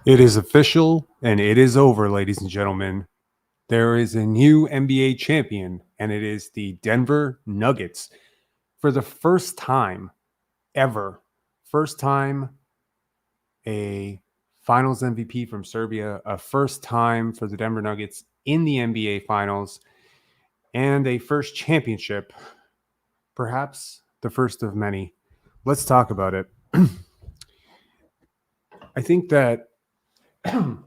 It is official and it is over, ladies and gentlemen. There is a new NBA champion, and it is the Denver Nuggets. For the first time ever, first time a finals MVP from Serbia, a first time for the Denver Nuggets in the NBA finals, and a first championship, perhaps the first of many. Let's talk about it. I think that the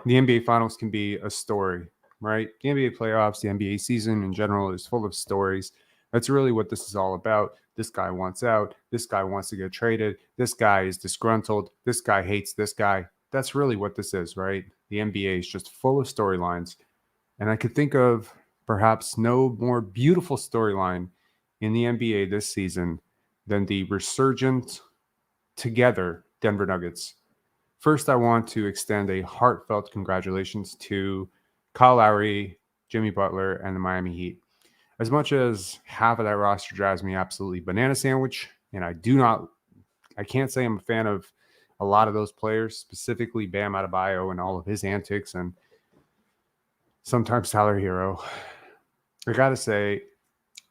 NBA Finals can be a story, right? The NBA playoffs, the NBA season in general is full of stories. That's really what this is all about. This guy wants out. This guy wants to get traded. This guy is disgruntled. This guy hates this guy. That's really what this is, right? The NBA is just full of storylines. And I could think of perhaps no more beautiful storyline in the NBA this season than the resurgent together Denver Nuggets. First, I want to extend a heartfelt congratulations to Kyle Lowry, Jimmy Butler, and the Miami Heat. As much as half of that roster drives me absolutely banana sandwich, and I can't say I'm a fan of a lot of those players, specifically Bam Adebayo and all of his antics, and sometimes Tyler Hero. I gotta say,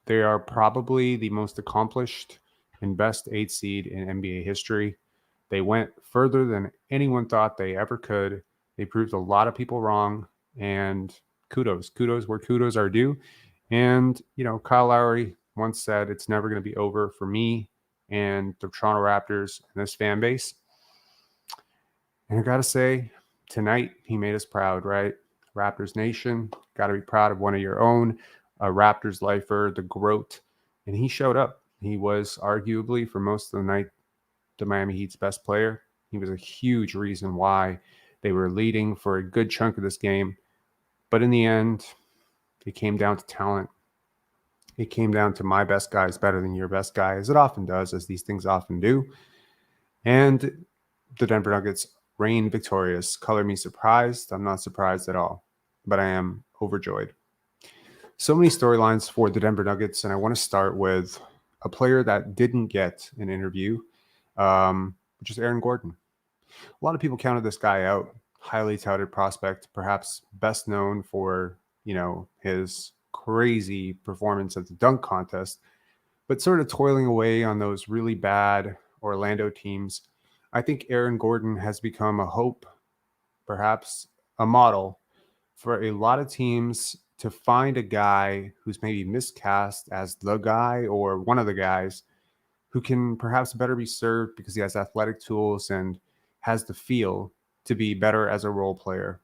they are probably the most accomplished and best 8 seed in NBA history. They went further than anyone thought they ever could. They proved a lot of people wrong, and kudos where kudos are due. And, Kyle Lowry once said, it's never going to be over for me and the Toronto Raptors and this fan base. And I got to say, tonight he made us proud, right? Raptors Nation, got to be proud of one of your own, a Raptors lifer, the GOAT. And he showed up. He was arguably, for most of the night, the Miami Heat's best player. He was a huge reason why they were leading for a good chunk of this game. But in the end, it came down to talent. It came down to my best guy is better than your best guy, as it often does, as these things often do. And the Denver Nuggets reigned victorious. Color me surprised. I'm not surprised at all, but I am overjoyed. So many storylines for the Denver Nuggets, and I want to start with a player that didn't get an interview, which is Aaron Gordon. A lot of people counted this guy out. Highly touted prospect, perhaps best known for, his crazy performance at the dunk contest, but sort of toiling away on those really bad Orlando teams. I think Aaron Gordon has become a hope, perhaps a model for a lot of teams to find a guy who's maybe miscast as the guy or one of the guys who can perhaps better be served because he has athletic tools and has the feel to be better as a role player.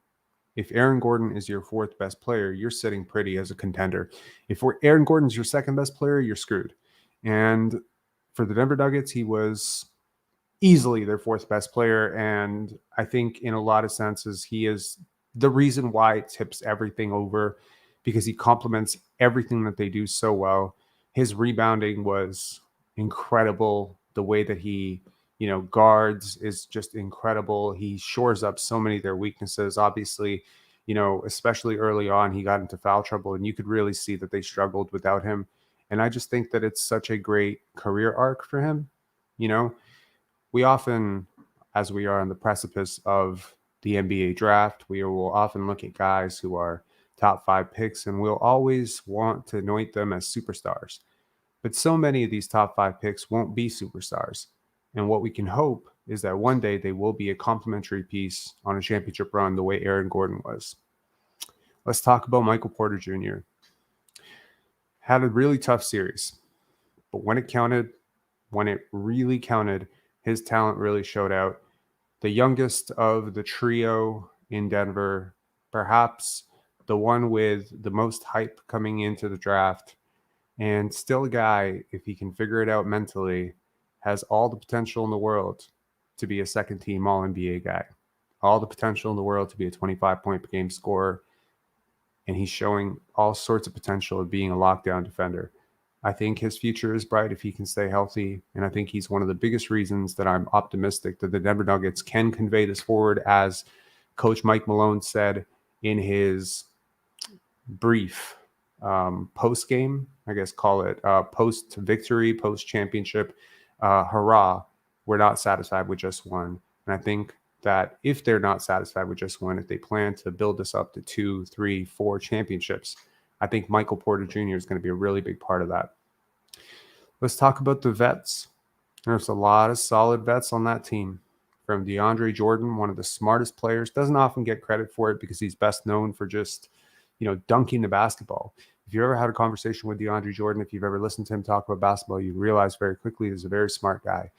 If Aaron Gordon is your fourth best player, you're sitting pretty as a contender. If Aaron Gordon's your second best player, you're screwed. And for the Denver Nuggets, he was easily their fourth best player. And I think in a lot of senses, he is the reason why it tips everything over because he complements everything that they do so well. His rebounding was incredible. The way that he, guards is just incredible. He shores up so many of their weaknesses. Obviously, especially early on, he got into foul trouble and you could really see that they struggled without him. And I just think that it's such a great career arc for him. We often, as we are on the precipice of the NBA draft, we will often look at guys who are top 5 picks and we'll always want to anoint them as superstars. But so many of these top 5 picks won't be superstars. And what we can hope is that one day they will be a complementary piece on a championship run the way Aaron Gordon was. Let's talk about Michael Porter Jr. Had a really tough series, but when it counted, when it really counted, his talent really showed out. The youngest of the trio in Denver, perhaps the one with the most hype coming into the draft, and still a guy, if he can figure it out mentally, has all the potential in the world to be a second team All NBA guy. All the potential in the world to be a 25-point per game scorer. And he's showing all sorts of potential of being a lockdown defender. I think his future is bright if he can stay healthy. And I think he's one of the biggest reasons that I'm optimistic that the Denver Nuggets can convey this forward, as Coach Mike Malone said in his brief post-game, I guess call it post-victory, post-championship hurrah. We're not satisfied with just one. And I think that if they're not satisfied with just one, if they plan to build this up to 2, 3, 4 championships, I think Michael Porter Jr. is going to be a really big part of that. Let's talk about the vets. There's a lot of solid vets on that team. From DeAndre Jordan, one of the smartest players, doesn't often get credit for it because he's best known for just, dunking the basketball. If you ever had a conversation with DeAndre Jordan, if you've ever listened to him talk about basketball, you realize very quickly he's a very smart guy.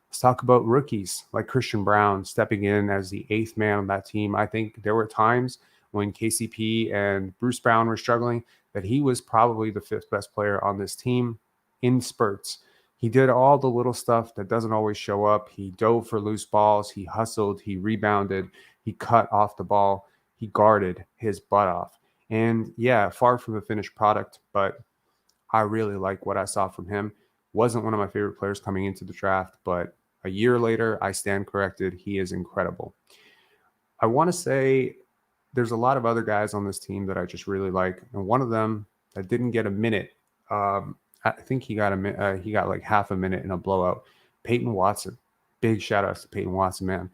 Let's talk about rookies like Christian Brown stepping in as the 8th man on that team. I think there were times when KCP and Bruce Brown were struggling that he was probably the 5th best player on this team in spurts. He did all the little stuff that doesn't always show up. He dove for loose balls. He hustled. He rebounded. He cut off the ball. He guarded his butt off. And yeah, far from a finished product, but I really like what I saw from him. Wasn't one of my favorite players coming into the draft, but a year later, I stand corrected. He is incredible. I want to say there's a lot of other guys on this team that I just really like. And one of them that didn't get a minute, I think he got like half a minute in a blowout. Peyton Watson. Big shout outs to Peyton Watson, man.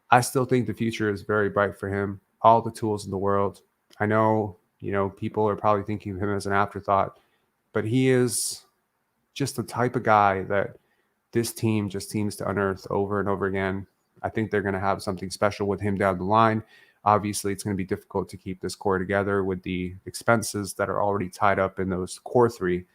I still think the future is very bright for him. All the tools in the world. I know, people are probably thinking of him as an afterthought, but he is just the type of guy that this team just seems to unearth over and over again. I think they're going to have something special with him down the line. Obviously, it's going to be difficult to keep this core together with the expenses that are already tied up in those core 3.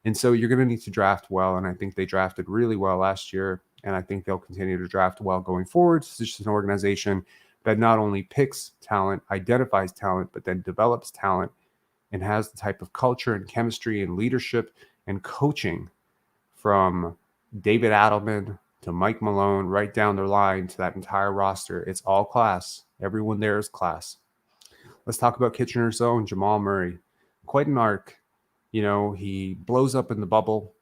And so you're going to need to draft well, and I think they drafted really well last year, and I think they'll continue to draft well going forward. It's just an organization that not only picks talent, identifies talent, but then develops talent and has the type of culture and chemistry and leadership and coaching from David Adelman to Mike Malone right down the line to that entire roster. It's all class. Everyone there is class. Let's talk about Kitchener's own Jamal Murray. Quite an arc. He blows up in the bubble,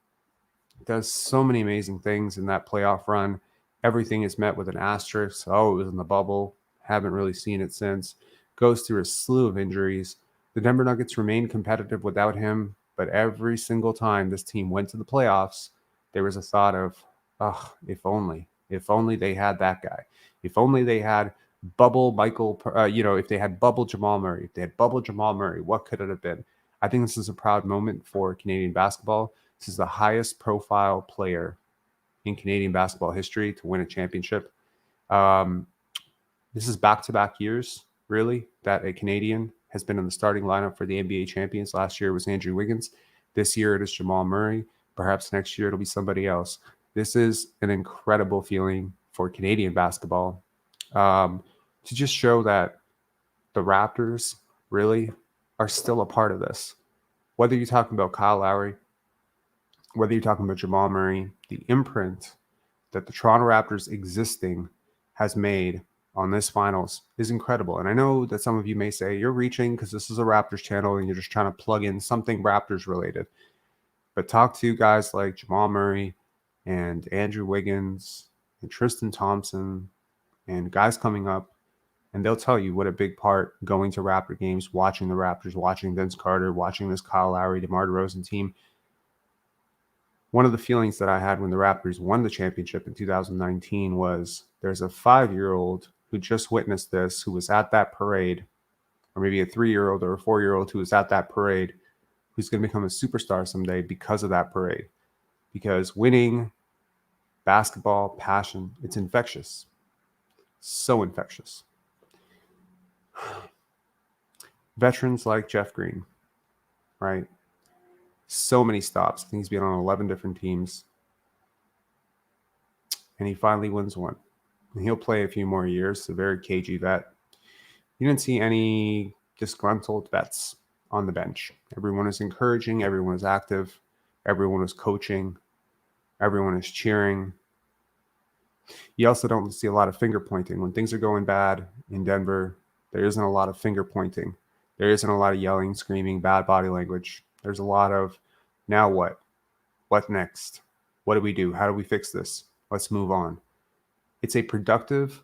does so many amazing things in that playoff run. Everything is met with an asterisk. Oh, it was in the bubble. Haven't really seen it since. Goes through a slew of injuries. The Denver Nuggets remained competitive without him, but every single time this team went to the playoffs, there was a thought of, if only they had that guy. If only they had bubble Michael, if they had bubble Jamal Murray, what could it have been? I think this is a proud moment for Canadian basketball. This is the highest profile player in Canadian basketball history to win a championship. This is back-to-back years, really, that a Canadian has been in the starting lineup for the NBA champions. Last year it was Andrew Wiggins. This year it is Jamal Murray. Perhaps next year it'll be somebody else. This is an incredible feeling for Canadian basketball to just show that the Raptors really are still a part of this. Whether you're talking about Kyle Lowry, whether you're talking about Jamal Murray, the imprint that the Toronto Raptors existing has made on this finals is incredible. And I know that some of you may say you're reaching because this is a Raptors channel and you're just trying to plug in something Raptors related. But talk to guys like Jamal Murray and Andrew Wiggins and Tristan Thompson and guys coming up, and they'll tell you what a big part going to Raptor games, watching the Raptors, watching Vince Carter, watching this Kyle Lowry, DeMar DeRozan team. One of the feelings that I had when the Raptors won the championship in 2019 was there's a 5-year-old who just witnessed this, who was at that parade, or maybe a 3-year-old or a 4-year-old who was at that parade, who's going to become a superstar someday because of that parade. Because winning, basketball, passion, it's infectious. So infectious. Veterans like Jeff Green, right? So many stops. I think he's been on 11 different teams. And he finally wins one. And he'll play a few more years. A very cagey vet. You didn't see any disgruntled vets on the bench. Everyone is encouraging. Everyone is active. Everyone is coaching. Everyone is cheering. You also don't see a lot of finger pointing. When things are going bad in Denver, there isn't a lot of finger pointing. There isn't a lot of yelling, screaming, bad body language. There's a lot of, now what? What next? What do we do? How do we fix this? Let's move on. It's a productive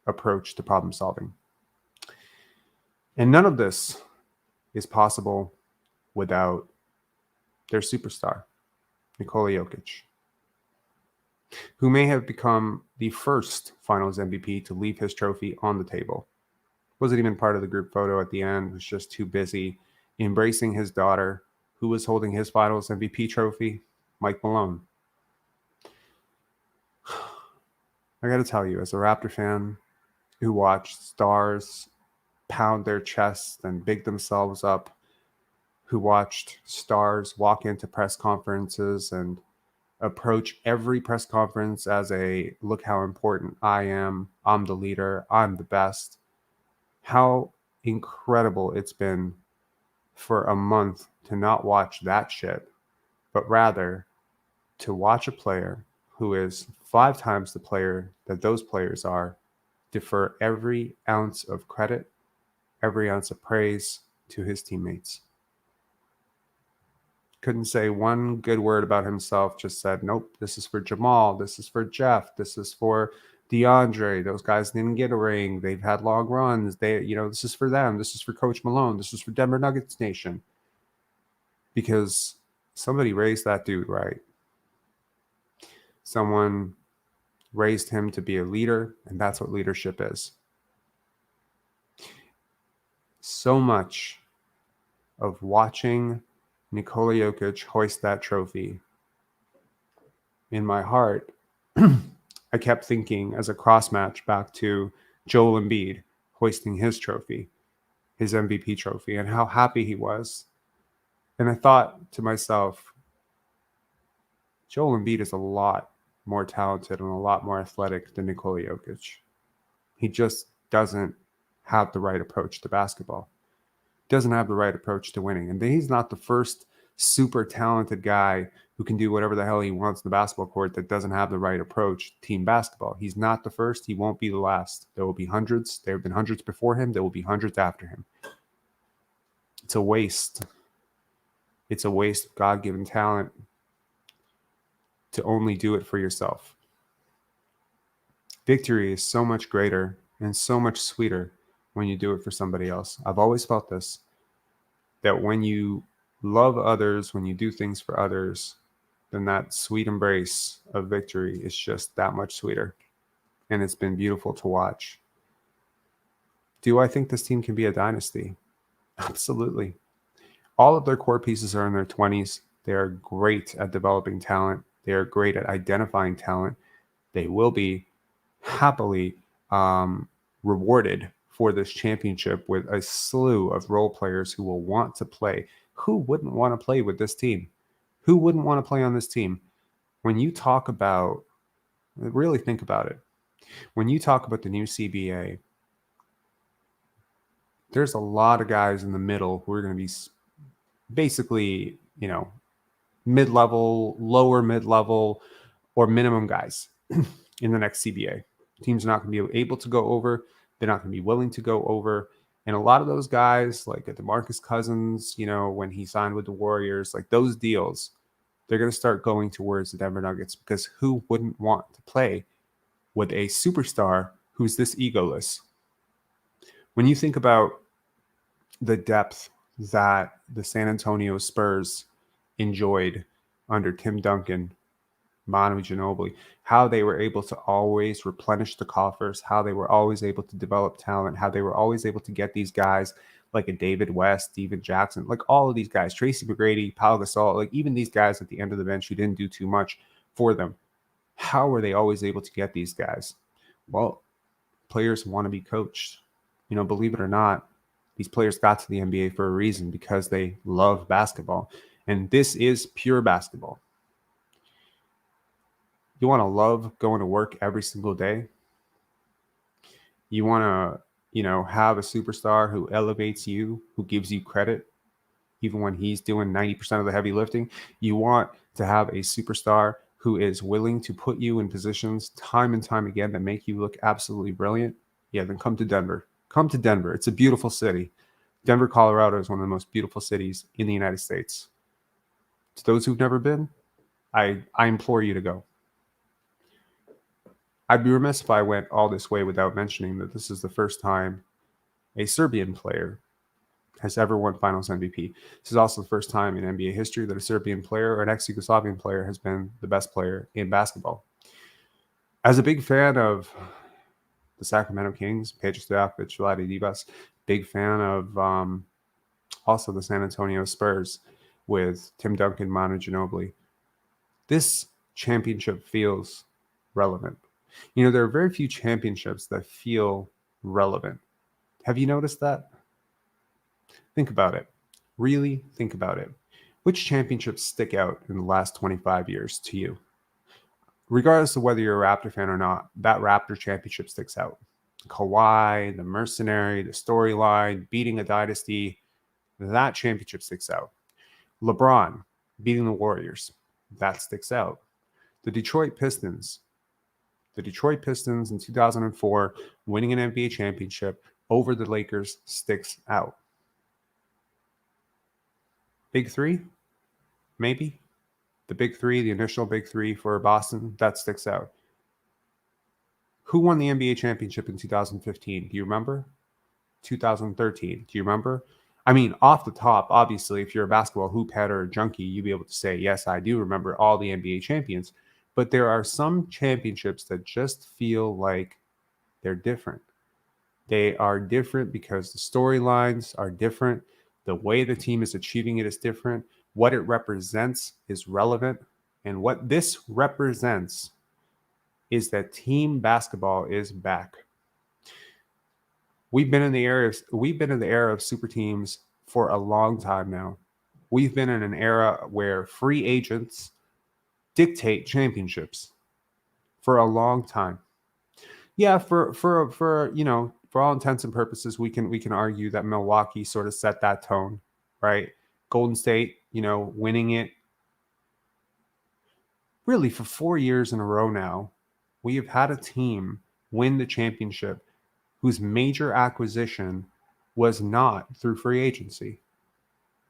approach to problem solving. And none of this is possible without their superstar, Nikola Jokic. who may have become the first Finals MVP to leave his trophy on the table. Wasn't even part of the group photo at the end, was just too busy embracing his daughter, who was holding his Finals MVP trophy, Mike Malone. I got to tell you, as a Raptor fan who watched stars pound their chests and big themselves up, who watched stars walk into press conferences and approach every press conference as a look how important I am, I'm the leader, I'm the best. How incredible it's been for a month to not watch that shit, but rather to watch a player who is 5 times the player that those players are defer every ounce of credit, every ounce of praise to his teammates. Couldn't say one good word about himself, just said, nope, this is for Jamal, this is for Jeff, this is for DeAndre. Those guys didn't get a ring. They've had long runs. This is for them. This is for Coach Malone. This is for Denver Nuggets Nation. Because somebody raised that dude right. Someone raised him to be a leader, and that's what leadership is. So much of watching Nikola Jokic hoist that trophy, in my heart, I kept thinking as a cross match back to Joel Embiid hoisting his trophy, his MVP trophy, and how happy he was. And I thought to myself, Joel Embiid is a lot more talented and a lot more athletic than Nikola Jokic. He just doesn't have the right approach to basketball. Doesn't have the right approach to winning. And he's not the first super talented guy who can do whatever the hell he wants in the basketball court that doesn't have the right approach to team basketball. He's not the first. He won't be the last. There will be hundreds. There have been hundreds before him. There will be hundreds after him. It's a waste. It's a waste of God-given talent to only do it for yourself. Victory is so much greater and so much sweeter when you do it for somebody else. I've always felt this, that when you love others, when you do things for others, then that sweet embrace of victory is just that much sweeter. And it's been beautiful to watch. Do I think this team can be a dynasty? Absolutely. All of their core pieces are in their 20s. They are great at developing talent. They are great at identifying talent. They will be happily rewarded for this championship with a slew of role players who will want to play. Who wouldn't want to play with this team? Who wouldn't want to play on this team? When you talk about, really think about it. When you talk about the new CBA, there's a lot of guys in the middle who are going to be basically, mid-level, lower mid-level, or minimum guys in the next CBA. Teams are not going to be able to go over. They're not going to be willing to go over. And a lot of those guys, like DeMarcus Cousins, when he signed with the Warriors, like those deals, they're going to start going towards the Denver Nuggets, because who wouldn't want to play with a superstar who's this egoless? When you think about the depth that the San Antonio Spurs enjoyed under Tim Duncan, Manu Ginobili, how they were able to always replenish the coffers, how they were always able to develop talent, how they were always able to get these guys like a David West, Steven Jackson, like all of these guys, Tracy McGrady, Pau Gasol, like even these guys at the end of the bench who didn't do too much for them. How were they always able to get these guys? Well, players want to be coached. Believe it or not, these players got to the NBA for a reason, because they love basketball. And this is pure basketball. You want to love going to work every single day. You want to, have a superstar who elevates you, who gives you credit, even when he's doing 90% of the heavy lifting. You want to have a superstar who is willing to put you in positions time and time again that make you look absolutely brilliant. Yeah, then come to Denver. Come to Denver. It's a beautiful city. Denver, Colorado is one of the most beautiful cities in the United States. To those who've never been, I implore you to go. I'd be remiss if I went all this way without mentioning that this is the first time a Serbian player has ever won Finals MVP. This is also the first time in NBA history that a Serbian player or an ex-Yugoslavian player has been the best player in basketball. As a big fan of the Sacramento Kings, Pedro Stojakovic, Vlade Divac, big fan of also the San Antonio Spurs with Tim Duncan, Manu Ginobili. This championship feels relevant. You know, there are very few championships that feel relevant. Have you noticed that? Think about it. Really think about it. Which championships stick out in the last 25 years to you? Regardless of whether you're a Raptor fan or not, that Raptor championship sticks out. Kawhi, the mercenary, the storyline, beating a dynasty, that championship sticks out. LeBron beating the Warriors, that sticks out. The Detroit Pistons in 2004 winning an NBA championship over the Lakers sticks out. Big three, maybe. The big three, the initial big three for Boston, that sticks out. Who won the NBA championship in 2015? Do you remember? 2013. Do you remember? I mean, off the top, obviously, if you're a basketball hoop head or a junkie, you'd be able to say, yes, I do remember all the NBA champions. But there are some championships that just feel like they're different. They are different because the storylines are different. The way the team is achieving it is different. What it represents is relevant. And what this represents is that team basketball is back. We've been in the era of super teams for a long time now. We've been in an era where free agents dictate championships for a long time. Yeah, for you know, for all intents and purposes, we can argue that Milwaukee sort of set that tone, right? Golden State, you know, winning it really for 4 years in a row now. We have had a team win the championship whose major acquisition was not through free agency.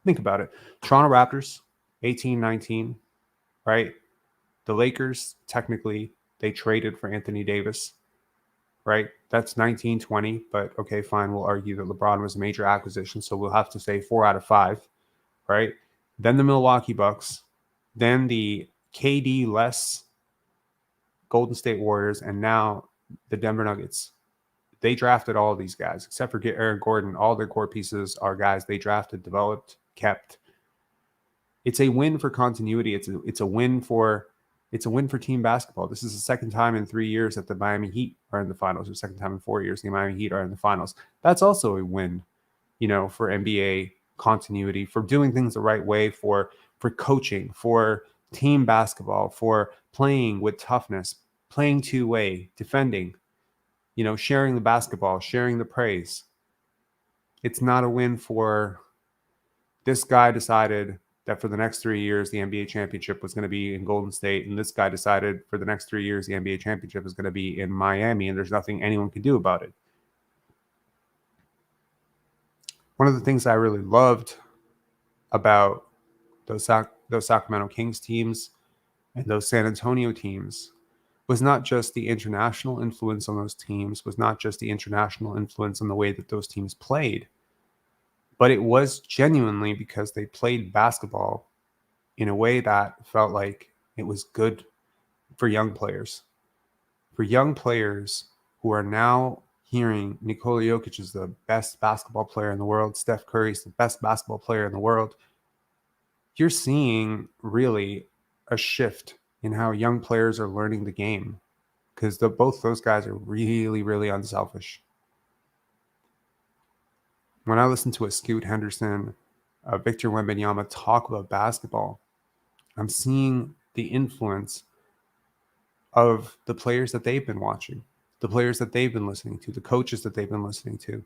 Think about it. Toronto Raptors, 18-19, right? The Lakers, technically, they traded for Anthony Davis, right? That's 19-20, but okay, fine. We'll argue that LeBron was a major acquisition, so we'll have to say 4 out of 5, right? Then the Milwaukee Bucks, then the KD less Golden State Warriors, and now the Denver Nuggets. They drafted all of these guys, except for Aaron Gordon. All their core pieces are guys they drafted, developed, kept. It's a win for continuity. It's a win for team basketball. This is the second time in 3 years that the Miami Heat are in the finals, or second time in 4 years the Miami Heat are in the finals. That's also a win, you know, for NBA continuity, for doing things the right way, for coaching, for team basketball, for playing with toughness, playing two-way, defending, you know, sharing the basketball, sharing the praise. It's not a win for this guy decided that for the next 3 years, the NBA championship was going to be in Golden State. And this guy decided for the next 3 years, the NBA championship is going to be in Miami. And there's nothing anyone can do about it. One of the things I really loved about those Sacramento Kings teams and those San Antonio teams was not just the international influence on those teams, was not just the international influence on the way that those teams played, but it was genuinely because they played basketball in a way that felt like it was good for young players. For young players who are now hearing Nikola Jokic is the best basketball player in the world, Steph Curry is the best basketball player in the world, you're seeing really a shift in how young players are learning the game, because both those guys are really, really unselfish. When I listen to a Scoot Henderson, Victor Wembanyama talk about basketball, I'm seeing the influence of the players that they've been watching, the players that they've been listening to, the coaches that they've been listening to.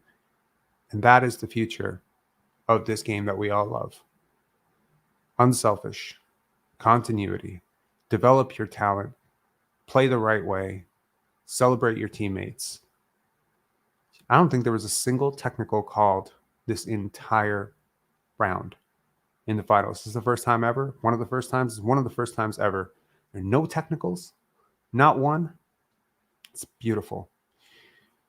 And that is the future of this game that we all love. Unselfish, continuity, develop your talent, play the right way, celebrate your teammates. I don't think there was a single technical called this entire round in the finals. This is the first time ever. One of the first times ever. There are no technicals, not one. It's beautiful.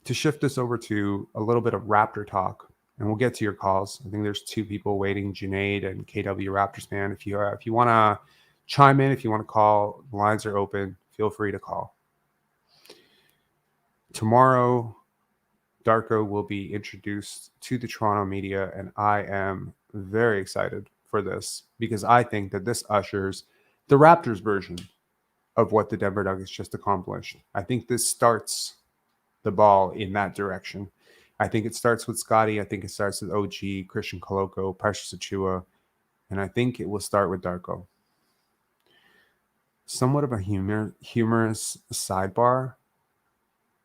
To shift this over to a little bit of Raptor talk, and we'll get to your calls. I think there's 2 people waiting, Junaid and KW Raptors fan. If you want to chime in, if you want to call, the lines are open. Feel free to call. Tomorrow, Darko will be introduced to the Toronto media, and I am very excited for this because I think that this ushers the Raptors version of what the Denver Nuggets just accomplished. I think this starts the ball in that direction. I think it starts with Scotty. I think it starts with OG, Christian Coloco, Precious Achua, and I think it will start with Darko. Somewhat of a humorous sidebar.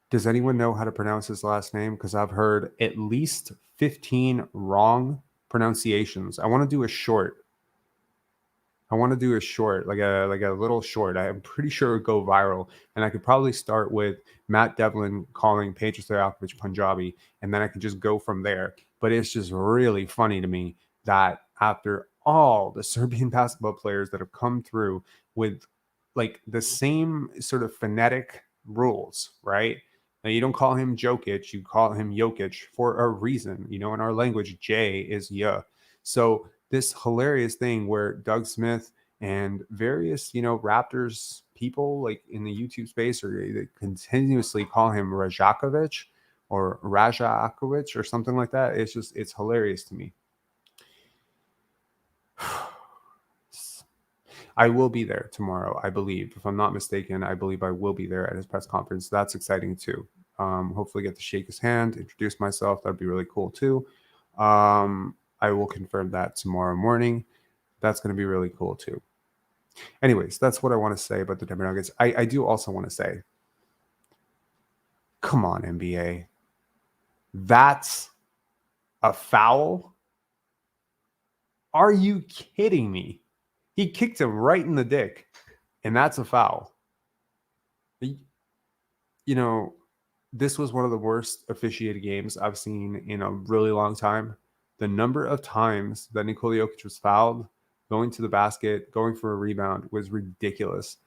Does anyone know how to pronounce his last name? Because I've heard at least 15 wrong pronunciations. I want to do a short, like a little short. I'm pretty sure it would go viral, and I could probably start with Matt Devlin calling Pedro Stojakovic Punjabi, and then I could just go from there. But it's just really funny to me that after all the Serbian basketball players that have come through with like the same sort of phonetic rules, right? Now you don't call him Jokic, you call him Jokic for a reason. You know, in our language, J is ya. So this hilarious thing where Doug Smith and various, Raptors people like in the YouTube space or they continuously call him Rajakovic or Rajakovic or something like that. It's hilarious to me. I will be there tomorrow, I believe. If I'm not mistaken, I believe I will be there at his press conference. That's exciting too. Hopefully get to shake his hand, introduce myself. That'd be really cool too. I will confirm that tomorrow morning. That's going to be really cool too. Anyways, that's what I want to say about the Denver Nuggets. I do also want to say, come on, NBA. That's a foul? Are you kidding me? He kicked him right in the dick, and that's a foul. This was one of the worst officiated games I've seen in a really long time. The number of times that Nikola Jokic was fouled, going to the basket, going for a rebound was ridiculous.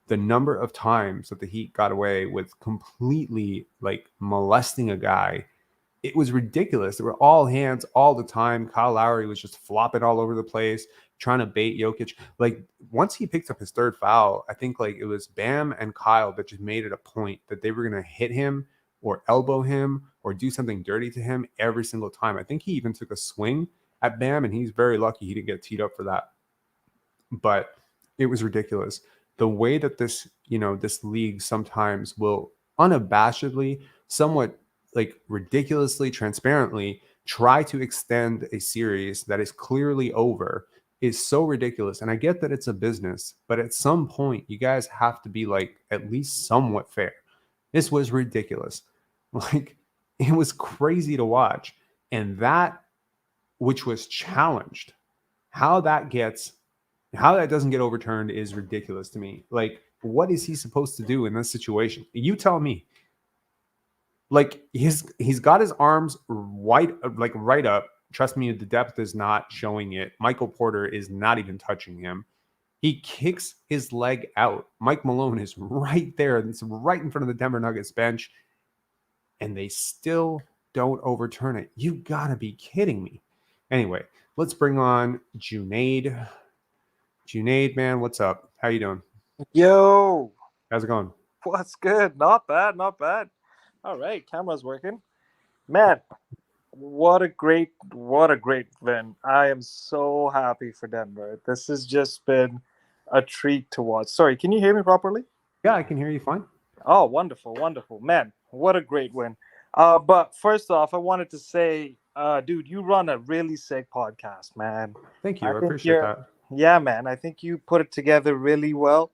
The number of times that the Heat got away with completely like molesting a guy, it was ridiculous. There were all hands all the time. Kyle Lowry was just flopping all over the place, trying to bait Jokic. Like once he picked up his third foul, I think like it was Bam and Kyle that just made it a point that they were going to hit him or elbow him or do something dirty to him every single time. I think he even took a swing at Bam, and he's very lucky he didn't get teed up for that. But it was ridiculous. The way that this league sometimes will unabashedly, somewhat like ridiculously, transparently try to extend a series that is clearly over is so ridiculous. And I get that it's a business, but at some point you guys have to be like at least somewhat fair. This was ridiculous. Like it was crazy to watch. And that which was challenged, how that doesn't get overturned is ridiculous to me. Like, what is he supposed to do in this situation? You tell me. Like, he's got his arms right up. Trust me, the depth is not showing it. Michael Porter is not even touching him. He kicks his leg out. Mike Malone is right there. It's right in front of the Denver Nuggets bench. And they still don't overturn it. You gotta be kidding me. Anyway, let's bring on Junaid. Junaid, man, what's up? How you doing? Yo, How's it going? what's good? Not bad, not bad. All right, camera's working. Man, what a great win. I am so happy for Denver. This has just been a treat to watch. Sorry, can you hear me properly? Yeah, I can hear you fine. Oh, wonderful, wonderful. Man, what a great win. But first off, I wanted to say, dude, you run a really sick podcast, man. Thank I you. I think appreciate that. yeah, man. I think you put it together really well.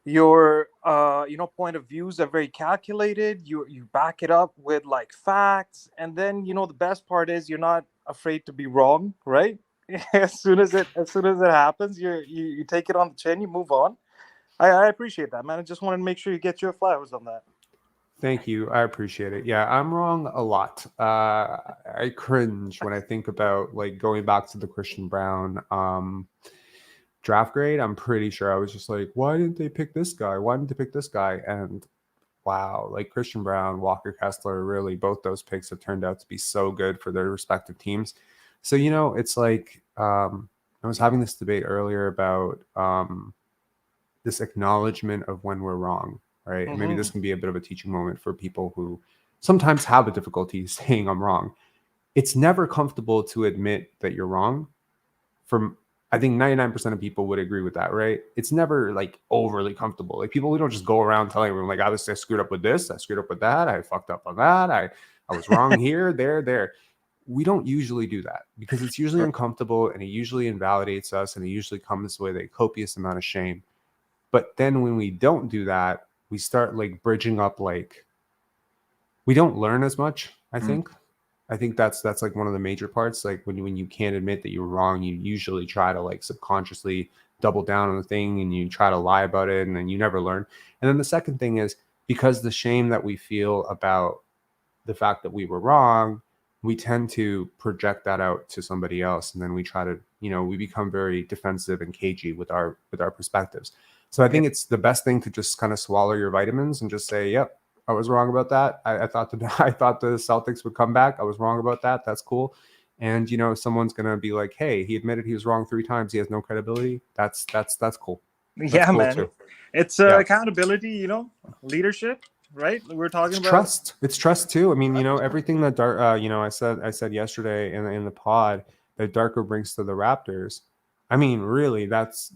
Your point of views are very calculated. You back it up with like facts, and then the best part is you're not afraid to be wrong, right? As soon as it happens, you take it on the chin, you move on. I appreciate that, man. I just wanted to make sure you get your flowers on that. Thank you. I appreciate it. Yeah, I'm wrong a lot. I cringe when I think about like going back to the Christian Brown draft grade. I'm pretty sure I was just like, why didn't they pick this guy? Why didn't they pick this guy? And wow, like Christian Brown, Walker Kessler, really both those picks have turned out to be so good for their respective teams. So, it's like I was having this debate earlier about this acknowledgement of when we're wrong, right? And maybe this can be a bit of a teaching moment for people who sometimes have a difficulty saying I'm wrong. It's never comfortable to admit that you're wrong. From I think 99% of people would agree with that, right? It's never like overly comfortable. Like people, we don't just go around telling everyone like I screwed up with this, I screwed up with that, I fucked up on that, I was wrong here, there. We don't usually do that because it's usually uncomfortable and it usually invalidates us and it usually comes with a copious amount of shame. But then when we don't do that, we start like bridging up, like we don't learn as much, I think. I think that's like one of the major parts. Like when you can't admit that you're wrong, you usually try to like subconsciously double down on the thing and you try to lie about it and then you never learn. And then the second thing is because the shame that we feel about the fact that we were wrong, we tend to project that out to somebody else. And then we try to, we become very defensive and cagey with our perspectives. So I think it's the best thing to just kind of swallow your vitamins and just say, yep, I was wrong about that. I thought I thought the Celtics would come back. I was wrong about that. That's cool. And someone's gonna be like, hey, he admitted he was wrong 3 times. He has no credibility. That's cool. That's cool man. too. It's accountability, leadership, right? We're talking about trust. It's trust too. I mean, everything that I said yesterday in the pod that Darko brings to the Raptors. I mean, really, that's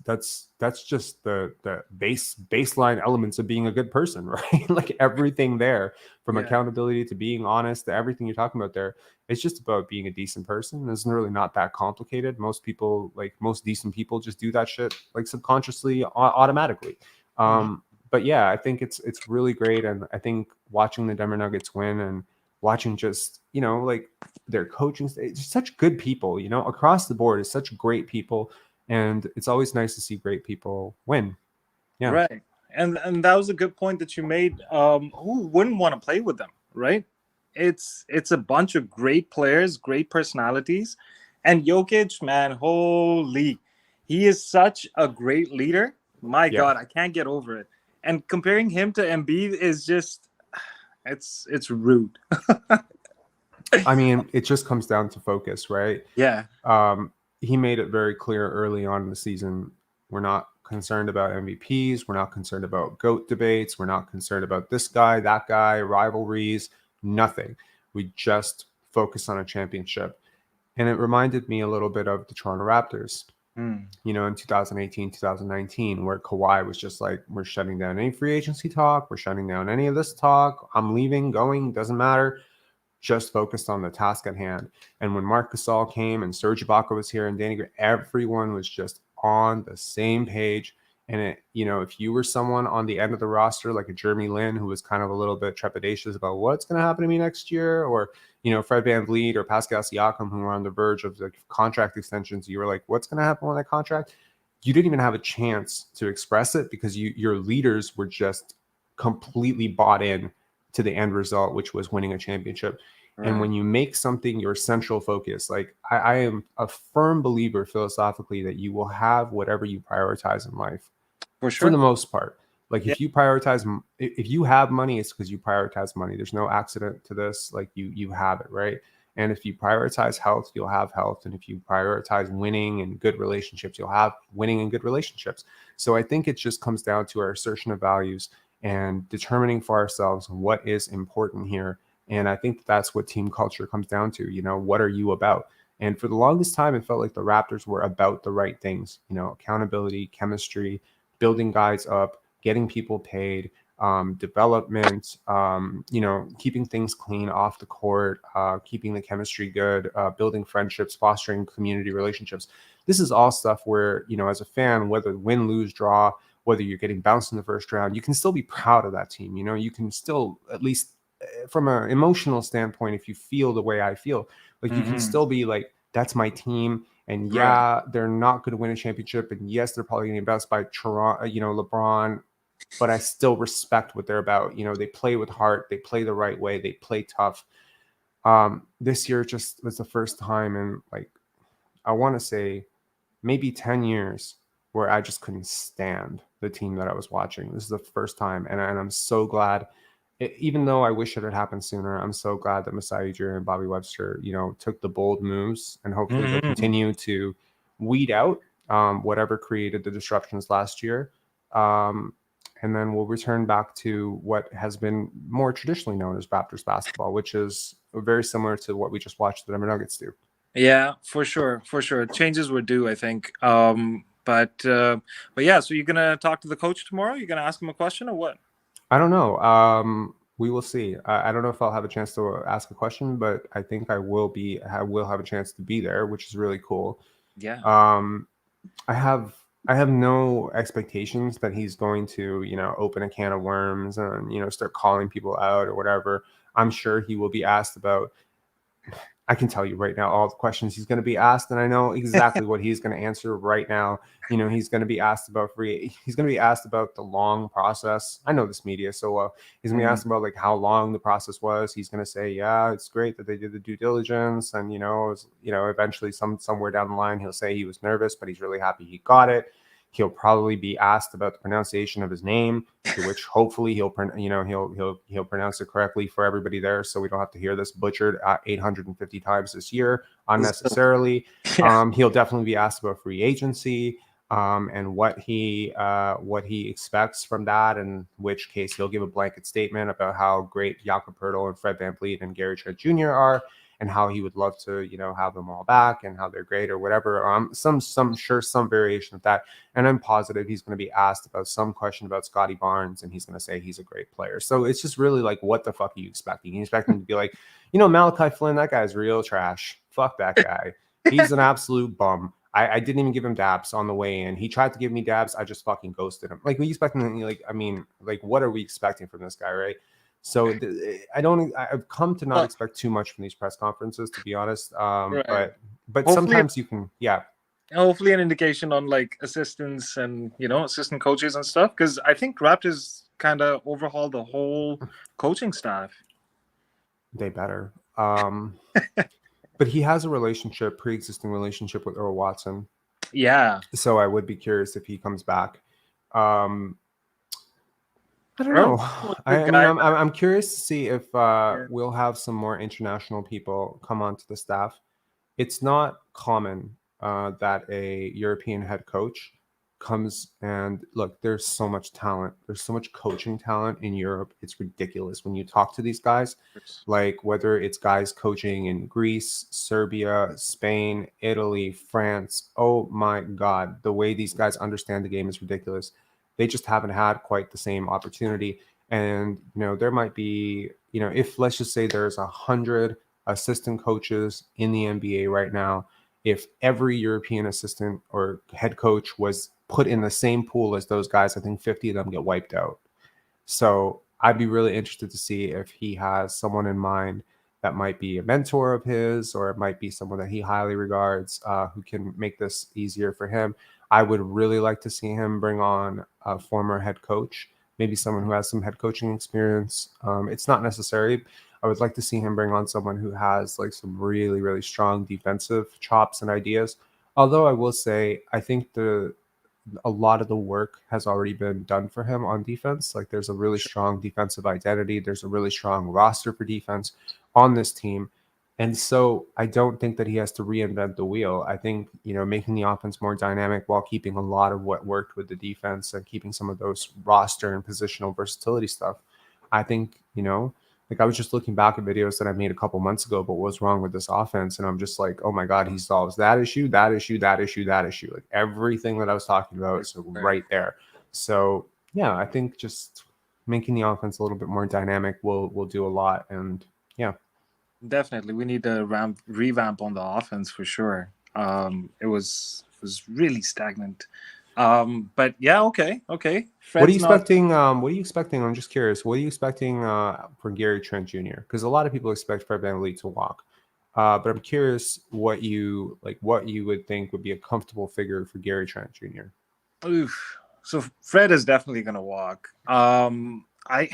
just the baseline elements of being a good person, right? Like everything there, from accountability to being honest to everything you're talking about there, it's just about being a decent person. It's really not that complicated. Most people, like most decent people, just do that shit like subconsciously, automatically. But yeah, I think it's really great, and I think watching the Denver Nuggets win and watching just like their coaching, it's such good people, across the board. It's such great people, and it's always nice to see great people win. Yeah, right. And that was a good point that you made. Who wouldn't want to play with them, right? It's a bunch of great players, great personalities, and Jokic, man, holy, he is such a great leader. My God, I can't get over it. And comparing him to Embiid is just, it's rude. I mean, it just comes down to focus, right? Yeah. He made it very clear early on in the season, we're not concerned about MVPs. We're not concerned about GOAT debates. We're not concerned about this guy, that guy, rivalries, nothing. We just focus on a championship. And it reminded me a little bit of the Toronto Raptors, in 2018, 2019, where Kawhi was just like, we're shutting down any free agency talk. We're shutting down any of this talk. I'm leaving, going, doesn't matter. Just focused on the task at hand. And when Marc Gasol came and Serge Ibaka was here and Danny Green, everyone was just on the same page. And it, if you were someone on the end of the roster, like a Jeremy Lin, who was kind of a little bit trepidatious about what's going to happen to me next year, or, Fred VanVleet or Pascal Siakam, who were on the verge of the contract extensions, you were like, what's going to happen with that contract? You didn't even have a chance to express it because your leaders were just completely bought in to the end result, which was winning a championship. Right. And when you make something your central focus, like I am a firm believer philosophically that you will have whatever you prioritize in life. For sure. For the most part. Like if you prioritize, if you have money, it's because you prioritize money. There's no accident to this. Like you have it, right? And if you prioritize health, you'll have health. And if you prioritize winning and good relationships, you'll have winning and good relationships. So I think it just comes down to our assertion of values and determining for ourselves what is important here. And I think that's what team culture comes down to. What are you about? And for the longest time, it felt like the Raptors were about the right things, accountability, chemistry, building guys up, getting people paid, development, keeping things clean off the court, keeping the chemistry good, building friendships, fostering community relationships. This is all stuff where, as a fan, whether win, lose, draw, whether you're getting bounced in the first round, you can still be proud of that team. You can still, at least from an emotional standpoint, if you feel the way I feel, like you can still be like, that's my team. And they're not going to win a championship. And yes, they're probably going to be best by Toronto, LeBron, but I still respect what they're about. They play with heart. They play the right way. They play tough. This year just was the first time in, like, I want to say maybe 10 years where I just couldn't stand the team that I was watching. This is the first time. And I'm so glad, even though I wish it had happened sooner, I'm so glad that Masai Ujiri and Bobby Webster, took the bold moves, and hopefully they'll continue to weed out whatever created the disruptions last year. and then we'll return back to what has been more traditionally known as Raptors basketball, which is very similar to what we just watched the Denver Nuggets do. Yeah, for sure, for sure. Changes were due, I think. But yeah. So you're gonna talk to the coach tomorrow? You're gonna ask him a question or what? I don't know. We will see. I don't know if I'll have a chance to ask a question, but I think I will be. I will have a chance to be there, which is really cool. Yeah. I have I have no expectations that he's going to, open a can of worms and, start calling people out or whatever. I'm sure he will be asked about. I can tell you right now all the questions he's going to be asked, and I know exactly what he's going to answer right now. He's going to be asked about He's going to be asked about the long process. I know this media so well. He's going to be asked about like how long the process was. He's going to say, "Yeah, it's great that they did the due diligence," and eventually somewhere down the line he'll say he was nervous, but he's really happy he got it. He'll probably be asked about the pronunciation of his name, to which hopefully he'll pronounce it correctly for everybody there, so we don't have to hear this butchered 850 times this year unnecessarily. Yeah. He'll definitely be asked about free agency, and what he expects from that, in which case he'll give a blanket statement about how great Jakob Poeltl and Fred VanVleet and Gary Trent Jr. are, and how he would love to, have them all back and how they're great or whatever. Some variation of that. And I'm positive he's going to be asked about some question about Scotty Barnes, and he's going to say he's a great player. So it's just really like, what the fuck are you expecting? You expect him to be like, Malachi Flynn, that guy's real trash. Fuck that guy. He's an absolute bum. I didn't even give him dabs on the way in. He tried to give me dabs. I just fucking ghosted him. Like, we expecting, what are we expecting from this guy, right? So I've come to not expect too much from these press conferences, to be honest. Right. But Hopefully, sometimes you can, yeah. Hopefully an indication on like assistants and assistant coaches and stuff, because I think Raptors kind of overhauled the whole coaching staff. They better. But he has a pre-existing relationship with Earl Watson. Yeah. So I would be curious if he comes back. I don't know. I'm curious to see if we'll have some more international people come onto the staff. It's not common that a European head coach comes and look. There's so much talent. There's so much coaching talent in Europe. It's ridiculous when you talk to these guys. Like, whether it's guys coaching in Greece, Serbia, Spain, Italy, France. Oh my God, the way these guys understand the game is ridiculous. They just haven't had quite the same opportunity. And, there might be, if let's just say there's 100 assistant coaches in the NBA right now, if every European assistant or head coach was put in the same pool as those guys, I think 50 of them get wiped out. So I'd be really interested to see if he has someone in mind that might be a mentor of his, or it might be someone that he highly regards, who can make this easier for him. I would really like to see him bring on a former head coach, maybe someone who has some head coaching experience. It's not necessary. I would like to see him bring on someone who has like some really, really strong defensive chops and ideas. Although I will say, I think a lot of the work has already been done for him on defense. Like, there's a really strong defensive identity. There's a really strong roster for defense on this team. And so I don't think that he has to reinvent the wheel. I think, making the offense more dynamic while keeping a lot of what worked with the defense and keeping some of those roster and positional versatility stuff. I think, like, I was just looking back at videos that I made a couple months ago, but what's wrong with this offense? And I'm just like, oh my God, he solves that issue, that issue, that issue, that issue. Like, everything that I was talking about is right there. So yeah, I think just making the offense a little bit more dynamic will do a lot. And yeah. Definitely, we need a revamp on the offense for sure. It was really stagnant. But yeah, okay. Fred's what are you expecting? What are you expecting? I'm just curious. What are you expecting for Gary Trent Jr.? Because a lot of people expect Fred VanVleet to walk, but I'm curious what you would think would be a comfortable figure for Gary Trent Jr. Oof. So Fred is definitely going to walk. I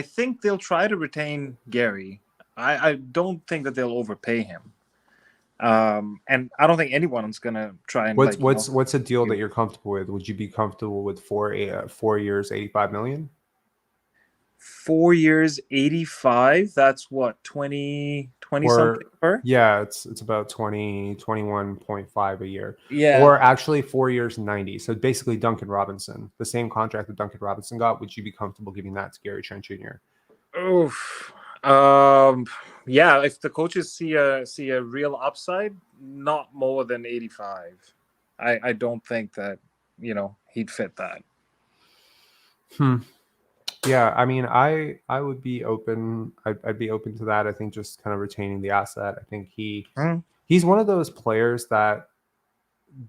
think they'll try to retain Gary. I don't think that they'll overpay him. And I don't think anyone's gonna try and what's a deal that you're comfortable with? Would you be comfortable with 4 years, $85 million? 4 years, 85. That's what, 20 20 something Or per. yeah, it's about 21.5 a year. Yeah. Or actually 4 years 90. So basically Duncan Robinson, the same contract that Duncan Robinson got, would you be comfortable giving that to Gary Trent Jr.? Oof. Um, yeah, if the coaches see a real upside, not more than 85. I don't think that, he'd fit that. Hmm. Yeah, I mean, I would be open. I'd be open to that. I think just kind of retaining the asset. I think Mm, he's one of those players that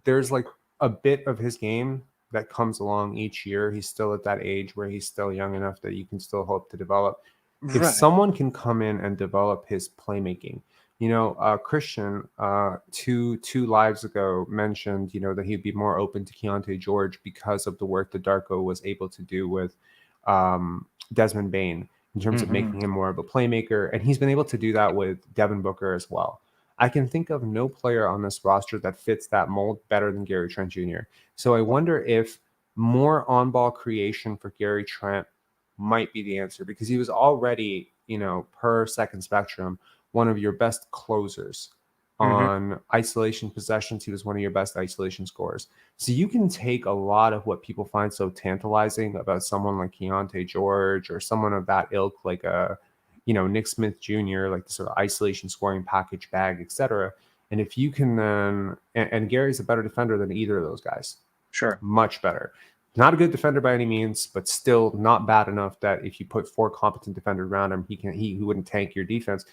there's like a bit of his game that comes along each year. He's still at that age where he's still young enough that you can still hope to develop. If right. someone can come in and develop his playmaking, Christian two lives ago mentioned that he'd be more open to Keontae George because of the work that Darko was able to do with Desmond Bain in terms of Hmm. making him more of a playmaker, and he's been able to do that with Devin Booker as well. I can think of no player on this roster that fits that mold better than Gary Trent Jr. So I wonder if more on-ball creation for Gary Trent might be the answer, because he was already, per second spectrum, one of your best closers. Hmm. On isolation possessions, he was one of your best isolation scorers. So you can take a lot of what people find so tantalizing about someone like Keontae George or someone of that ilk, like Nick Smith Jr., like the sort of isolation scoring package bag, etc. And if you can then, and Gary's a better defender than either of those guys, Sure. much better. Not a good defender by any means, but still not bad enough that if you put four competent defenders around him, he wouldn't tank your defense.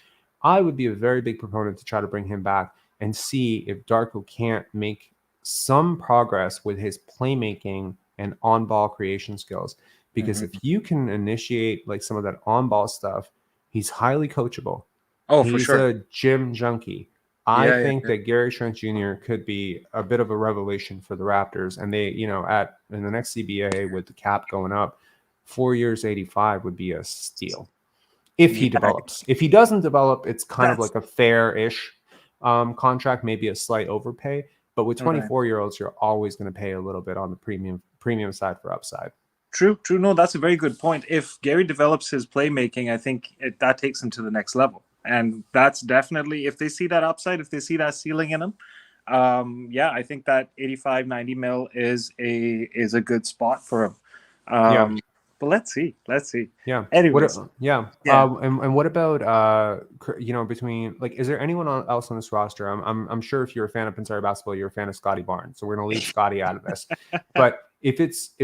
I would be a very big proponent to try to bring him back and see if Darko can't make some progress with his playmaking and on-ball creation skills. Because Hmm. if you can initiate like some of that on-ball stuff, he's highly coachable. Oh, for He's sure. a gym junkie. I Yeah, yeah, think yeah. that Gary Trent Jr. could be a bit of a revelation for the Raptors. And they, in the next CBA with the cap going up, 4 years, 85 would be a steal if he Yeah, develops. If he doesn't develop, it's kind of that's like a fair-ish contract, maybe a slight overpay. But with right. 24-year-olds, you're always going to pay a little bit on the premium side for upside. True, true. No, that's a very good point. If Gary develops his playmaking, I think that takes him to the next level. And that's definitely, if they see that upside, if they see that ceiling in him, yeah, I think that 85, 90 mil is a good spot for him. Yeah. But let's see. Let's see. Yeah. Anyways, Yeah. yeah. And what about between, like, is there anyone else on this roster? I'm sure if you're a fan of Pensari basketball, you're a fan of Scotty Barnes. So we're gonna leave Scotty out of this. But if it's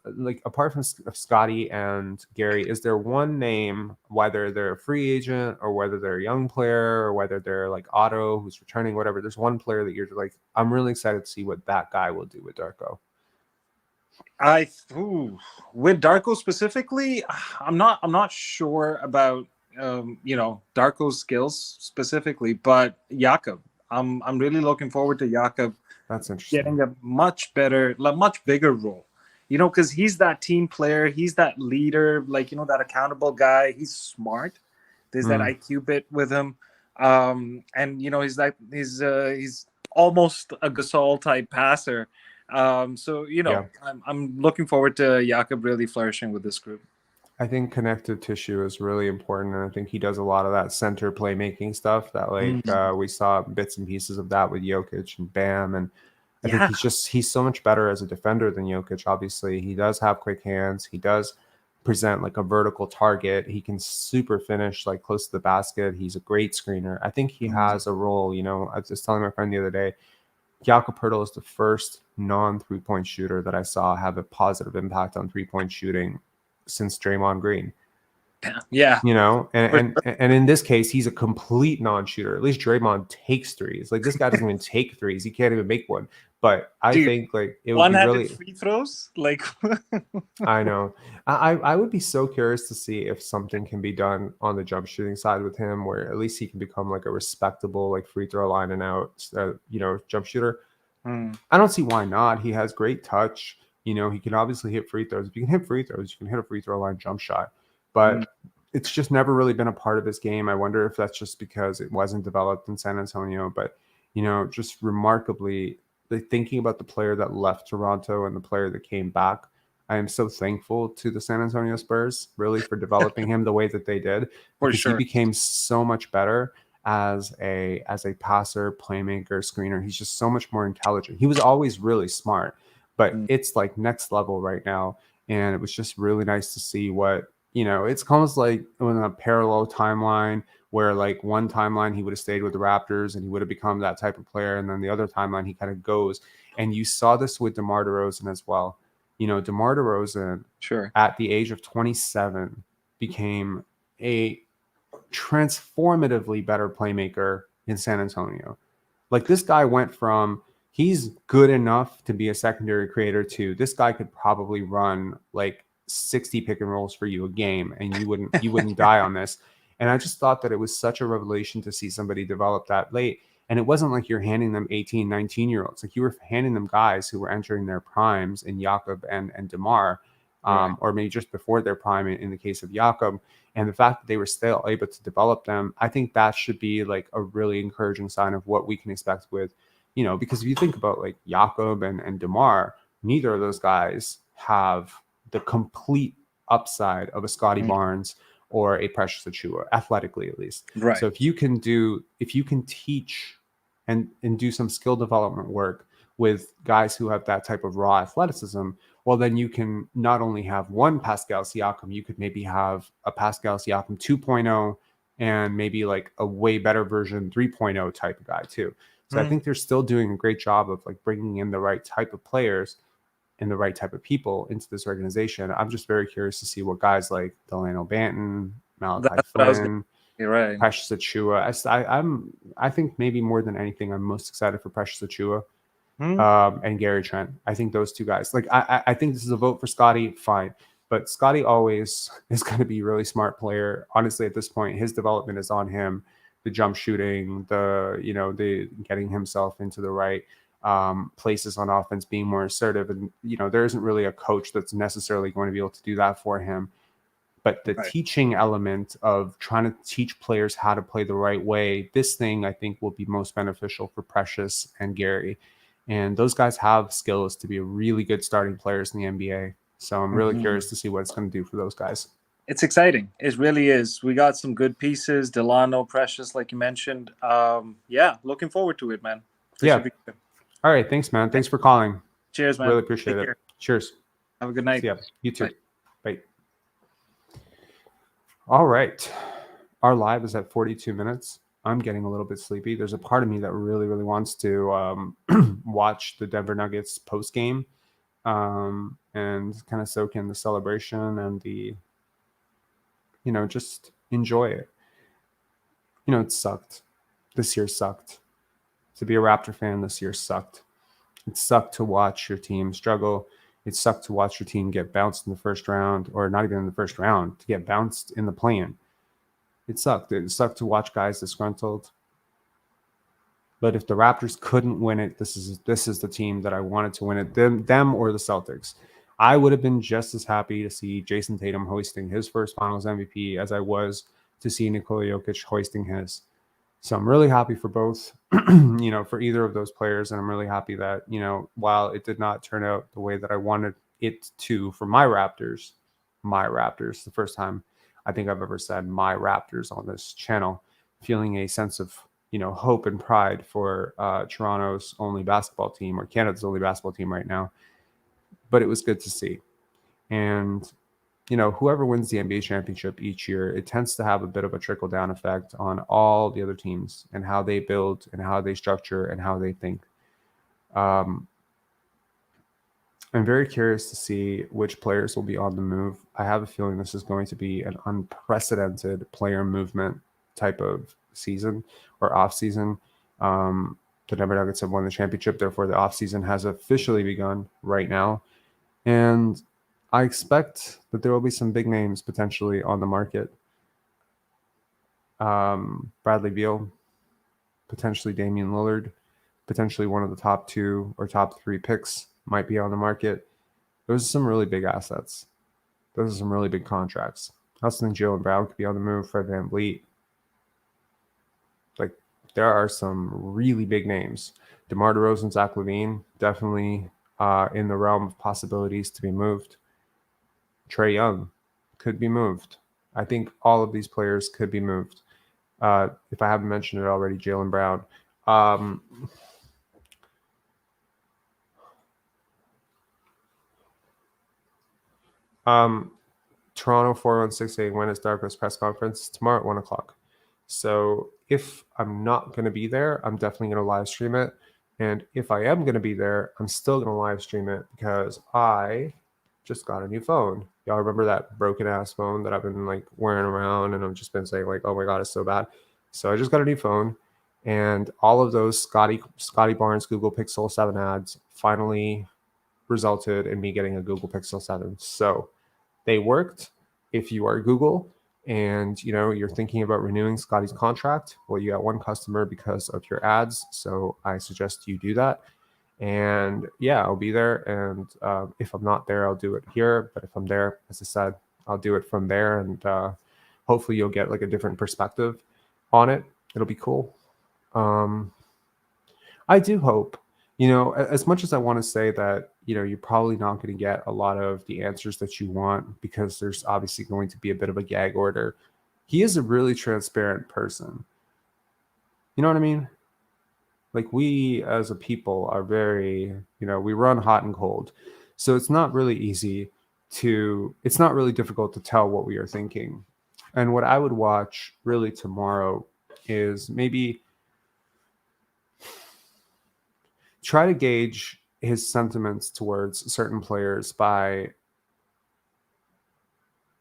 like, apart from Scotty and Gary, is there one name, whether they're a free agent or whether they're a young player or whether they're like Otto who's returning, whatever? There's one player that you're like, I'm really excited to see what that guy will do with Darko. With Darko specifically, I'm not sure about Darko's skills specifically, but Jakob, I'm really looking forward to Jakob That's interesting. getting a much better, much bigger role. Because he's that team player, he's that leader, like that accountable guy. He's smart. There's that Mm, IQ bit with him, and he's almost a Gasol type passer. So yeah. I'm looking forward to Jakob really flourishing with this group. I think connective tissue is really important, and I think he does a lot of that center playmaking stuff that, like, Mm. we saw bits and pieces of that with Jokic and Bam, and I think Yeah, he's so much better as a defender than Jokic. Obviously, he does have quick hands. He does present like a vertical target. He can super finish like close to the basket. He's a great screener. I think he Mm. has a role. I was just telling my friend the other day, Jakob Poeltl is the first non-3-point shooter that I saw have a positive impact on three-point shooting since Draymond Green. yeah. And in this case, he's a complete non-shooter. At least Draymond takes threes. Like, this guy doesn't even take threes. He can't even make one. But I Dude, think like it would be one-handed really. free throws, like. I know. I would be so curious to see if something can be done on the jump shooting side with him, where at least he can become like a respectable like free throw line and out, jump shooter. Mm. I don't see why not. He has great touch. He can obviously hit free throws. If you can hit free throws, you can hit a free throw line jump shot. Mm. But it's just never really been a part of his game. I wonder if that's just because it wasn't developed in San Antonio. But, just remarkably, thinking about the player that left Toronto and the player that came back, I am so thankful to the San Antonio Spurs, really, for developing him the way that they did, For because he sure. became so much better as a passer, playmaker, screener. He's just so much more intelligent. He was always really smart, but it's like next level right now. And it was just really nice to see what, it's almost like in a parallel timeline where like one timeline he would have stayed with the Raptors and he would have become that type of player. And then the other timeline he kind of goes. And you saw this with DeMar DeRozan as well. DeMar DeRozan at the age of 27 became a transformatively better playmaker in San Antonio. Like this guy went from he's good enough to be a secondary creator to this guy could probably run like 60 pick and rolls for you a game and you wouldn't die on this. And I just thought that it was such a revelation to see somebody develop that late. And it wasn't like you're handing them 18, 19-year-olds. Like you were handing them guys who were entering their primes in Jakob and DeMar, or maybe just before their prime in the case of Jakob. And the fact that they were still able to develop them, I think that should be like a really encouraging sign of what we can expect with, because if you think about like Jakob and DeMar, neither of those guys have the complete upside of a Scotty Barnes or a Precious Achiuwa, athletically at least. Right. So if you can teach and do some skill development work with guys who have that type of raw athleticism, well, then you can not only have one Pascal Siakam, you could maybe have a Pascal Siakam 2.0 and maybe like a way better version 3.0 type of guy too. So I think they're still doing a great job of like bringing in the right type of players and the right type of people into this organization. I'm just very curious to see what guys like Delano Banton, Malachi Flynn, Precious Achiuwa. I think maybe more than anything, I'm most excited for Precious Achiuwa. And Gary Trent. I think those two guys. Like I think this is a vote for Scotty, fine. But Scotty always is going to be a really smart player. Honestly, at this point, his development is on him. The jump shooting, the getting himself into the right places on offense, being more assertive. And, there isn't really a coach that's necessarily going to be able to do that for him. But the teaching element of trying to teach players how to play the right way, this thing I think will be most beneficial for Precious and Gary. And those guys have skills to be really good starting players in the NBA. So I'm really curious to see what it's going to do for those guys. It's exciting. It really is. We got some good pieces. Delano, Precious, like you mentioned. Looking forward to it, man. All right. Thanks, man. Thanks for calling. Cheers, man. Really appreciate it. Cheers. Have a good night. See ya. You too. Bye. All right. Our live is at 42 minutes. I'm getting a little bit sleepy. There's a part of me that really, really wants to watch the Denver Nuggets post game and kind of soak in the celebration and the, just enjoy it. It sucked. This year sucked. To be a Raptor fan this year sucked. It sucked to watch your team struggle. It sucked to watch your team get bounced in the first round, or not even in the first round, to get bounced in the play-in. It sucked. It sucked to watch guys disgruntled. But if the Raptors couldn't win it, this is the team that I wanted to win it, them or the Celtics. I would have been just as happy to see Jason Tatum hoisting his first Finals MVP as I was to see Nikola Jokic hoisting his. So I'm really happy for both, for either of those players. And I'm really happy that, while it did not turn out the way that I wanted it to for my Raptors, the first time I think I've ever said my Raptors on this channel, feeling a sense of, hope and pride for Toronto's only basketball team, or Canada's only basketball team right now. But it was good to see. And, whoever wins the NBA championship each year, it tends to have a bit of a trickle down effect on all the other teams and how they build and how they structure and how they think. I'm very curious to see which players will be on the move. I have a feeling this is going to be an unprecedented player movement type of season or off season. The Denver Nuggets have won the championship. Therefore, the off season has officially begun right now. And I expect that there will be some big names potentially on the market. Bradley Beal, potentially Damian Lillard, potentially one of the top 2 or top 3 picks might be on the market. Those are some really big assets. Those are some really big contracts. I also think Jalen Brown could be on the move. Fred VanVleet. Like, there are some really big names. DeMar DeRozan, Zach LaVine, definitely in the realm of possibilities to be moved. Trae Young could be moved. I think all of these players could be moved. If I haven't mentioned it already, Jaylen Brown. Um, Toronto 4168 when is Darko's press conference tomorrow at 1 o'clock. So if I'm not going to be there, I'm definitely going to live stream it. And if I am going to be there, I'm still going to live stream it because I just got a new phone. Y'all remember that broken ass phone that I've been like wearing around and I've just been saying like, oh my God, it's so bad. So I just got a new phone and all of those Scotty Barnes Google Pixel 7 ads finally resulted in me getting a Google Pixel 7. So they worked. If you are Google and you're thinking about renewing Scotty's contract, well, you got one customer because of your ads. So I suggest you do that. And yeah, I'll be there. And if I'm not there, I'll do it here. But if I'm there, as I said, I'll do it from there. And hopefully you'll get like a different perspective on it. It'll be cool. I do hope, as much as I want to say that, you're probably not going to get a lot of the answers that you want because there's obviously going to be a bit of a gag order. He is a really transparent person. You know what I mean? Like we as a people are very, we run hot and cold. So it's not really it's not really difficult to tell what we are thinking. And what I would watch really tomorrow is maybe try to gauge his sentiments towards certain players by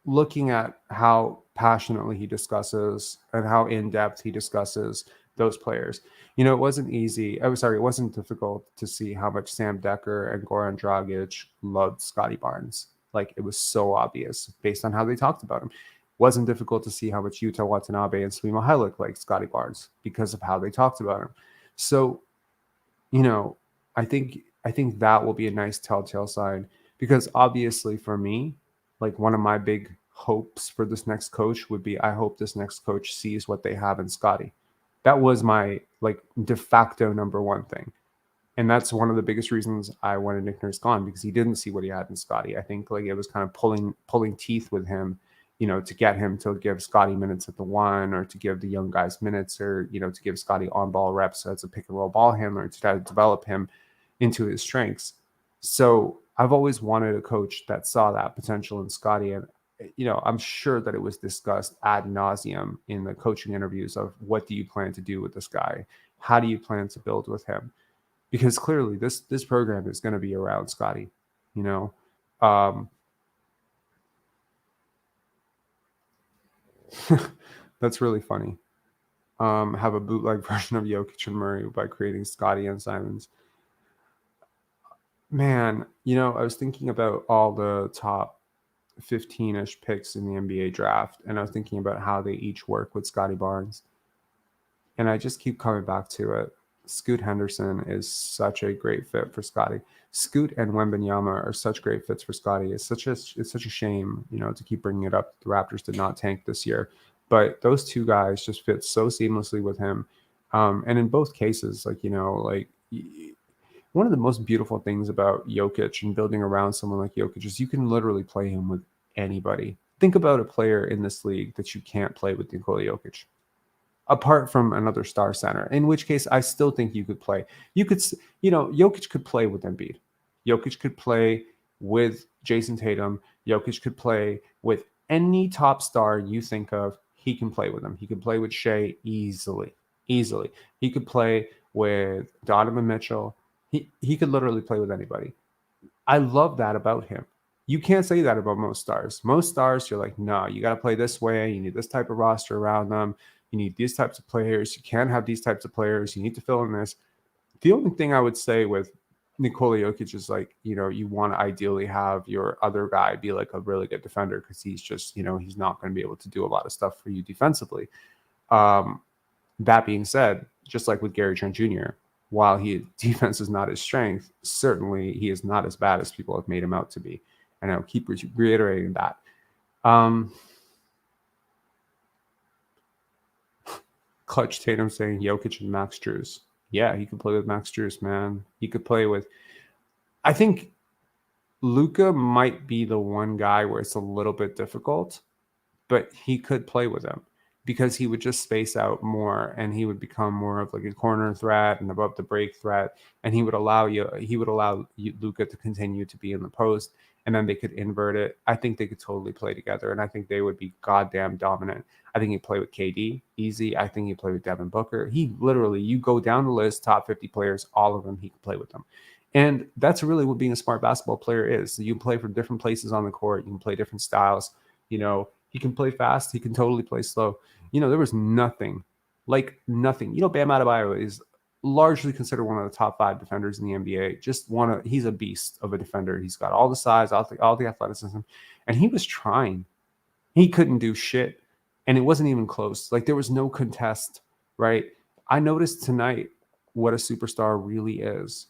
looking at how passionately he discusses and how in depth he discusses those players. It wasn't easy. It wasn't difficult to see how much Sam Decker and Goran Dragic loved Scotty Barnes. Like it was so obvious based on how they talked about him. It wasn't difficult to see how much Yuta Watanabe and Svi Mihailik liked Scotty Barnes because of how they talked about him. So I think that will be a nice telltale sign because obviously for me, like one of my big hopes for this next coach would be I hope this next coach sees what they have in Scotty. That was my like de facto number one thing. And that's one of the biggest reasons I wanted Nick Nurse gone because he didn't see what he had in Scotty. I think like it was kind of pulling teeth with him, to get him to give Scotty minutes at the one or to give the young guys minutes or, to give Scotty on ball reps as a pick and roll ball handler to try to develop him into his strengths. So I've always wanted a coach that saw that potential in Scotty. And, I'm sure that it was discussed ad nauseum in the coaching interviews of what do you plan to do with this guy? How do you plan to build with him? Because clearly this program is going to be around Scotty, that's really funny. Have a bootleg version of Jokic and Murray by creating Scotty and Simons. Man, I was thinking about all the top 15-ish picks in the NBA draft, and I was thinking about how they each work with Scotty Barnes. And I just keep coming back to it. Scoot Henderson is such a great fit for Scotty. Scoot and Wembanyama are such great fits for Scotty. It's such a shame, to keep bringing it up. The Raptors did not tank this year, but those two guys just fit so seamlessly with him. And in both cases, one of the most beautiful things about Jokic and building around someone like Jokic is you can literally play him with anybody. Think about a player in this league that you can't play with Nikola Jokic, apart from another star center, in which case I still think you could play. You could, Jokic could play with Embiid. Jokic could play with Jason Tatum. Jokic could play with any top star you think of. He can play with them. He could play with Shea easily. He could play with Donovan Mitchell. He could literally play with anybody. I love that about him. You can't say that about most stars. Most stars, you're like, no, you got to play this way. You need this type of roster around them. You need these types of players. You can't have these types of players. You need to fill in this. The only thing I would say with Nikola Jokic is like, you want to ideally have your other guy be like a really good defender because he's just, he's not going to be able to do a lot of stuff for you defensively. That being said, just like with Gary Trent Jr., while defense is not his strength, certainly he is not as bad as people have made him out to be. And I'll keep reiterating that. Clutch Tatum saying Jokic and Max Strus. Yeah, he could play with Max Strus, man. He could play with... I think Luka might be the one guy where it's a little bit difficult, but he could play with him. because he would just space out more and he would become more of like a corner threat and above the break threat. And he would allow Luka to continue to be in the post, and then they could invert it. I think they could totally play together, and I think they would be goddamn dominant. I think he'd play with KD easy. I think he'd play with Devin Booker. He literally, you go down the list, top 50 players, all of them, he can play with them. And that's really what being a smart basketball player is. You can play from different places on the court. You can play different styles. He can play fast. He can totally play slow. There was nothing. Bam Adebayo is largely considered one of the top 5 defenders in the NBA. He's a beast of a defender. He's got all the size, all the athleticism, and he was trying. He couldn't do shit, and it wasn't even close. Like, there was no contest, right? I noticed tonight what a superstar really is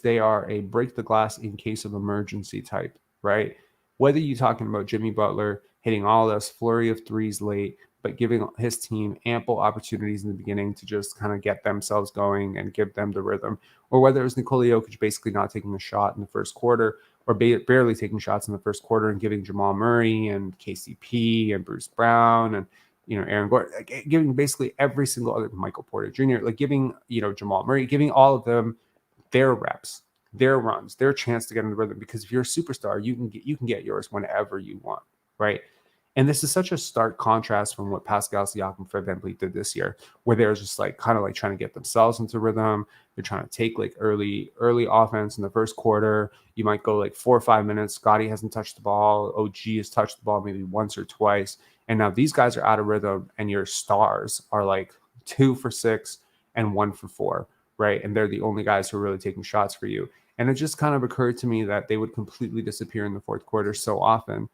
they are a break the glass in case of emergency type, right? Whether you're talking about Jimmy Butler hitting all this flurry of threes late, but giving his team ample opportunities in the beginning to just kind of get themselves going and give them the rhythm, or whether it was Nikola Jokic basically not taking a shot in the first quarter, or barely taking shots in the first quarter and giving Jamal Murray and KCP and Bruce Brown and Aaron Gordon, giving basically every single other, Michael Porter Jr., like giving Jamal Murray, giving all of them their reps, their runs, their chance to get in the rhythm. Because if you're a superstar, you can get yours whenever you want, right? And this is such a stark contrast from what Pascal Siakam, Fred VanVleet did this year, where they're just like kind of like trying to get themselves into rhythm. They're trying to take like early offense in the first quarter. You might go like 4 or 5 minutes. Scottie hasn't touched the ball. OG has touched the ball maybe once or twice. And now these guys are out of rhythm, and your stars are like 2 for 6 and 1 for 4. Right. And they're the only guys who are really taking shots for you. And it just kind of occurred to me that they would completely disappear in the fourth quarter so often.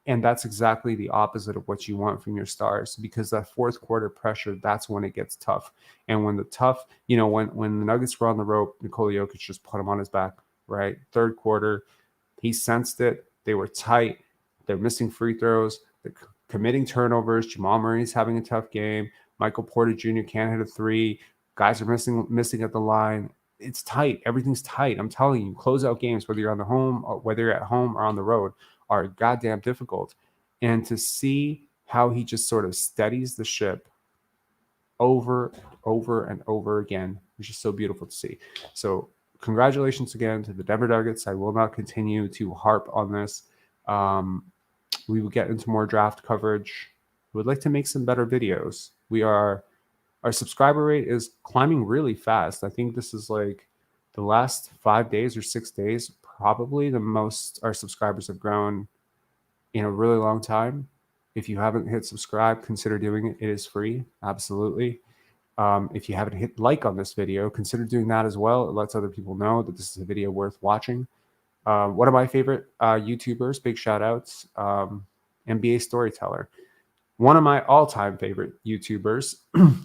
And that's exactly the opposite of what you want from your stars, because that fourth quarter pressure, that's when it gets tough. And when when the Nuggets were on the rope, Nikola Jokic just put him on his back, right? Third quarter, he sensed it. They were tight. They're missing free throws. They're committing turnovers. Jamal Murray's having a tough game. Michael Porter Jr. can't hit a three. Guys are missing at the line. It's tight. Everything's tight. I'm telling you, closeout games, whether you're at home or on the road, are goddamn difficult. And to see how he just sort of steadies the ship over and over again is just so beautiful to see. So congratulations again to the Denver Nuggets. I will not continue to harp on this. We will get into more draft coverage. We would like to make some better videos. Our subscriber rate is climbing really fast. I think this is like the last 5 days or 6 days, probably the most our subscribers have grown in a really long time. If you haven't hit subscribe, consider doing it. It is free. Absolutely. If you haven't hit like on this video, consider doing that as well. It lets other people know that this is a video worth watching. One of my favorite YouTubers, big shout outs, NBA Storyteller. One of my all-time favorite YouTubers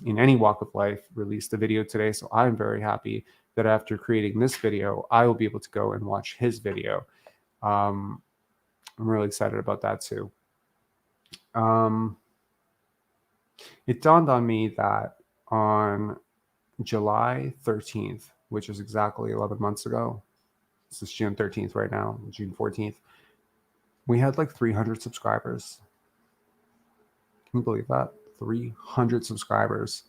in any walk of life released a video today. So I'm very happy that after creating this video, I will be able to go and watch his video. I'm really excited about that too. It dawned on me that on July 13th, which is exactly 11 months ago, this is June 13th right now, June 14th, we had like 300 subscribers. Can you believe that? 300 subscribers.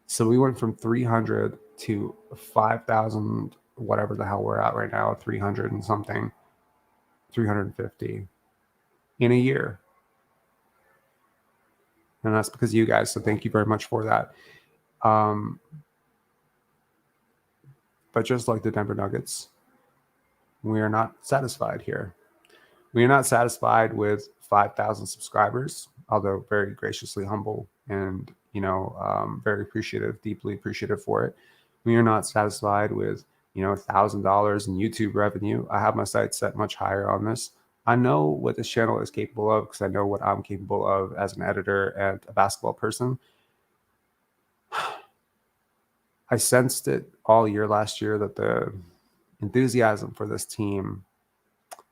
So we went from 300 to 5,000, whatever the hell we're at right now, 300 and something, 350 in a year. And that's because of you guys. So thank you very much for that. But just like the Denver Nuggets, we are not satisfied here. We are not satisfied with 5,000 subscribers, although very graciously humble and, very appreciative, deeply appreciative for it. We are not satisfied with, $1,000 in YouTube revenue. I have my sights set much higher on this. I know what this channel is capable of because I know what I'm capable of as an editor and a basketball person. I sensed it all year last year that the enthusiasm for this team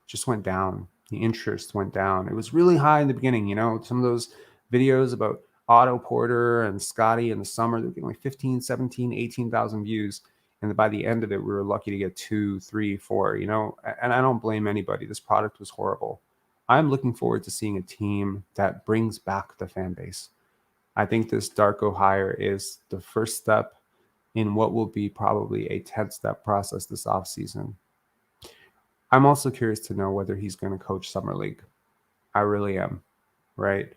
just went down. The interest went down. It was really high in the beginning, some of those videos about Otto Porter and Scottie in the summer, they're getting like 15, 17, 18,000 views. And by the end of it, we were lucky to get 2, 3, 4, and I don't blame anybody. This product was horrible. I'm looking forward to seeing a team that brings back the fan base. I think this Darko hire is the first step in what will be probably a 10-step process this offseason. I'm also curious to know whether he's going to coach Summer League. I really am, right?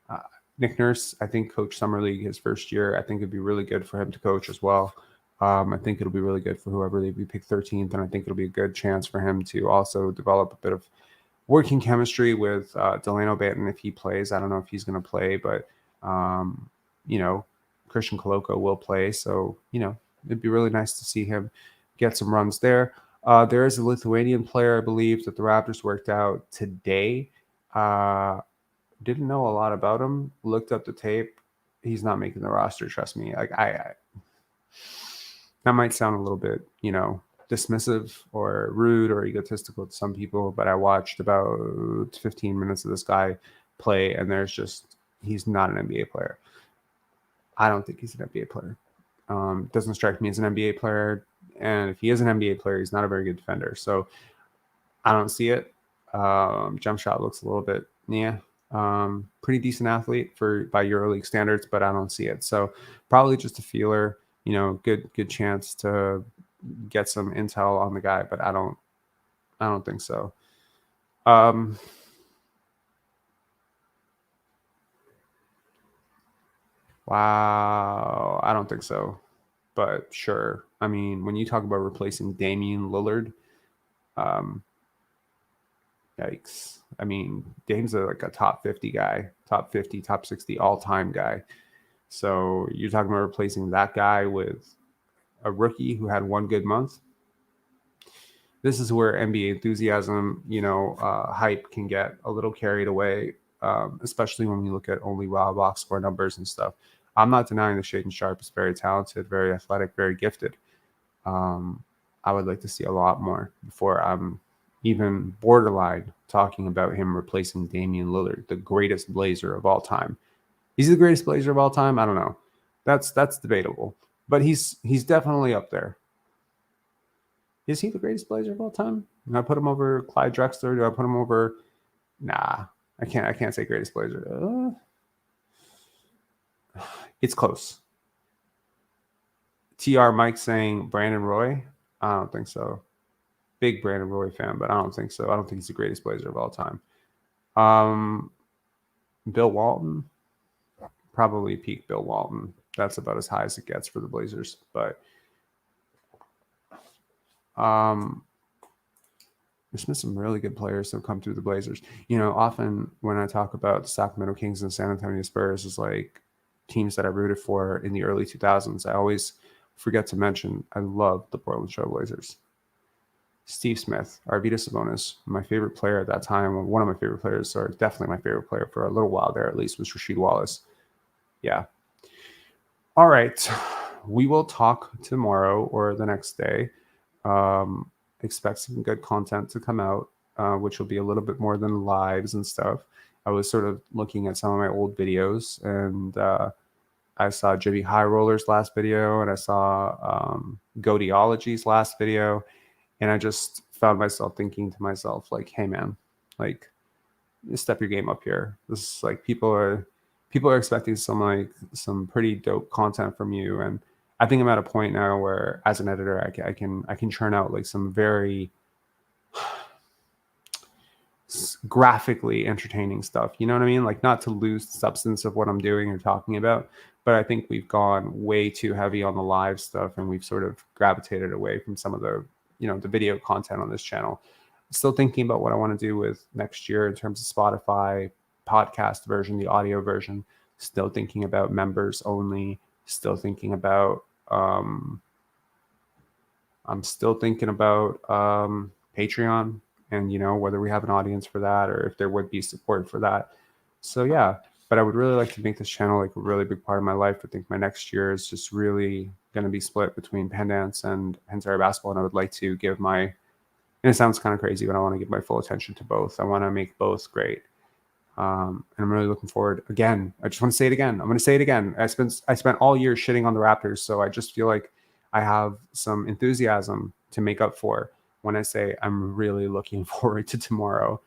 Uh, Nick Nurse, I think, coached Summer League his first year. I think it'd be really good for him to coach as well. I think it'll be really good for whoever they pick 13th, and I think it'll be a good chance for him to also develop a bit of working chemistry with Delano Banton if he plays. I don't know if he's going to play, but you know, Christian Koloko will play, so it'd be really nice to see him get some runs there. There is a Lithuanian player, I believe, that the Raptors worked out today. Didn't know a lot about him. Looked up the tape. He's not making the roster. Trust me. Like I that might sound a little bit, dismissive or rude or egotistical to some people, but I watched about 15 minutes of this guy play, and he's not an NBA player. I don't think he's an NBA player. Doesn't strike me as an NBA player, and if he is an NBA player, he's not a very good defender. So I don't see it. Jump shot looks a little bit, pretty decent athlete by EuroLeague standards, but I don't see it. So probably just a feeler. Good chance to get some intel on the guy, but I don't think so. Wow, I don't think so, but sure. I mean, when you talk about replacing Damian Lillard, yikes. I mean, Dame's like a top 50 guy, top 50, top 60 all-time guy. So you're talking about replacing that guy with a rookie who had one good month. This is where NBA enthusiasm, hype can get a little carried away, especially when we look at only raw box score numbers and stuff. I'm not denying that Shaedon Sharpe is very talented, very athletic, very gifted. I would like to see a lot more before I'm even borderline talking about him replacing Damian Lillard, the greatest Blazer of all time. Is he the greatest Blazer of all time? I don't know. That's debatable, but he's definitely up there. Is he the greatest Blazer of all time? Do I put him over Clyde Drexler? Do I put him over? Nah, I can't say greatest Blazer. It's close. TR Mike saying Brandon Roy. I don't think so. Big Brandon Roy fan, but I don't think so. I don't think he's the greatest Blazer of all time. Bill Walton, probably peak Bill Walton. That's about as high as it gets for the Blazers. But there's been some really good players that have come through the Blazers. Often when I talk about the Sacramento Kings and San Antonio Spurs as like teams that I rooted for in the early 2000s, I always forget to mention I love the Portland Trail Blazers. Steve Smith, Arvydas Sabonis, my favorite player at that time, one of my favorite players, or definitely my favorite player for a little while there at least, was Rasheed Wallace. Yeah. All right. We will talk tomorrow or the next day. Expect some good content to come out, which will be a little bit more than lives and stuff. I was sort of looking at some of my old videos, and I saw Jimmy High Roller's last video, and I saw Goateology's last video, and I just found myself thinking to myself, like, hey man, like, step your game up here. This is like people are expecting some pretty dope content from you, and I think I'm at a point now where, as an editor, I can churn out like some very graphically entertaining stuff. You know what I mean? Like, not to lose the substance of what I'm doing or talking about, but I think we've gone way too heavy on the live stuff, and we've sort of gravitated away from some of the the video content on this channel. Still thinking about what I want to do with next year in terms of Spotify podcast version, the audio version. Still thinking about members only. Still thinking about I'm still thinking about Patreon, and whether we have an audience for that or if there would be support for that. So yeah, but I would really like to make this channel like a really big part of my life. I think my next year is just really going to be split between Pendants and Pantera Basketball, and I would like to give and it sounds kind of crazy, but I want to give my full attention to both. I want to make both great. And I'm really looking forward. Again, I just want to say it again. I'm going to say it again. I spent all year shitting on the Raptors, so I just feel like I have some enthusiasm to make up for when I say I'm really looking forward to tomorrow.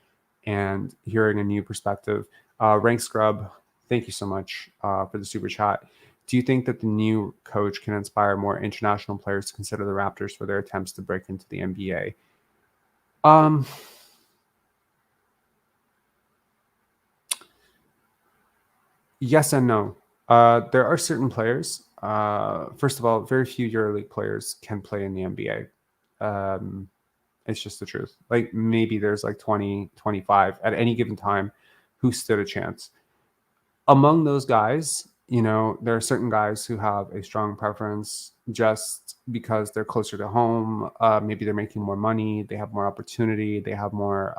and hearing a new perspective. Rank Scrub, thank you so much for the super chat. Do you think that the new coach can inspire more international players to consider the Raptors for their attempts to break into the NBA? Yes and no. There are certain players. First of all, very few EuroLeague players can play in the NBA. It's just the truth. Like maybe there's like 20, 25 at any given time who stood a chance. Among those guys, there are certain guys who have a strong preference just because they're closer to home. Maybe they're making more money. They have more opportunity. They have more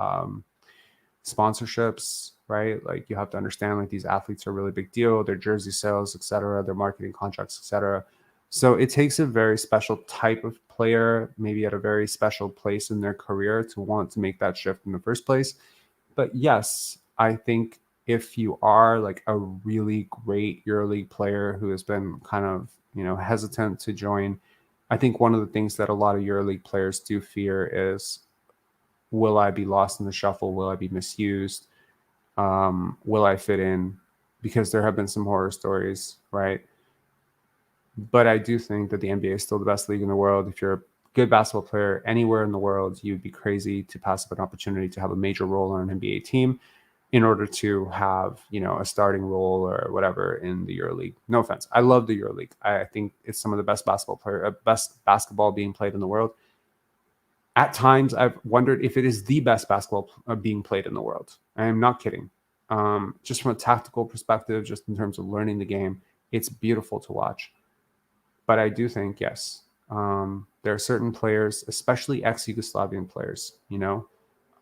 sponsorships, right? Like you have to understand like these athletes are a really big deal, their jersey sales, etc., their marketing contracts, etc. So it takes a very special type of player, maybe at a very special place in their career, to want to make that shift in the first place. But yes, I think if you are like a really great EuroLeague player who has been kind of hesitant to join, I think one of the things that a lot of EuroLeague players do fear is, will I be lost in the shuffle? Will I be misused? Will I fit in? Because there have been some horror stories, right? But I do think that the NBA is still the best league in the world. If you're a good basketball player anywhere in the world, you'd be crazy to pass up an opportunity to have a major role on an NBA team in order to have, a starting role or whatever in the EuroLeague. No offense. I love the EuroLeague. I think it's some of the best best basketball being played in the world. At times, I've wondered if it is the best basketball being played in the world. I am not kidding. Just from a tactical perspective, just in terms of learning the game, it's beautiful to watch. But I do think, yes, there are certain players, especially ex-Yugoslavian players, that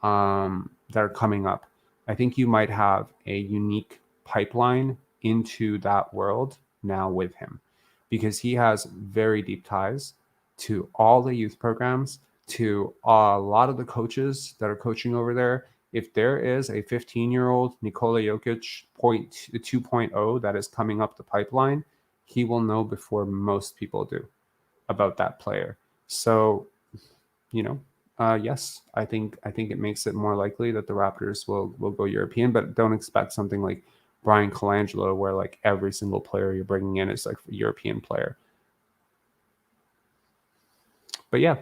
are coming up. I think you might have a unique pipeline into that world now with him, because he has very deep ties to all the youth programs, to a lot of the coaches that are coaching over there. If there is a 15-year-old Nikola Jokic 2.0 that is coming up the pipeline, he will know before most people do about that player. So, yes, I think it makes it more likely that the Raptors will go European, but don't expect something like Brian Colangelo, where like every single player you're bringing in is like a European player. But yeah,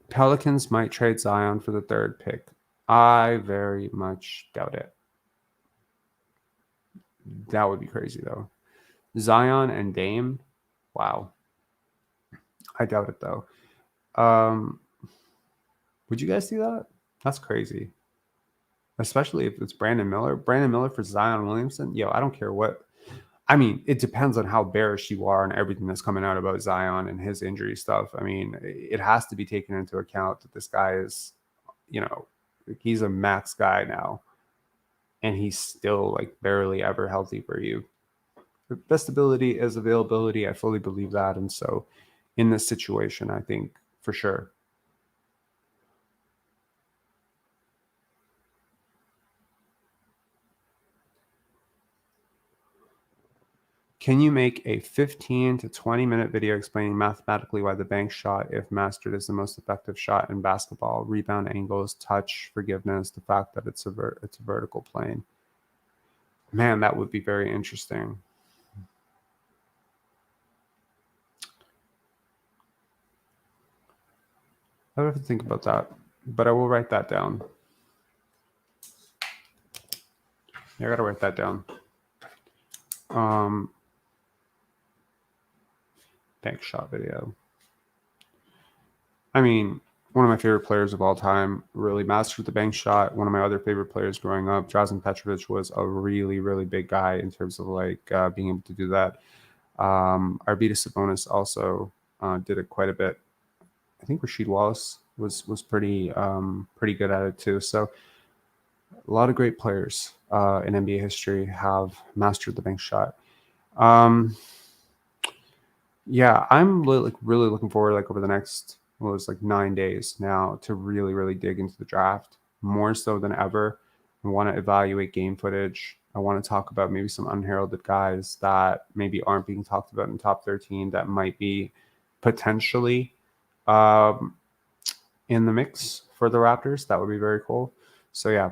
Pelicans might trade Zion for the third pick. I very much doubt it. That would be crazy though. Zion and Dame, wow. I doubt it though. Would you guys do that? That's crazy. Especially if it's Brandon Miller. Brandon Miller for Zion Williamson. Yo, I don't care what. I mean, it depends on how bearish you are and everything that's coming out about Zion and his injury stuff. I mean, it has to be taken into account that this guy is, he's a max guy now. And he's still like barely ever healthy for you. The best ability is availability. I fully believe that. And so in this situation, I think for sure. Can you make a 15 to 20-minute video explaining mathematically why the bank shot, if mastered, is the most effective shot in basketball? Rebound angles, touch, forgiveness, the fact that it's a vertical plane. Man, that would be very interesting. I would have to think about that, but I will write that down. Yeah, I gotta write that down. Bank shot video. I mean, one of my favorite players of all time really mastered the bank shot. One of my other favorite players growing up, Drazen Petrovic, was a really, really big guy in terms of like being able to do that. Arvydas Sabonis also did it quite a bit. I think Rasheed Wallace was pretty good at it too. So a lot of great players in NBA history have mastered the bank shot. Yeah, I'm really looking forward, like over the next, well, it's like 9 days now, to really, really dig into the draft more so than ever. I want to evaluate game footage. I want to talk about maybe some unheralded guys that maybe aren't being talked about in top 13 that might be potentially in the mix for the Raptors. That would be very cool. So yeah.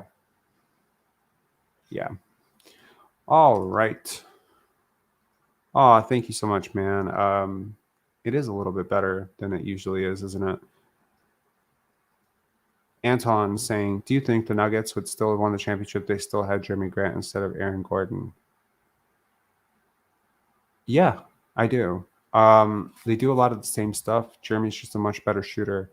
All right. Oh, thank you so much, man. It is a little bit better than it usually is, isn't it? Anton saying, do you think the Nuggets would still have won the championship? They still had Jeremy Grant instead of Aaron Gordon. Yeah, I do. They do a lot of the same stuff. Jeremy's just a much better shooter.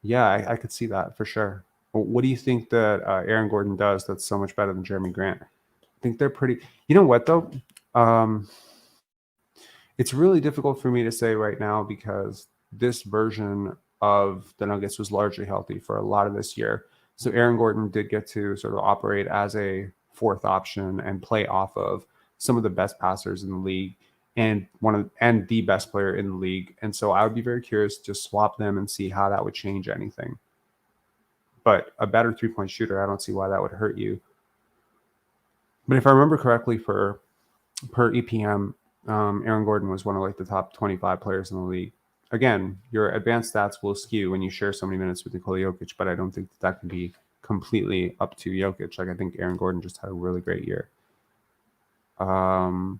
Yeah, I could see that for sure. What do you think that Aaron Gordon does that's so much better than Jeremy Grant? I think they're pretty. You know what though? It's really difficult for me to say right now because this version of the Nuggets was largely healthy for a lot of this year. So Aaron Gordon did get to sort of operate as a fourth option and play off of some of the best passers in the league and the best player in the league. And so I would be very curious to swap them and see how that would change anything. But a better 3-point shooter, I don't see why that would hurt you. But if I remember correctly, per EPM, Aaron Gordon was one of like the top 25 players in the league. Again, your advanced stats will skew when you share so many minutes with Nikola Jokic, but I don't think that can be completely up to Jokic. Like I think Aaron Gordon just had a really great year. You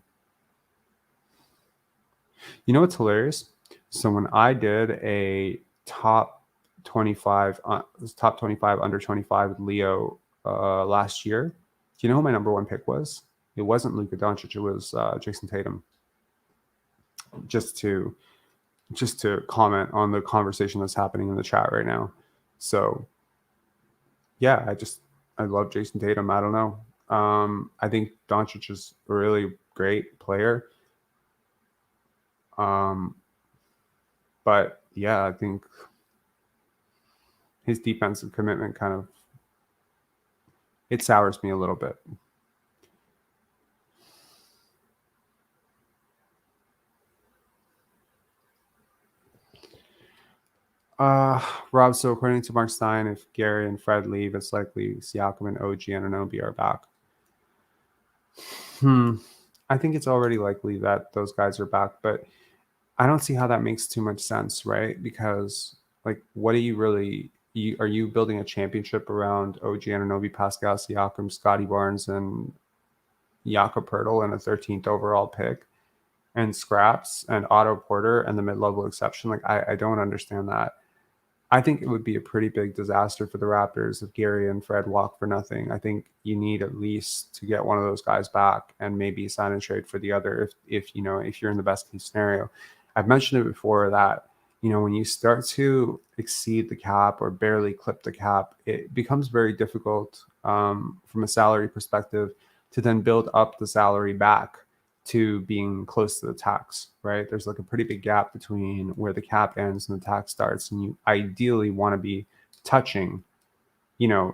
know what's hilarious? So when I did a top 25 under 25 with Leo last year, do you know who my number one pick was? It wasn't Luka Doncic. It was Jason Tatum. Just to comment on the conversation that's happening in the chat right now. So yeah, I love Jason Tatum. I don't know. I think Doncic is a really great player. But yeah, I think his defensive commitment it sours me a little bit. Rob, so according to Mark Stein, if Gary and Fred leave, it's likely Siakam and OG Anunoby are back. I think it's already likely that those guys are back, but I don't see how that makes too much sense, right? Because like, what are you really? Are you building a championship around OG Anunoby, Pascal Siakam, Scotty Barnes, and Jakob Poeltl and a 13th overall pick, and scraps and Otto Porter and the mid-level exception? Like, I don't understand that. I think it would be a pretty big disaster for the Raptors if Gary and Fred walk for nothing. I think you need at least to get one of those guys back and maybe sign and trade for the other if you're in the best case scenario. I've mentioned it before that, when you start to exceed the cap or barely clip the cap, it becomes very difficult from a salary perspective to then build up the salary back to being close to the tax, right? There's like a pretty big gap between where the cap ends and the tax starts. And you ideally want to be touching, the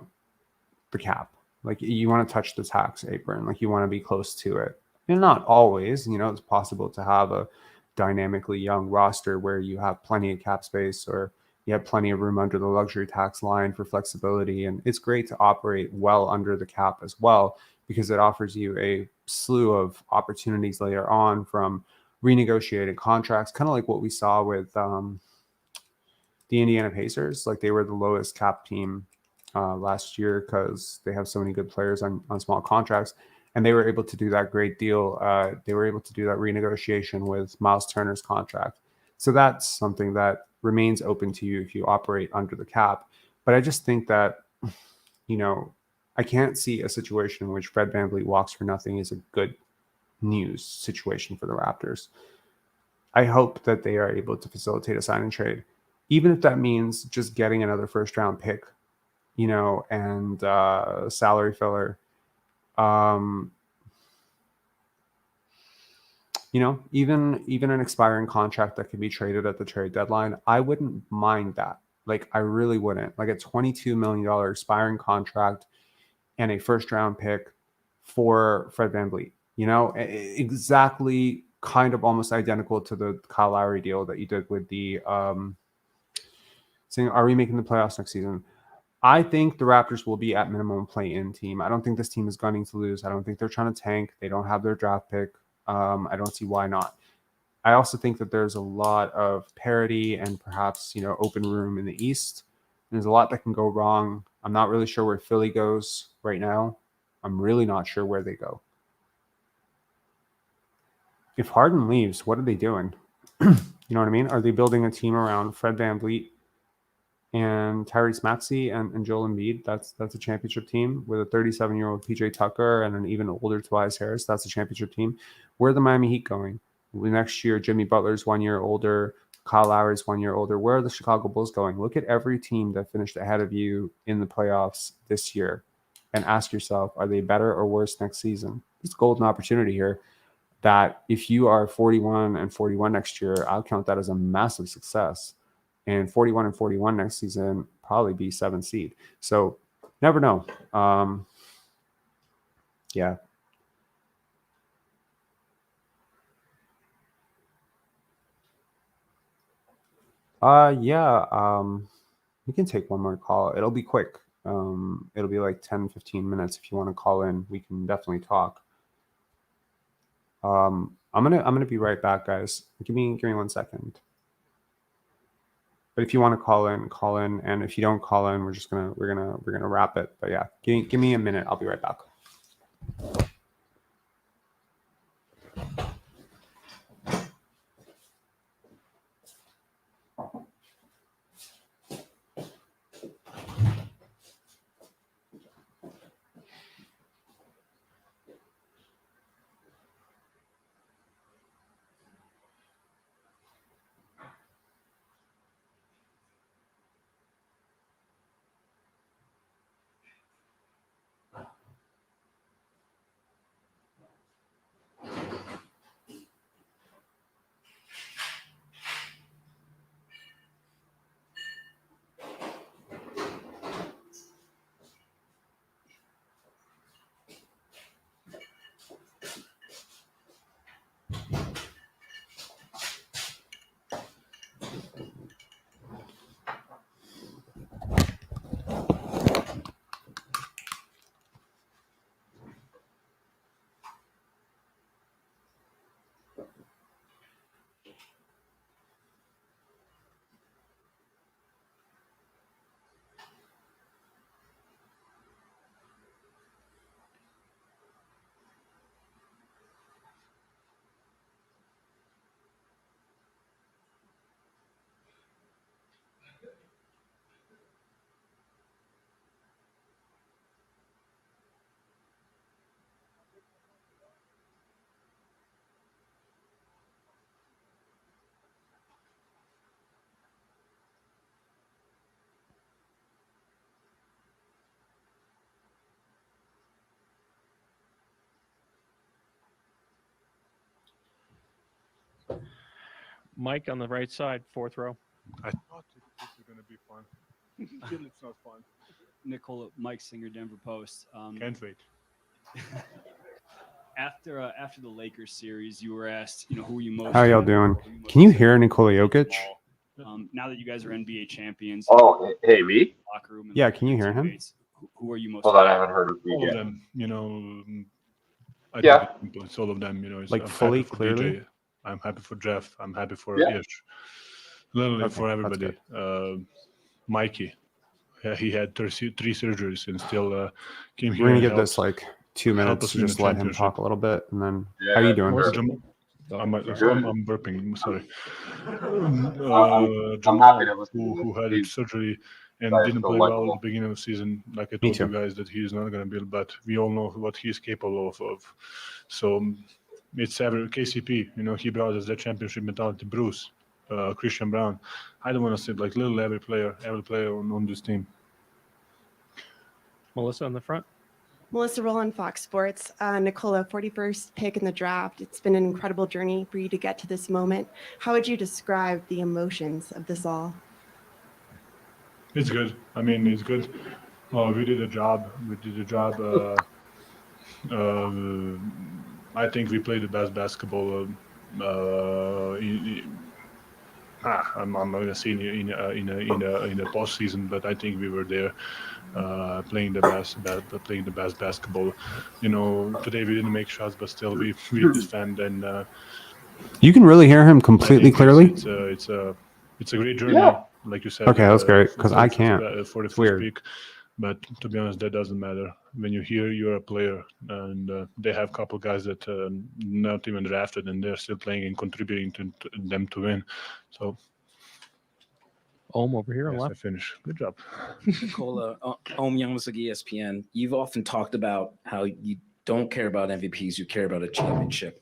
cap. Like you want to touch the tax apron, like you want to be close to it. And not always, it's possible to have a dynamically young roster where you have plenty of cap space or you have plenty of room under the luxury tax line for flexibility. And it's great to operate well under the cap as well, because it offers you a slew of opportunities later on from renegotiated contracts, kind of like what we saw with the Indiana Pacers. Like they were the lowest cap team last year because they have so many good players on small contracts. And they were able to do that great deal. They were able to do that renegotiation with Miles Turner's contract. So that's something that remains open to you if you operate under the cap. But I just think that, I can't see a situation in which Fred VanVleet walks for nothing is a good news situation for the Raptors. I hope that they are able to facilitate a sign and trade, even if that means just getting another first round pick, and salary filler. Even an expiring contract that could be traded at the trade deadline, I wouldn't mind that. Like, I really wouldn't. Like a $22 million expiring contract and a first round pick for Fred VanVleet, exactly kind of almost identical to the Kyle Lowry deal that you did with the saying, are we making the playoffs next season? I think the Raptors will be at minimum play-in team. I don't think this team is gunning to lose. I don't think they're trying to tank. They don't have their draft pick. I don't see why not. I also think that there's a lot of parity and perhaps, open room in the East. There's a lot that can go wrong. I'm not really sure where Philly goes right now. I'm really not sure where they go. If Harden leaves, what are they doing? You know what I mean? Are they building a team around Fred VanVleet and Tyrese Maxey and Joel Embiid? That's a championship team with a 37-year-old PJ Tucker and an even older Tobias Harris. That's a championship team. Where are the Miami Heat going? Next year, Jimmy Butler's 1 year older. Kyle Lowry's 1 year older. Where are the Chicago Bulls going? Look at every team that finished ahead of you in the playoffs this year and ask yourself, are they better or worse next season? It's a golden opportunity here that if you are 41-41 next year, I'll count that as a massive success. And 41-41 next season, probably be 7th seed. So never know. Yeah. We can take one more call. It'll be quick. It'll be like 10-15 minutes. If you want to call in, we can definitely talk. I'm gonna be right back, guys. Give me 1 second. But if you want to call in, and if you don't call in, we're gonna wrap it. But yeah, give me a minute. I'll be right back. Mike on the right side, 4th row. I thought this was going to be fun. Still, it's not fun. Nikola, Mike Singer, Denver Post. Can't wait. After the Lakers series, you were asked, who are you most. How y'all doing? Can you hear Nikola Jokic? Now that you guys are NBA champions. Oh, hey, me? Locker room. Yeah, can you hear him? Who are you most. Hold on, I haven't heard of you All of yet. them, I Yeah. think it's simple. It's all of them, it's, Like I'm fully, happy for clearly? DJ. I'm happy for Jeff. I'm happy for Yeah. Ish. Literally Okay, for that's everybody. Mikey, he had 3 surgeries and still came here. We're gonna and give this helped. like 2 minutes us to win the just let him championship. talk a little bit, and then Yeah, how you doing? sure. I'm burping. I'm sorry. I'm Jamal, happy to listen to who this. had He's surgery and guys didn't so play well at likable. the beginning of the season. Like I Me told you too. guys that he's not going to be, but we all know what he's capable of. So it's every KCP. He brought us the championship mentality. Bruce, Christian Brown. I don't want to say like little every player on this team. Melissa on the front. Melissa Rowland, Fox Sports. Nikola, 41st pick in the draft. It's been an incredible journey for you to get to this moment. How would you describe the emotions of this all? It's good. I mean, it's good. We did a job. I think we played the best basketball. I'm not gonna say in the postseason, but I think we were there playing the best basketball. Today we didn't make shots, but still we defend and You can really hear him I completely think clearly. It's a great journey, Yeah. like you said. Okay, that's great, 'cause I can't. For the It's first weird. pick, but to be honest, that doesn't matter. When you hear you're a player, and they have a couple guys that not even drafted, and they're still playing and contributing to them to win. So Ohm over here on yes, I left. finish. Good job. Nikola, Om Youngmasuk, ESPN. You've often talked about how you don't care about MVPs, you care about a championship.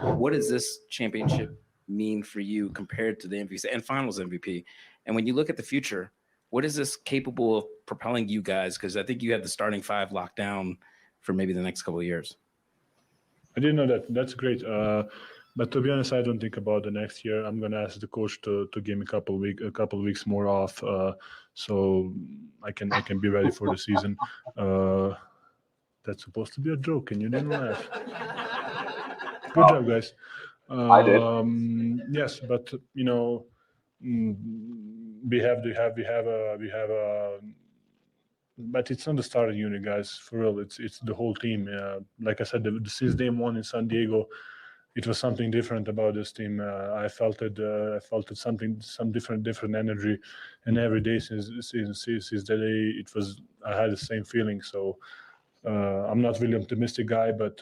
What does this championship mean for you compared to the MVP and Finals MVP? And when you look at the future, what is this capable of propelling you guys? Because I think you have the starting five locked down for maybe the next couple of years. I didn't know that. That's great. But to be honest, I don't think about the next year. I'm gonna ask the coach to give me a couple of weeks more off, so I can be ready for the season. That's supposed to be a joke, and you didn't laugh. Good job, guys. I did. Yes, but you know, we have a. But it's not the starting unit, guys. For real, it's the whole team. Like I said, since day one in San Diego, it was something different about this team. I felt it. I felt it some different energy, and every day since the day it was, I had the same feeling. So I'm not really optimistic guy, but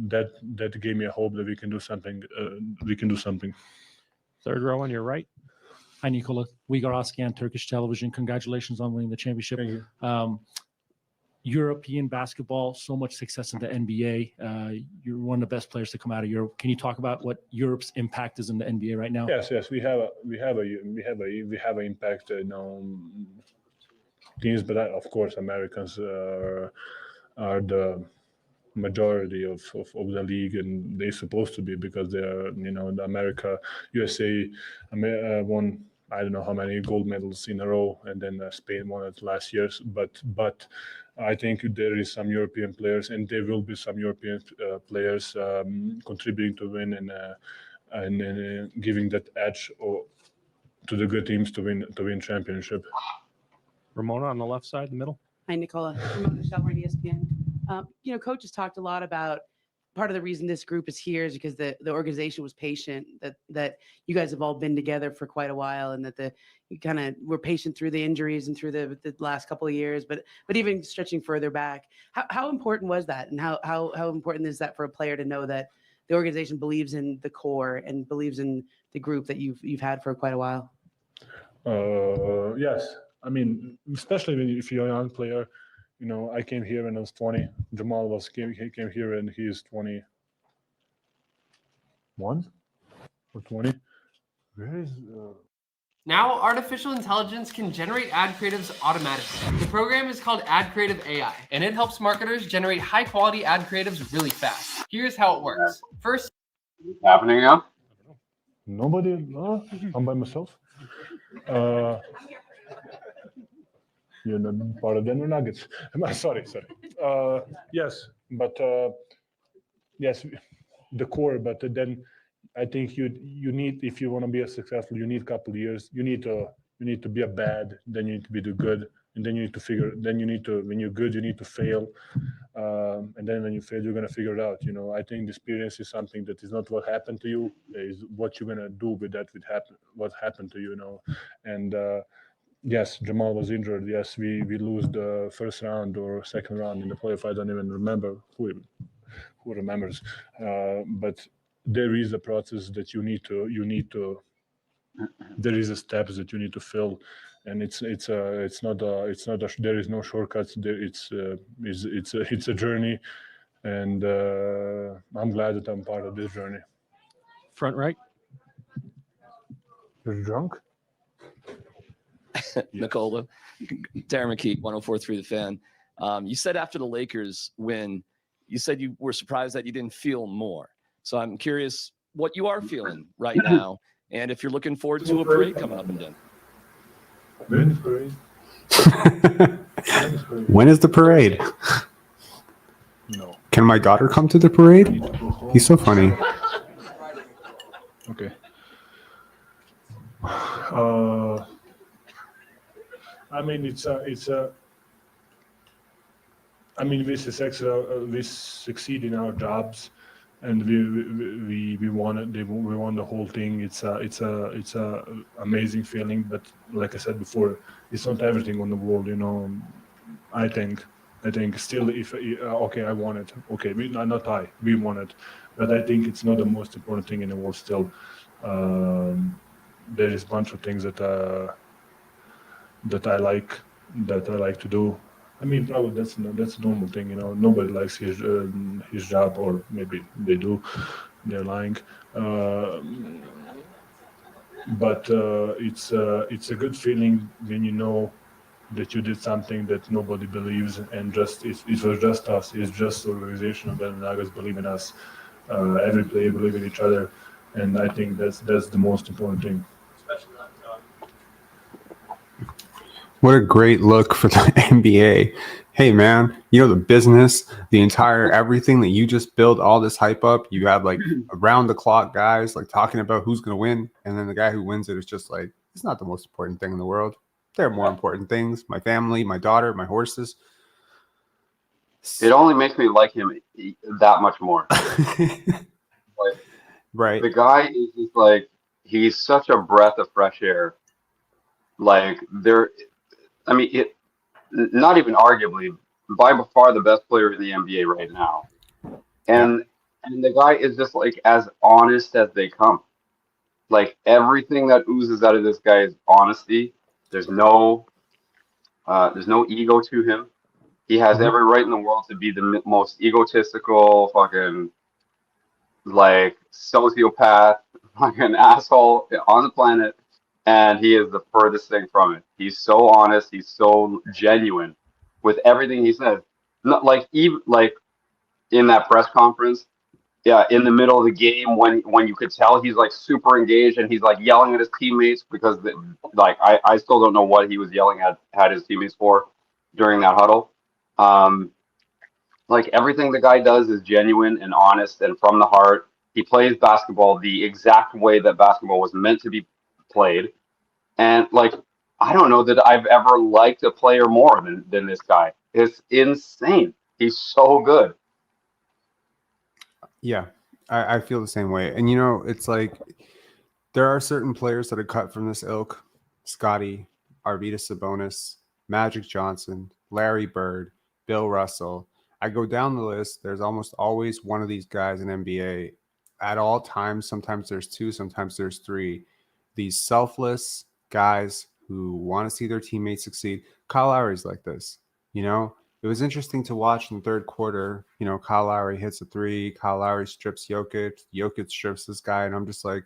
that gave me a hope that we can do something. We can do something. Third row on your right. Hi, Nikola. Uygar Askan, Turkish television. Congratulations on winning the championship. Thank you. European basketball, so much success in the NBA. You're one of the best players to come out of Europe. Can you talk about what Europe's impact is in the NBA right now? Yes, we have an impact. Teams, but of course, Americans are the majority of the league, and they're supposed to be because they are, the America, USA won I don't know how many gold medals in a row, and then Spain won it last year's. But I think there is some European players, and there will be some European players contributing to win and giving that edge to the good teams to win championship. Ramona on the left side, the middle. Hi, Nicola. Ramona Shelburne, ESPN. Coach has talked a lot about part of the reason this group is here is because the organization was patient, that you guys have all been together for quite a while, and that you kind of were patient through the injuries and through the last couple of years, but even stretching further back. How important was that, and how important is that for a player to know that the organization believes in the core and believes in the group that you've had for quite a while? Yes, I mean, especially if you're a young player. I came here when I was 20. Jamal came here and he's 21 or 20. Where is? Now, artificial intelligence can generate ad creatives automatically. The program is called Ad Creative AI, and it helps marketers generate high-quality ad creatives really fast. Here's how it works. First, Happening now? Nobody? No, I'm by myself. You're not part of Denver Nuggets. Sorry. Yes, but yes, the core. But then I think you need, if you want to be a successful, you need a couple of years. You need to be a bad, then you need to be the good, and then you need to when you're good, you need to fail, and then when you fail, you're gonna figure it out. I think the experience is something that is not what happened to you, is what you're gonna do with that. What happened to you, and. Yes, Jamal was injured. Yes, we lose the first round or second round in the playoff. I don't even remember who remembers. But there is a process that you need to. There is a steps that you need to fill, and there is no shortcuts. It's a journey, and I'm glad that I'm part of this journey. Front right. You're drunk? Nikola, Darren McKee, 104.3 The Fan. You said after the Lakers win, you said you were surprised that you didn't feel more. So I'm curious what you are feeling right now, and if you're looking forward to a parade coming up in Denver. When is the parade? No. Can my daughter come to the parade? He's so funny. Okay. I mean, we succeed in our jobs. and we won it. We won the whole thing. It's a amazing feeling. But like I said before, it's not everything on the world. I think still, if okay, I won it. Okay, we won it. But I think it's not the most important thing in the world. Still, there is a bunch of things that I like to do. I mean, probably that's a normal thing. Nobody likes his job, or maybe they do. They're lying. But it's a good feeling when you know that you did something that nobody believes, and it was just us. It's just the organization of the Nuggets believe in us. Every player believe in each other, and I think that's the most important thing. What a great look for the NBA. Hey, man, the business, the entire everything that you just built, all this hype up. You have like around the clock guys like talking about who's going to win. And then the guy who wins it is just like, it's not the most important thing in the world. There are more important things. My family, my daughter, my horses. It only makes me like him that much more. Right. The guy is just like, he's such a breath of fresh air. Like not even arguably, by far the best player in the NBA right now. And the guy is just like as honest as they come. Like everything that oozes out of this guy is honesty. There's no ego to him. He has every right in the world to be the most egotistical fucking like sociopath, fucking asshole on the planet. And he is the furthest thing from it. He's so honest. He's so genuine with everything he says. Not like even like in that press conference, in the middle of the game when you could tell he's like super engaged and he's like yelling at his teammates because I still don't know what he was yelling at his teammates for during that huddle. Like everything the guy does is genuine and honest and from the heart. He plays basketball the exact way that basketball was meant to be played, and like I don't know that I've ever liked a player more than this guy. It's insane. He's so good. Yeah, I feel the same way. And it's like there are certain players that are cut from this ilk: Scotty, Arvydas Sabonis, Magic Johnson, Larry Bird, Bill Russell. I go down the list. There's almost always one of these guys in NBA at all times. Sometimes there's two, sometimes there's three. These selfless guys who want to see their teammates succeed. Kyle Lowry's like this. It was interesting to watch in the third quarter. Kyle Lowry hits a three. Kyle Lowry strips Jokic. Jokic strips this guy. And I'm just like,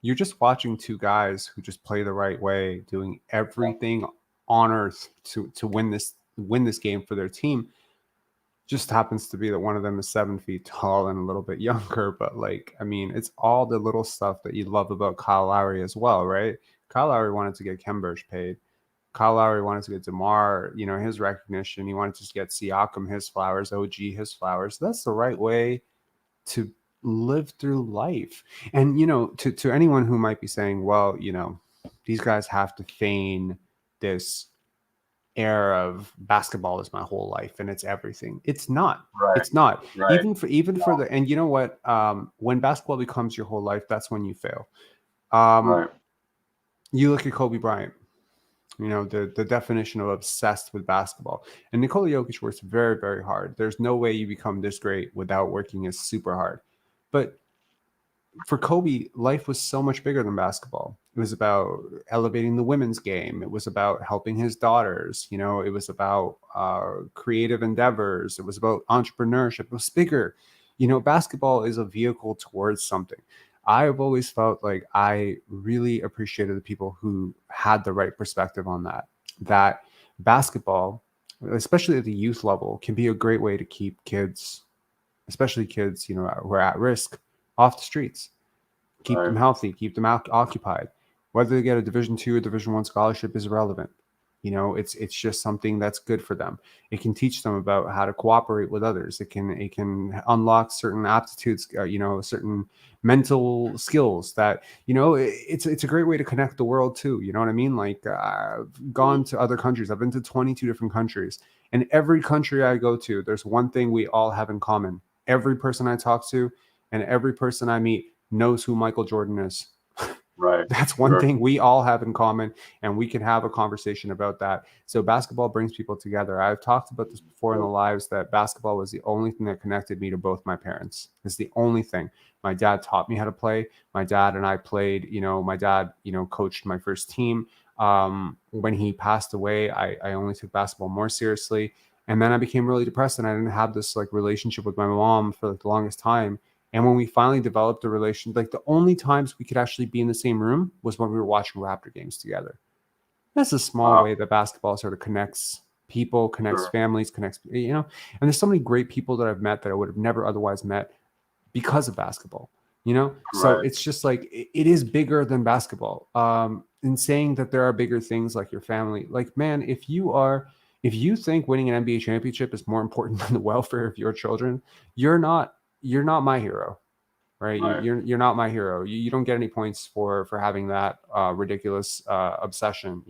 you're just watching two guys who just play the right way, doing everything on earth to win this game for their team. Just happens to be that one of them is 7 feet tall and a little bit younger. But it's all the little stuff that you love about Kyle Lowry as well, right? Kyle Lowry wanted to get Kemba paid. Kyle Lowry wanted to get DeMar, his recognition. He wanted to get Siakam his flowers, OG his flowers. That's the right way to live through life. And, to anyone who might be saying, well, these guys have to feign this air of basketball is my whole life and it's everything. It's not. Right. It's not. Right. Even for the, and you know what? When basketball becomes your whole life, that's when you fail. Right. You look at Kobe Bryant. The definition of obsessed with basketball. And Nikola Jokic works very, very hard. There's no way you become this great without working as super hard. But for Kobe, life was so much bigger than basketball. It was about elevating the women's game. It was about helping his daughters. It was about creative endeavors. It was about entrepreneurship. It was bigger. Basketball is a vehicle towards something. I've always felt like I really appreciated the people who had the right perspective on that basketball, especially at the youth level, can be a great way to keep kids, especially kids, who are at risk, off the streets, keep them healthy, keep them occupied. Whether they get a Division II or Division I scholarship is irrelevant. It's just something that's good for them. It can teach them about how to cooperate with others. It can unlock certain aptitudes, certain mental skills that, it's a great way to connect the world too. You know what I mean? Like I've gone to other countries. I've been to 22 different countries, and every country I go to, there's one thing we all have in common. Every person I talk to, and every person I meet knows who Michael Jordan is. Right. That's one Sure. thing we all have in common, and we can have a conversation about that. So basketball brings people together. I've talked about this before in the lives, that basketball was the only thing that connected me to both my parents. It's the only thing. My dad taught me how to play. My dad and I played, my dad, coached my first team. When he passed away, I only took basketball more seriously. And then I became really depressed, and I didn't have this like relationship with my mom for like the longest time. And when we finally developed a relation, like the only times we could actually be in the same room was when we were watching Raptor games together. That's a small way that basketball sort of connects people, connects Sure. families, connects, and there's so many great people that I've met that I would have never otherwise met because of basketball, So Right. it's just like, it is bigger than basketball. In saying that there are bigger things like your family, like, man, if you think winning an NBA championship is more important than the welfare of your children, you're not my hero, right? Right. You're not my hero. You don't get any points for having that ridiculous obsession,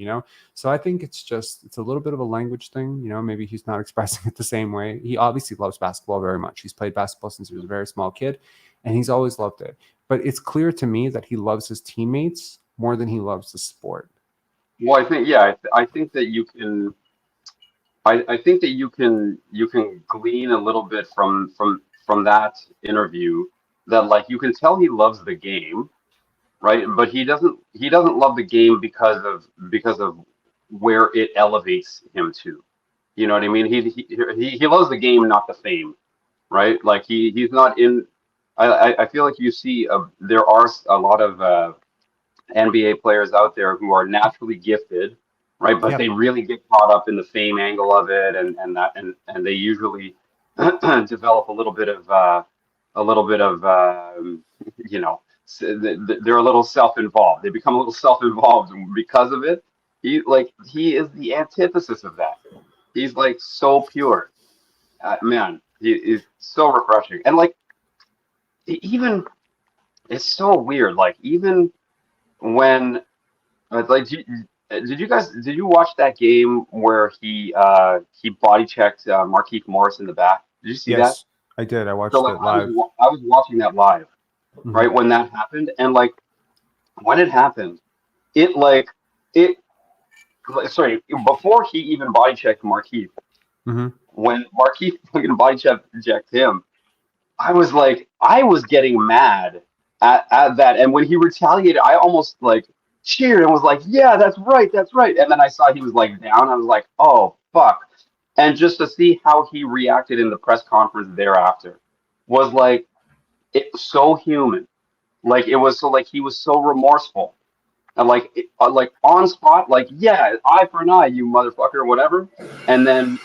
So I think it's a little bit of a language thing, maybe he's not expressing it the same way. He obviously loves basketball very much. He's played basketball since he was a very small kid, and he's always loved it. But it's clear to me that he loves his teammates more than he loves the sport. Well, I think that you can. I think that you can glean a little bit from that interview, that like you can tell he loves the game, right? But he doesn't love the game because of where it elevates him to. You know what I mean? He loves the game, not the fame, right? Like he's not in. I feel like you see there are a lot of NBA players out there who are naturally gifted, right? But Yep. they really get caught up in the fame angle of it, and they usually develop a little bit of they're a little self-involved. They become a little self-involved because of it. He is the antithesis of that. He's like so pure, man. He is so refreshing, and like even it's so weird. Like even when did you watch that game where he body checked Markieff Morris in the back? Did you see that? Yes, I did. I watched So like it live. I was watching that live, Mhm. right when that happened, and like when it happened, it like it sorry, before he even body checked Markieff, Mhm. when Markieff fucking body checked him, I was getting mad at that. And when he retaliated, I almost like cheered and was like, yeah, that's right, that's right. And then I saw he was like down. I was like, oh fuck. And just to see how he reacted in the press conference thereafter was like, it was so human. Like it was so like he was so remorseful. And like on spot, like, yeah, eye for an eye, you motherfucker, or whatever. And then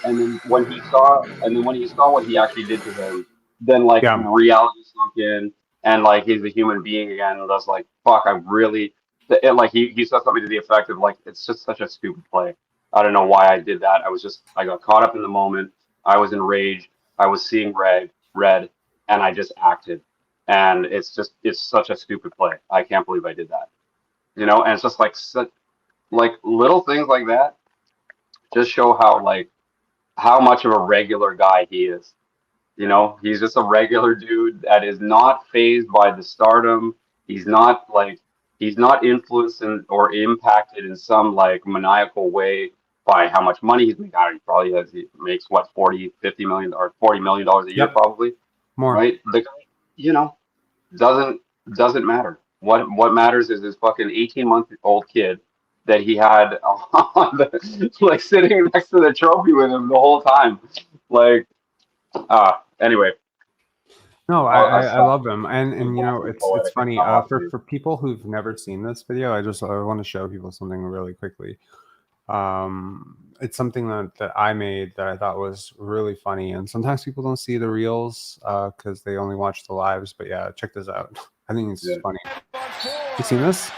when he saw what he actually did to him, then like Yeah. reality sunk in, and like he's a human being again. And I was like, fuck, I really, like he said something to the effect of like, it's just such a stupid play. I don't know why I did that. I got caught up in the moment. I was enraged. I was seeing red, and I just acted. And it's such a stupid play. I can't believe I did that. And it's just like little things like that just show how much of a regular guy he is. He's just a regular dude that is not fazed by the stardom. He's not influenced or impacted in some like maniacal way by how much money he's making. He makes what, 40, 50 million or $40 million a year, Yep. probably. More. Right? The guy, doesn't matter. What matters is this fucking 18-month-old kid that he had on like sitting next to the trophy with him the whole time. Like, anyway. No, I love him, and it's Poetic. funny I'm off, for dude. people who've never seen this video. I want to show people something really quickly. It's something that I made that I thought was really funny, and sometimes people don't see the reels because they only watch the lives. But yeah, check this out. I think it's funny. You seen this?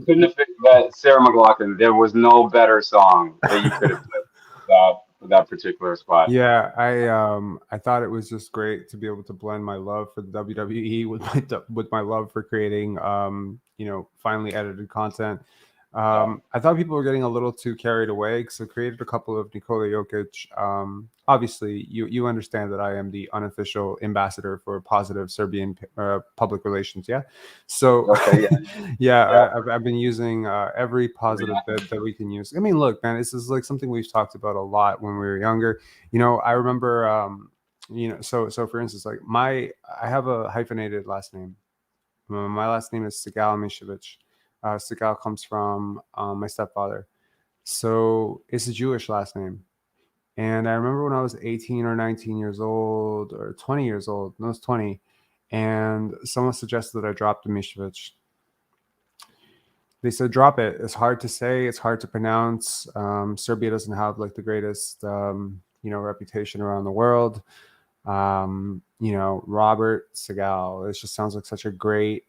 couldn't have picked that Sarah McLachlan. There was no better song that you could have put for that particular spot. Yeah, I thought it was just great to be able to blend my love for the WWE with my love for creating finally edited content. I thought people were getting a little too carried away because I created a couple of Nikola Jokic. Obviously, you understand that I am the unofficial ambassador for positive Serbian public relations. Yeah, so Okay, yeah. I've been using every positive bit that we can use. I mean, look, man, this is like something we've talked about a lot when we were younger. I remember, so for instance, like I have a hyphenated last name. My last name is Segal Mishevic. Segal comes from my stepfather. So it's a Jewish last name. And I remember when I was 18 or 19 years old or 20 years old, no, I was 20, and someone suggested that I drop the Mishevic. They said, drop it. It's hard to say. It's hard to pronounce. Serbia doesn't have like the greatest, reputation around the world. Robert Segal, it just sounds like such a great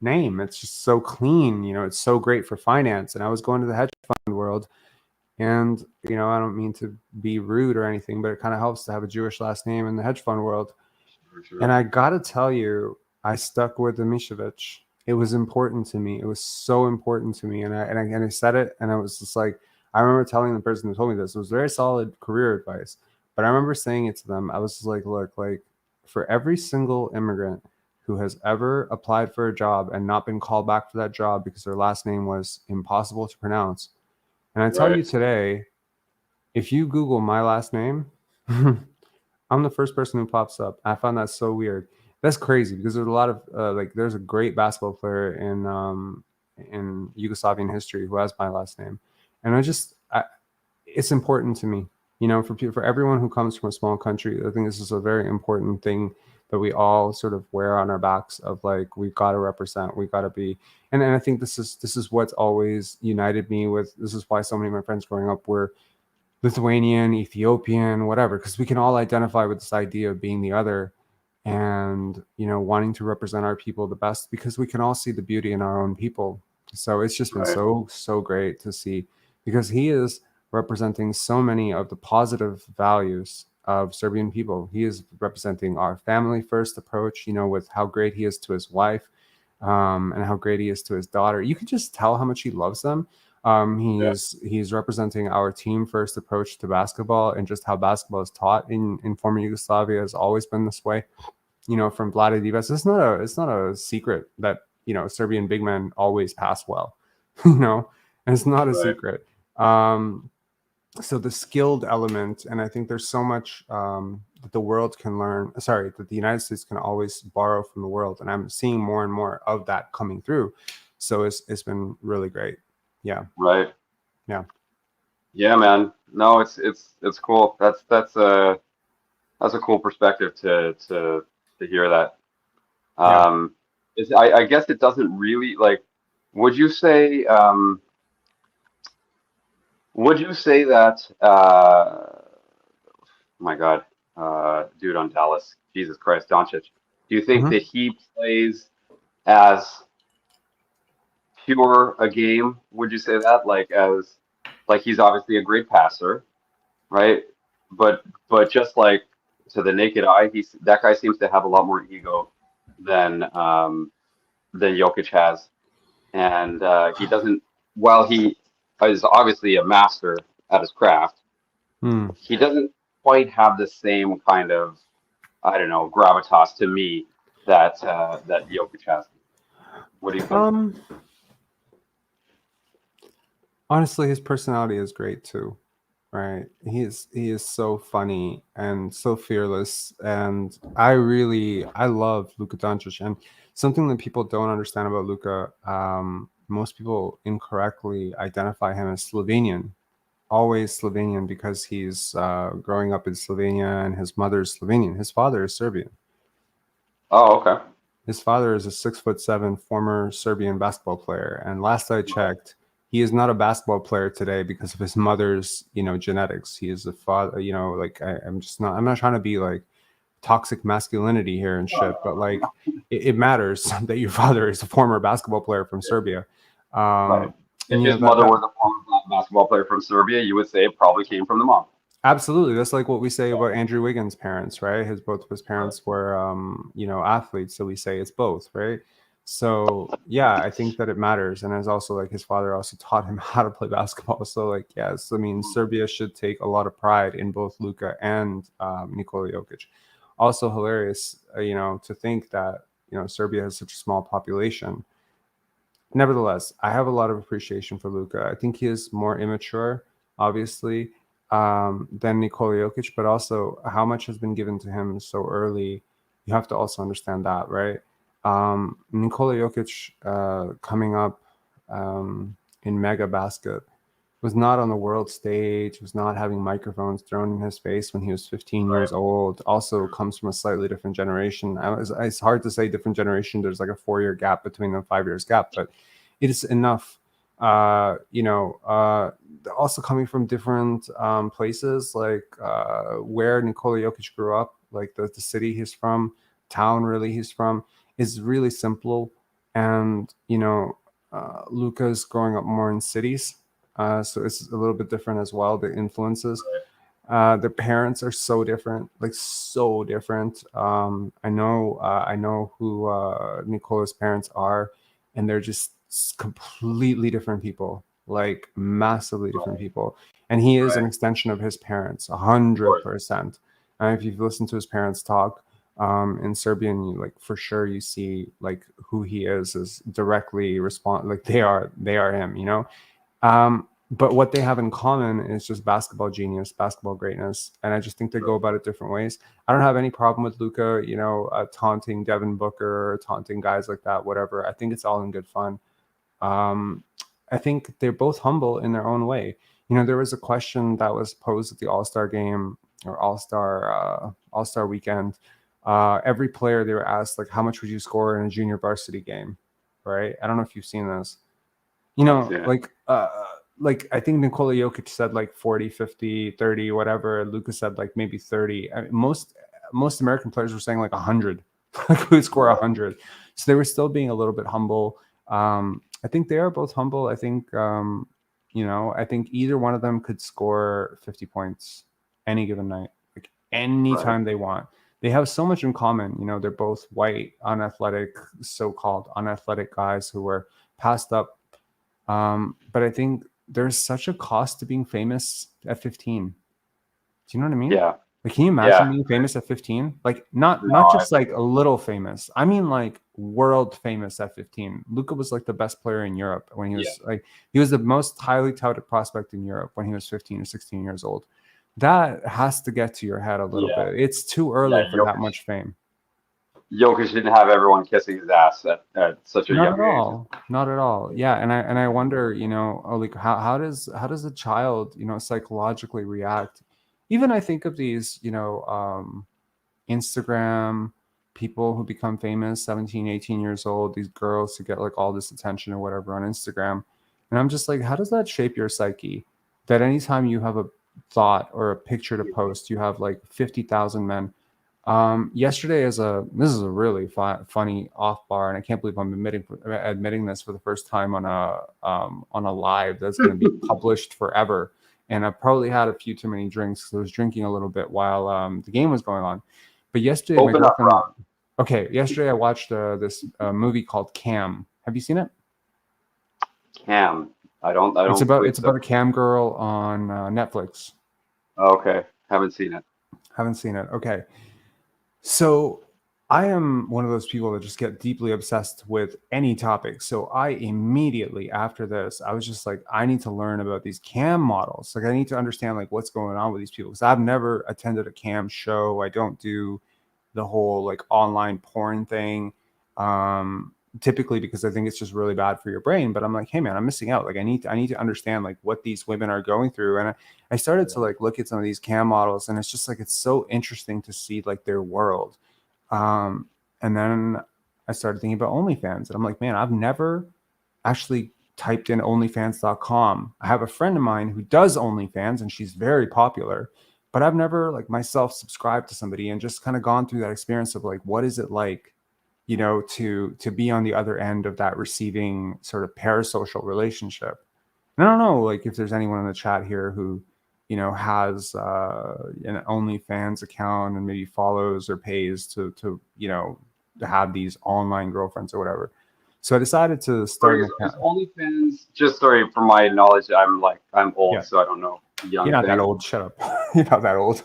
name. It's just so clean. It's so great for finance. And I was going to the hedge fund world, and I don't mean to be rude or anything, but it kind of helps to have a Jewish last name in the hedge fund world. Sure. And I gotta tell you, I stuck with the Mishevic. It was important to me. It was so important to me, and I said it, and I was just like, I remember telling the person who told me this. It was very solid career advice, but I remember saying it to them. I was just like, look, like for every single immigrant who has ever applied for a job and not been called back for that job because their last name was impossible to pronounce. And I tell you today, if you Google my last name, I'm the first person who pops up. I found that so weird. That's crazy because there's a lot of there's a great basketball player in Yugoslavian history who has my last name. And it's important to me, for everyone who comes from a small country. I think this is a very important thing that we all sort of wear on our backs of like, we've got to represent, we've got to be, and I think this is what's always united me with, this is why so many of my friends growing up were Lithuanian, Ethiopian, whatever, because we can all identify with this idea of being the other and, wanting to represent our people the best because we can all see the beauty in our own people. So it's just been so great to see, because he is representing so many of the positive values of Serbian people. He is representing our family first approach, with how great he is to his wife, and how great he is to his daughter. You can just tell how much he loves them. He's representing our team first approach to basketball, and just how basketball is taught in former Yugoslavia has always been this way. From Vlade Divac. It's not a secret that Serbian big men always pass well. And it's not a secret. So the skilled element, and I think there's so much that the world can learn. Sorry, that the United States can always borrow from the world, and I'm seeing more and more of that coming through. So it's been really great. Yeah. Right. Yeah. Yeah, man. No, it's cool. That's a cool perspective to hear that. I guess it doesn't really like. Would you say that? My God, dude on Dallas, Jesus Christ, Doncic. Do you think that he plays as pure a game? Would you say that, like he's obviously a great passer, right? But just like to the naked eye, that guy seems to have a lot more ego than Jokic has, and he doesn't. While he is obviously a master at his craft, he doesn't quite have the same kind of, I don't know, gravitas to me that Jokic has. What do you think? Honestly, his personality is great too, right? He is so funny and so fearless, and I love Luka Doncic. And something that people don't understand about Luka, most people incorrectly identify him as Slovenian, always Slovenian, because he's growing up in Slovenia and his mother's Slovenian. His father is Serbian. Oh, okay. His father is a 6'7" former Serbian basketball player, and last I checked, he is not a basketball player today because of his mother's, genetics. He is a father, I'm not trying to be like toxic masculinity here and shit, but like it matters that your father is a former basketball player from Serbia. Right. If And his mother was a former basketball player from Serbia, you would say it probably came from the mom. absolutely, that's like what we say about Andrew Wiggins' parents, right? Both of his parents were, athletes, so we say it's both, right? So yeah, I think that it matters, and as also like his father also taught him how to play basketball. So like, yes, I mean, Serbia should take a lot of pride in both Luka and Nikola Jokic. Also hilarious, to think that Serbia has such a small population. Nevertheless, I have a lot of appreciation for Luka. I think he is more immature, obviously, than Nikola Jokic, but also how much has been given to him so early. You have to also understand that, right? Nikola Jokic coming up in Mega Basket was not on the world stage, was not having microphones thrown in his face when he was 15 years old, also comes from a slightly different generation. It's hard to say different generation. There's like a 4-year gap between them, 5 years gap, but it is enough. Also coming from different places, like where Nikola Jokic grew up, like the city he's from, town really he's from, is really simple. And, Luka's growing up more in cities. So it's a little bit different as well, the influences. Their parents are so different, like so different. I know who Nicola's parents are, and they're just completely different people, like massively different people. And he is an extension of his parents, 100%. And if you've listened to his parents talk in Serbian, you like for sure you see like who he is directly like they are him, but what they have in common is just basketball genius, basketball greatness, and I just think they go about it different ways. I don't have any problem with Luka, taunting Devin Booker, taunting guys like that, whatever. I think it's all in good fun. I think they're both humble in their own way. There was a question that was posed at the All-Star game or All-Star weekend. Every player, they were asked, like, how much would you score in a junior varsity game, right? I don't know if you've seen this. Like I think Nikola Jokic said like 40, 50, 30, whatever. Luka said like maybe 30. I mean, most American players were saying like 100, like who would score 100. So they were still being a little bit humble. I think they are both humble. I think, I think either one of them could score 50 points any given night, like anytime they want. They have so much in common. They're both white, unathletic, so-called unathletic guys who were passed up. But I think there's such a cost to being famous at 15. Do you know what I mean? Yeah. Like, can you imagine being famous at 15? Like, not just like a little famous. I mean, like world famous at 15. Luka was like the best player in Europe when he was he was the most highly touted prospect in Europe when he was 15 or 16 years old. That has to get to your head a little bit. It's too early for that much fame. Jokic didn't have everyone kissing his ass at such a young age. Not at all. Yeah, and I wonder, like how does a child, psychologically react? Even I think of these, Instagram people who become famous, 17, 18 years old, these girls who get like all this attention or whatever on Instagram. And I'm just like, how does that shape your psyche? That anytime you have a thought or a picture to post, you have like 50,000 men. Yesterday this is a really funny off bar, and I can't believe I'm admitting this for the first time on a live that's going to be published forever. And I probably had a few too many drinks because I was drinking a little bit while the game was going on. But yesterday, yesterday I watched this movie called Cam. Have you seen it? Cam, I don't. It's about a cam girl on Netflix. Okay, haven't seen it. Okay. So I am one of those people that just get deeply obsessed with any topic. So I immediately after this, I was just like, I need to learn about these cam models. Like I need to understand like what's going on with these people, because I've never attended a cam show. I don't do the whole like online porn thing. Typically because I think it's just really bad for your brain. But I'm like, hey man, I'm missing out. Like I need to understand like what these women are going through. And I started to like look at some of these cam models, and it's just like, it's so interesting to see like their world. And then I started thinking about OnlyFans, and I'm like, man, I've never actually typed in onlyfans.com. I have a friend of mine who does OnlyFans, and she's very popular, but I've never like myself subscribed to somebody and just kind of gone through that experience of like, what is it like you know, to be on the other end of that receiving sort of parasocial relationship. And I don't know, like, if there's anyone in the chat here who, you know, has an OnlyFans account and maybe follows or pays to you know, to have these online girlfriends or whatever. So I decided to start an account. OnlyFans, just sorry for my knowledge, I'm old, Yeah. so I don't know. Young You're not that thing. old. Shut up. You're not that old.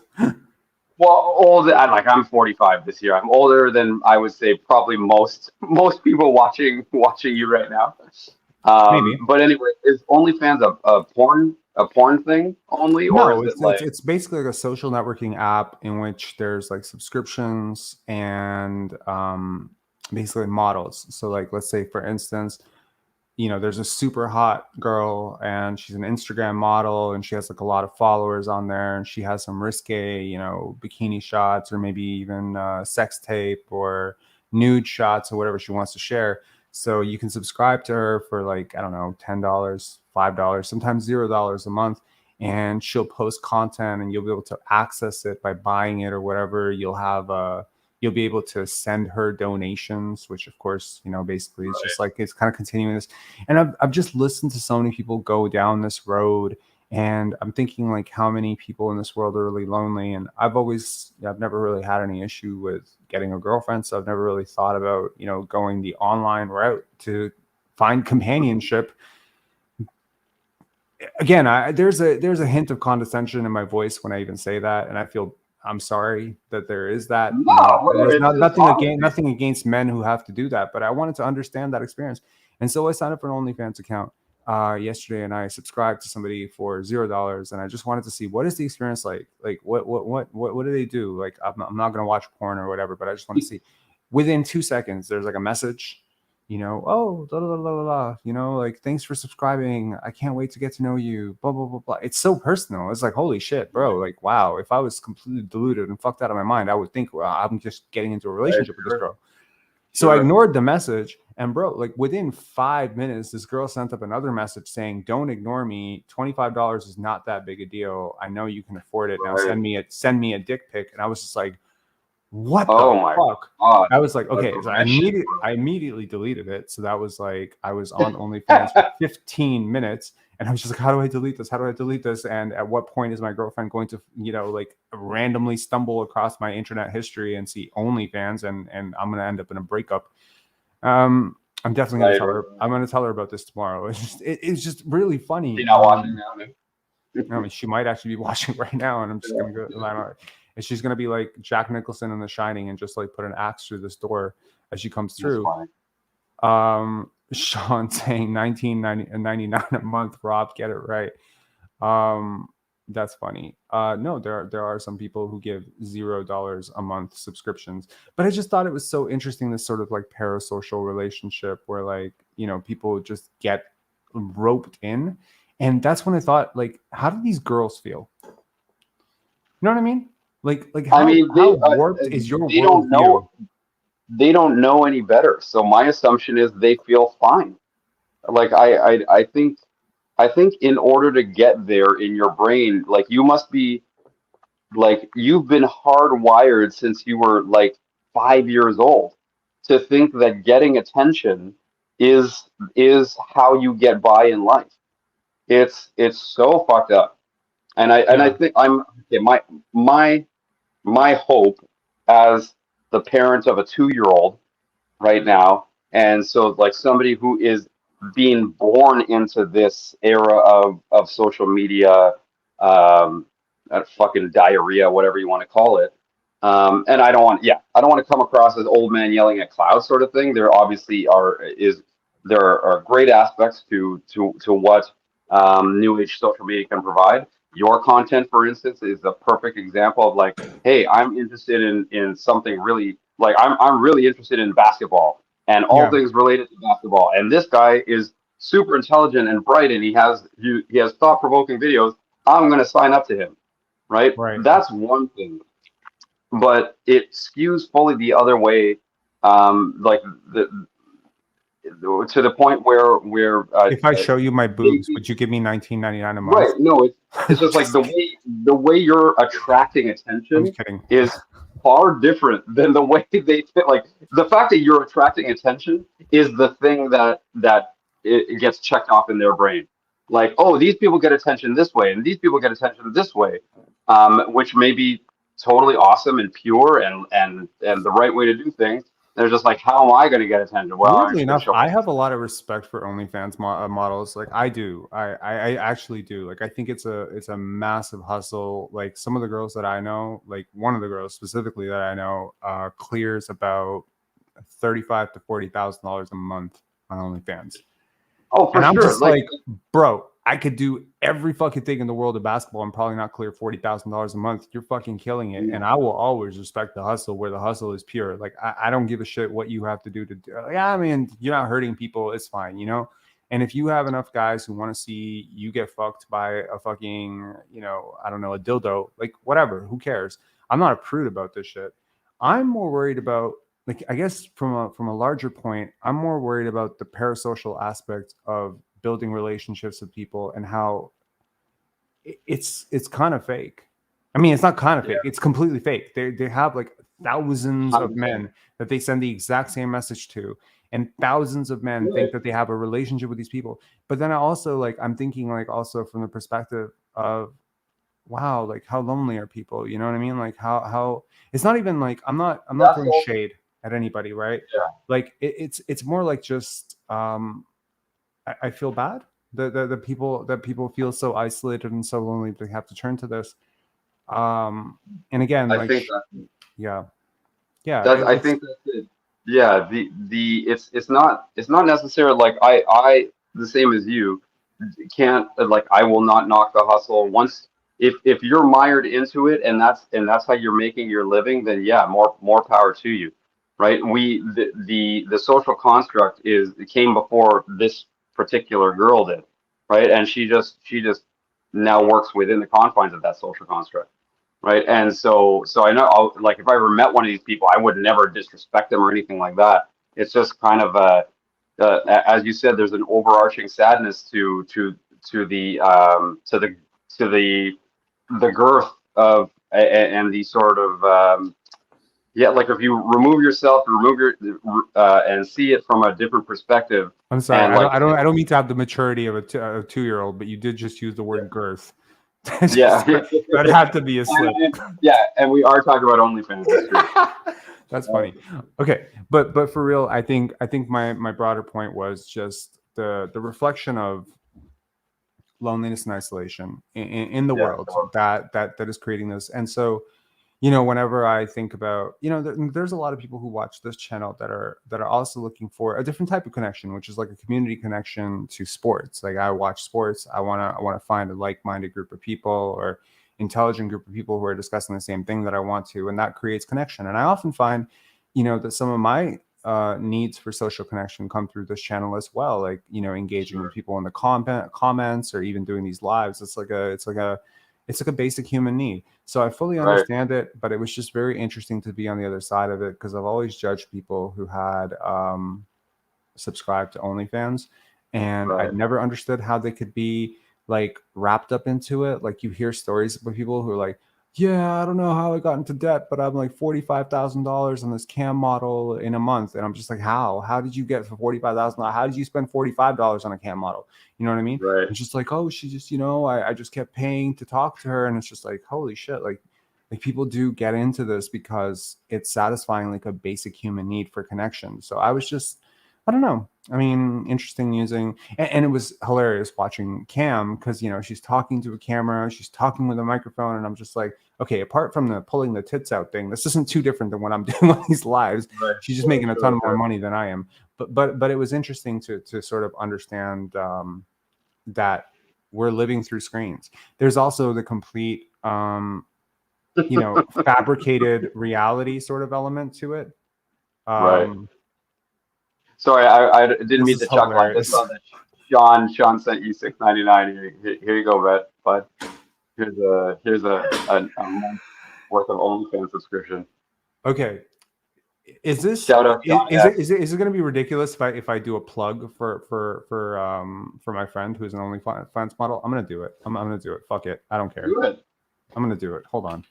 Well, old. I'm 45 this year. I'm older than I would say probably most people watching you right now. Maybe. But anyway, is OnlyFans a porn thing only, or No, is it like? it's basically like a social networking app in which there's like subscriptions and basically models. So like, let's say for instance, you know, there's a super hot girl and she's an Instagram model and she has like a lot of followers on there and she has some risque, you know, bikini shots or maybe even sex tape or nude shots or whatever she wants to share. So you can subscribe to her for like, I don't know, $10, $5, sometimes $0 a month. And she'll post content and you'll be able to access it by buying it or whatever. You'll be able to send her donations, which of course, you know, basically it's just like, it's kind of continuing this. And I've just listened to so many people go down this road, and I'm thinking like how many people in this world are really lonely. And I've never really had any issue with getting a girlfriend. So I've never really thought about, you know, going the online route to find companionship. Again, there's a hint of condescension in my voice when I even say that. And I'm sorry that there is that. No, there's nothing against men who have to do that, but I wanted to understand that experience. And so I signed up for an OnlyFans account yesterday, and I subscribed to somebody for $0, and I just wanted to see what is the experience like. Like what do they do? Like I'm not gonna watch porn or whatever, but I just want to see. Within 2 seconds, there's like a message. You know, oh, blah, blah, blah, blah, blah, you know, like, thanks for subscribing. I can't wait to get to know you, blah, blah, blah, blah. It's so personal. It's like, holy shit, bro. Like, wow, if I was completely deluded and fucked out of my mind, I would think, well, I'm just getting into a relationship with this girl. So I ignored the message. And bro, like within 5 minutes, this girl sent up another message saying, don't ignore me. $25 is not that big a deal. I know you can afford it. Now send me a dick pic. And I was just like, what the fuck? God. I was like, okay, so I immediately deleted it. So that was like, I was on OnlyFans for 15 minutes and I was just like, how do I delete this? How do I delete this? And at what point is my girlfriend going to, you know, like randomly stumble across my internet history and see OnlyFans and I'm going to end up in a breakup. I'm definitely going to tell her. I'm going to tell her about this tomorrow. It's just really funny. You're not watching now, man. I mean, she might actually be watching right now, and I'm just going to go. And she's gonna be like Jack Nicholson in The Shining and just like put an axe through this door as she comes through. Sean saying $19.99 a month. Rob, get it right. That's funny. No, there are some people who give $0 a month subscriptions, but I just thought it was so interesting, this sort of like parasocial relationship where like, you know, people just get roped in, and that's when I thought, like, how do these girls feel? You know what I mean? Like how, how warped is your worldview? They don't know any better. So my assumption is they feel fine. Like I think in order to get there in your brain, like you must be like you've been hardwired since you were like 5 years old to think that getting attention is how you get by in life. It's so fucked up. And I think my hope as the parent of a 2-year-old right now, and so like somebody who is being born into this era of social media, fucking diarrhea, whatever you want to call it. And I don't want to come across as old man yelling at clouds sort of thing. There obviously are great aspects to what new age social media can provide. Your content, for instance, is a perfect example of like, hey, I'm interested in something really, like I'm really interested in basketball and all things related to basketball. And this guy is super intelligent and bright, and he has thought-provoking videos. I'm going to sign up to him, right? That's one thing, but it skews fully the other way, like to the point where if I show you my boobs, would you give me $19.99 a month? Right. No, it's just like the way you're attracting attention is far different than the way they fit. Like the fact that you're attracting attention is the thing that it gets checked off in their brain. Like, oh, these people get attention this way, and these people get attention this way, which may be totally awesome and pure and the right way to do things. They're just like, how am I going to get attention? Well, I'm Weirdly just gonna enough, I show have a lot of respect for OnlyFans models. Like I do, I actually do. Like I think it's a massive hustle. Like some of the girls that I know, like one of the girls specifically that I know, clears about $35,000 to $40,000 a month on OnlyFans. Oh, for And I'm sure. just like, bro, I could do every fucking thing in the world of basketball and probably not clear $40,000 a month. You're fucking killing it. And I will always respect the hustle where the hustle is pure. Like, I don't give a shit what you have to do to do. Yeah, I mean, you're not hurting people. It's fine, you know? And if you have enough guys who want to see you get fucked by a fucking, you know, I don't know, a dildo, like whatever, who cares? I'm not a prude about this shit. I'm more worried about, like, I guess from a larger point, I'm more worried about the parasocial aspect of building relationships with people and how it's kind of fake. I mean, it's not kind of fake. It's completely fake. They have like thousands of men that they send the exact same message to, and thousands of men think that they have a relationship with these people. But then I also like, I'm thinking like also from the perspective of, wow, like how lonely are people? You know what I mean? Like how it's not even like I'm not throwing shade at anybody, right? Yeah. Like it's more like just I feel bad that people feel so isolated and so lonely they have to turn to this. And again, I like think that, yeah, I think that's it. Yeah, it's not necessarily like I the same as you can't like I will not knock the hustle once if you're mired into it and that's how you're making your living, then yeah, more power to you, right? The social construct it came before this particular girl did, right? And she just now works within the confines of that social construct, right? And so I know like if I ever met one of these people, I would never disrespect them or anything like that. It's just kind of as you said, there's an overarching sadness to the girth of and the sort of yeah, like if you remove yourself, remove your and see it from a different perspective. I'm sorry, and I don't mean to have the maturity of a 2-year-old, but you did just use the word girth. Yeah, that had to be a slip. Yeah, and we are talking about OnlyFans. That's true. That's funny. Okay, but for real, I think my broader point was just the reflection of loneliness and isolation in the world that is creating this. And so, you know, whenever I think about, you know, there's a lot of people who watch this channel that are also looking for a different type of connection, which is like a community connection to sports. Like I watch sports, I want to find a like-minded group of people or intelligent group of people who are discussing the same thing that I want to, and that creates connection. And I often find, you know, that some of my needs for social connection come through this channel as well, like, you know, engaging with people in the comments or even doing these lives. It's like a basic human need. So I fully understand it, but it was just very interesting to be on the other side of it because I've always judged people who had subscribed to OnlyFans, and I never understood how they could be like wrapped up into it. Like you hear stories of people who are like, yeah, I don't know how I got into debt, but I'm like $45,000 on this cam model in a month. And I'm just like, how did you get for $45,000? How did you spend $45 on a cam model? You know what I mean? Right. It's just like, oh, she just, you know, I just kept paying to talk to her. And it's just like, holy shit. Like people do get into this because it's satisfying like a basic human need for connection. So I was just, I don't know. I mean, interesting using, and it was hilarious watching Cam because, you know, she's talking to a camera, she's talking with a microphone, and I'm just like, okay, apart from the pulling the tits out thing, this isn't too different than what I'm doing on these lives. Right. She's just making a ton more money than I am. But it was interesting to sort of understand that we're living through screens. There's also the complete, you know, fabricated reality sort of element to it. Right. Sorry, I didn't mean to chuckle. I just saw that Sean sent you $6.99. Here you go, bud. Here's a month worth of OnlyFans subscription. Okay, is this shout out? Is it going to be ridiculous if I do a plug for my friend who's an OnlyFans model? I'm going to do it. I'm going to do it. Fuck it. I don't care. Do it. I'm going to do it. Hold on.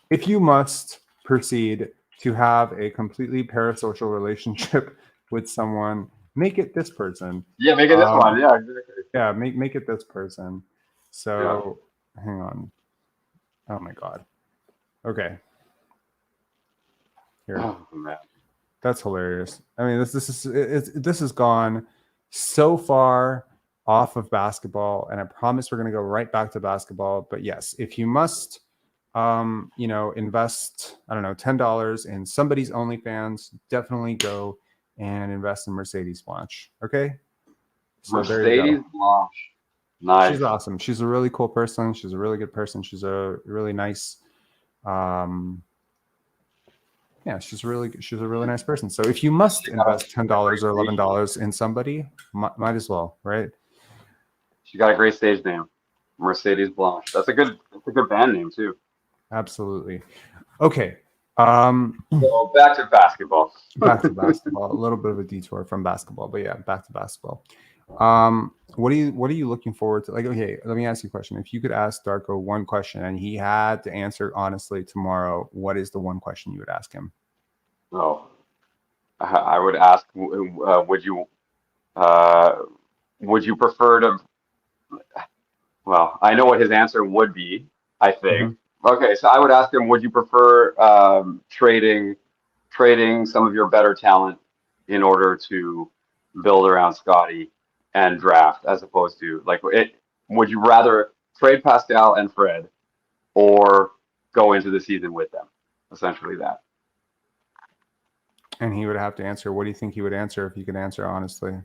if you must proceed to have a completely parasocial relationship with someone, make it this person. Yeah, make it this one. Yeah, exactly. Yeah, make it this person. So hang on. Oh my god. Okay. Here. Oh, man. That's hilarious. I mean, this has gone so far off of basketball, and I promise we're going to go right back to basketball. But yes, if you must, invest, I don't know, $10 in somebody's OnlyFans, definitely go and invest in Mercedes Blanche. Okay. So there you Mercedes go. Blanche. Nice. She's awesome. She's a really cool person. She's a really good person. She's a really nice, she's a really nice person. So if you must invest $10 or $11 in somebody, might as well, right? She got a great stage name, Mercedes Blanche. That's a good band name too. Absolutely. Okay. So back to basketball. Back to basketball. A little bit of a detour from basketball, but yeah, back to basketball. What are you looking forward to? Like, okay, let me ask you a question. If you could ask Darko one question and he had to answer honestly tomorrow, what is the one question you would ask him? Oh, I would ask, would you prefer to? Well, I know what his answer would be, I think. Mm-hmm. Okay, so I would ask him, would you prefer trading some of your better talent in order to build around Scotty and draft, as opposed to would you rather trade Pascal and Fred or go into the season with them? Essentially that. And he would have to answer. What do you think he would answer if he could answer honestly?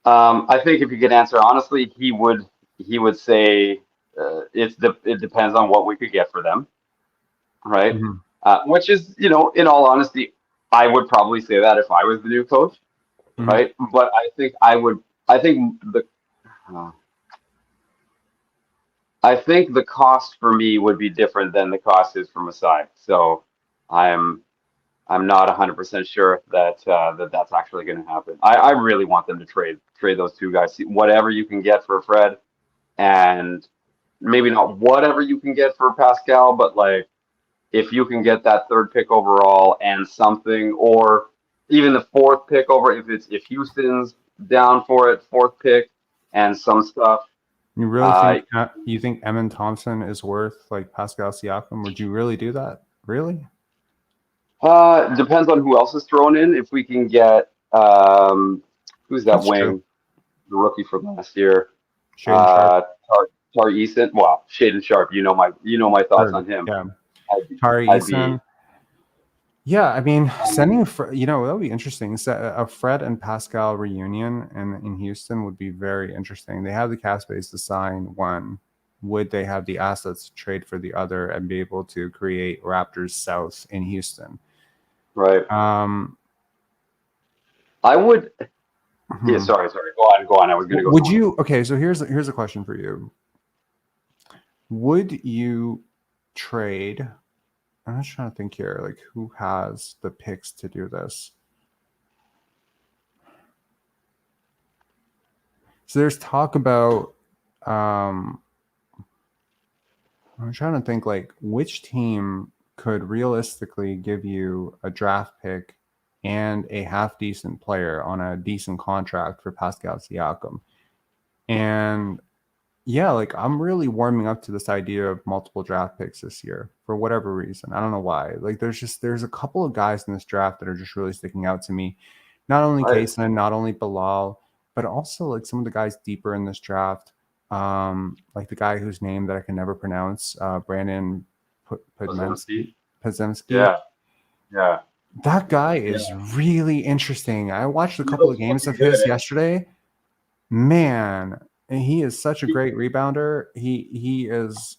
I think if you could answer honestly, he would say it depends on what we could get for them, right? Mm-hmm. Which is, in all honesty, I would probably say that if I was the new coach, mm-hmm. right? But I think the cost for me would be different than the cost is for Masai. So I'm not 100% sure that that's actually going to happen. I really want them to trade those two guys. See, whatever you can get for Fred, and maybe not whatever you can get for Pascal, but if you can get that third pick overall and something, or even the fourth pick over, if Houston's down for it, fourth pick and some stuff. You really think Emin Thompson is worth Pascal Siakam? Would you really do that? Really? Depends on who else is thrown in. If we can get who's that wing, true. The rookie from last year, Shaden Tari Eason. Well, Shaden Sharp. You know my thoughts on him. Yeah, Tari Eason. Yeah, I mean, sending that would be interesting. A Fred and Pascal reunion in Houston would be very interesting. They have the cap space to sign one. Would they have the assets to trade for the other and be able to create Raptors South in Houston? Right. I would. Yeah. Sorry. Go on. I was going to go. Would you? Okay. So here's a question for you. Would you trade? I'm just trying to think here. Who has the picks to do this? So there's talk about. I'm trying to think which team could realistically give you a draft pick and a half decent player on a decent contract for Pascal Siakam. And yeah, I'm really warming up to this idea of multiple draft picks this year for whatever reason. I don't know why. There's a couple of guys in this draft that are just really sticking out to me. Not only Kaysen, not only Bilal, but also some of the guys deeper in this draft. The guy whose name that I can never pronounce, Brandon Podziemski. Yeah. That guy is really interesting. I watched a couple of games of his yesterday. Man, and he is such a great rebounder. He is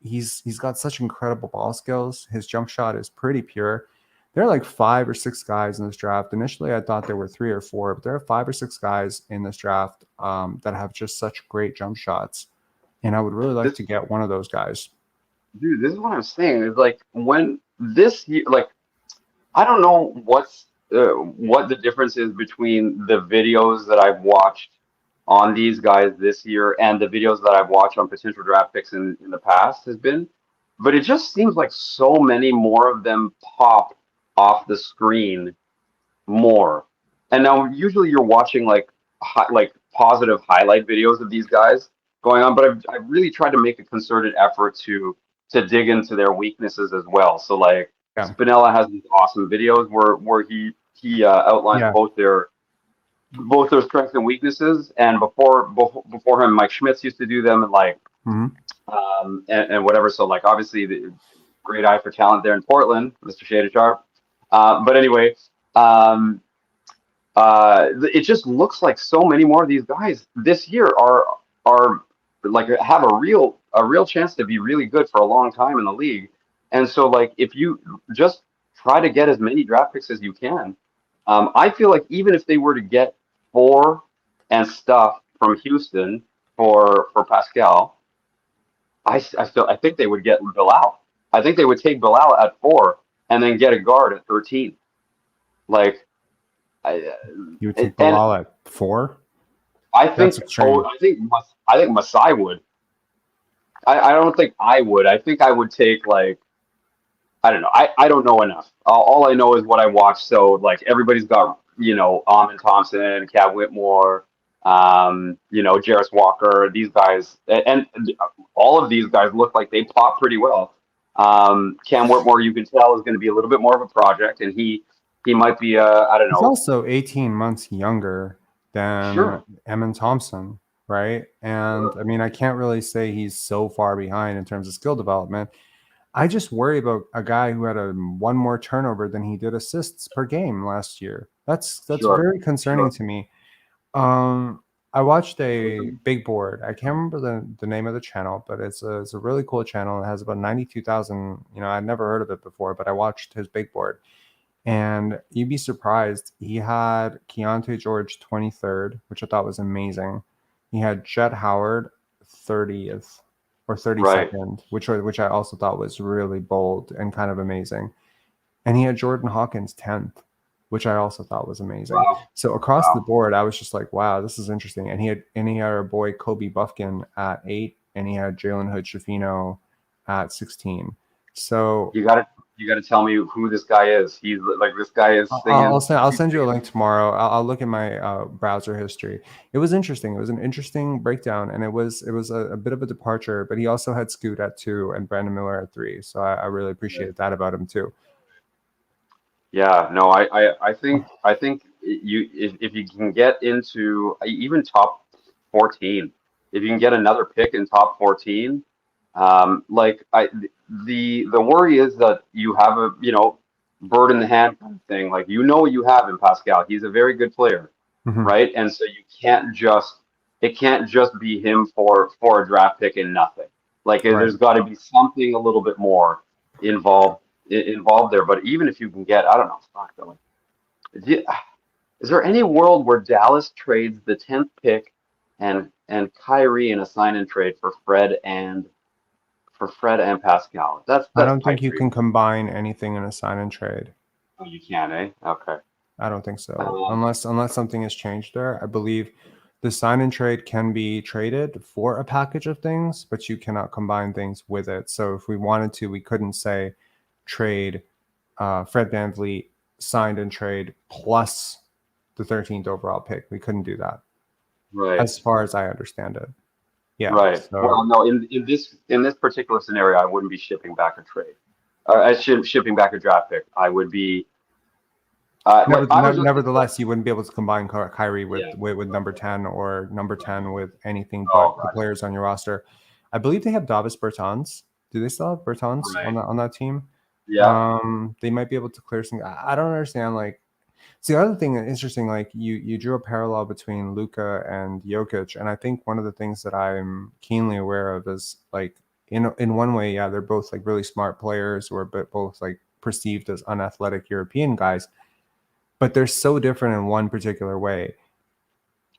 he's got such incredible ball skills. His jump shot is pretty pure. There are 5 or 6 guys in this draft. Initially, I thought there were 3 or 4, but there are 5 or 6 guys in this draft that have just such great jump shots. And I would really like to get one of those guys. Dude, this is what I'm saying. It's when this year, I don't know what the difference is between the videos that I've watched on these guys this year and the videos that I've watched on potential draft picks in the past has been. but it just seems like so many more of them pop off the screen more. And now usually you're watching like positive highlight videos of these guys going on, but I've really tried to make a concerted effort to dig into their weaknesses as well. So like Spinella has these awesome videos where he outlines both their strengths and weaknesses. And before him, Mike Schmitz used to do them, and like and whatever. So like obviously the great eye for talent there in Portland, Mr. Shada Sharp. But anyway, it just looks like so many more of these guys this year are like have a real chance to be really good for a long time in the league. And so like if you just try to get as many draft picks as you can, I feel like even if they were to get 4 and stuff from Houston for Pascal, I think they would get Bilal. I think they would take Bilal at 4 and then get a guard at 13. Like you would take Bilal at 4. I think Masai would. I don't think I would. I think I would take like I don't know. I don't know enough. All I know is what I watched. So like everybody's got Amon Thompson, Cab Whitmore, Jarris Walker. These guys and all of these guys look like they pop pretty well. Cam Whitmore, you can tell, is going to be a little bit more of a project, and he might be I don't know. He's also 18 months younger than Eamon Thompson, right? And I mean, I can't really say he's so far behind in terms of skill development. I just worry about a guy who had one more turnover than he did assists per game last year. That's very concerning to me. I watched a big board. I can't remember the name of the channel, but it's a really cool channel. It has about 92,000. I'd never heard of it before, but I watched his big board. And you'd be surprised. He had Keontae George 23rd, which I thought was amazing. He had Jet Howard 30th or 32nd, which I also thought was really bold and kind of amazing. And he had Jordan Hawkins 10th, which I also thought was amazing. Wow. So across the board, I was just like, wow, this is interesting. And he had our boy Kobe Buffkin at 8, and he had Jalen Hood-Schifino at 16. So you got to tell me who this guy is. He's like, this guy is singing. I'll send you a link tomorrow. I'll look at my browser history. It was interesting. It was an interesting breakdown, and it was a bit of a departure. But he also had Scoot at 2 and Brandon Miller at 3. So I really appreciated that about him too. Yeah, no, I think if you can get into even top 14, if you can get another pick in top 14, the worry is that you have a bird in the hand kind of thing. Like what you have in Pascal. He's a very good player, right? And so it can't just be him for a draft pick and nothing. Like there's got to be something a little bit more involved there. But even if you can get, I don't know, is there any world where Dallas trades the 10th pick and Kyrie in a sign and trade for Fred and Pascal? That's I don't think you can combine anything in a sign and trade. Oh, you can, eh? Okay. I don't think so. Unless something has changed there. I believe the sign and trade can be traded for a package of things, but you cannot combine things with it. So if we wanted to, we couldn't say trade Fred VanVleet signed and trade plus the 13th overall pick. We couldn't do that. Right. As far as I understand it. Yeah. Right. So, well, no, in this particular scenario, I wouldn't be shipping back a trade. Shipping back a draft pick. I would be. Nevertheless, you wouldn't be able to combine Kyrie with number 10 or number 10 with anything but the players on your roster. I believe they have Davis Bertans. Do they still have Bertans on that team? Yeah. They might be able to clear some. I don't understand. Like, see, the other thing that's interesting, like you drew a parallel between Luka and Jokic, and I think one of the things that I'm keenly aware of is like in one way, yeah, they're both like really smart players who are both like perceived as unathletic European guys, but they're so different in one particular way.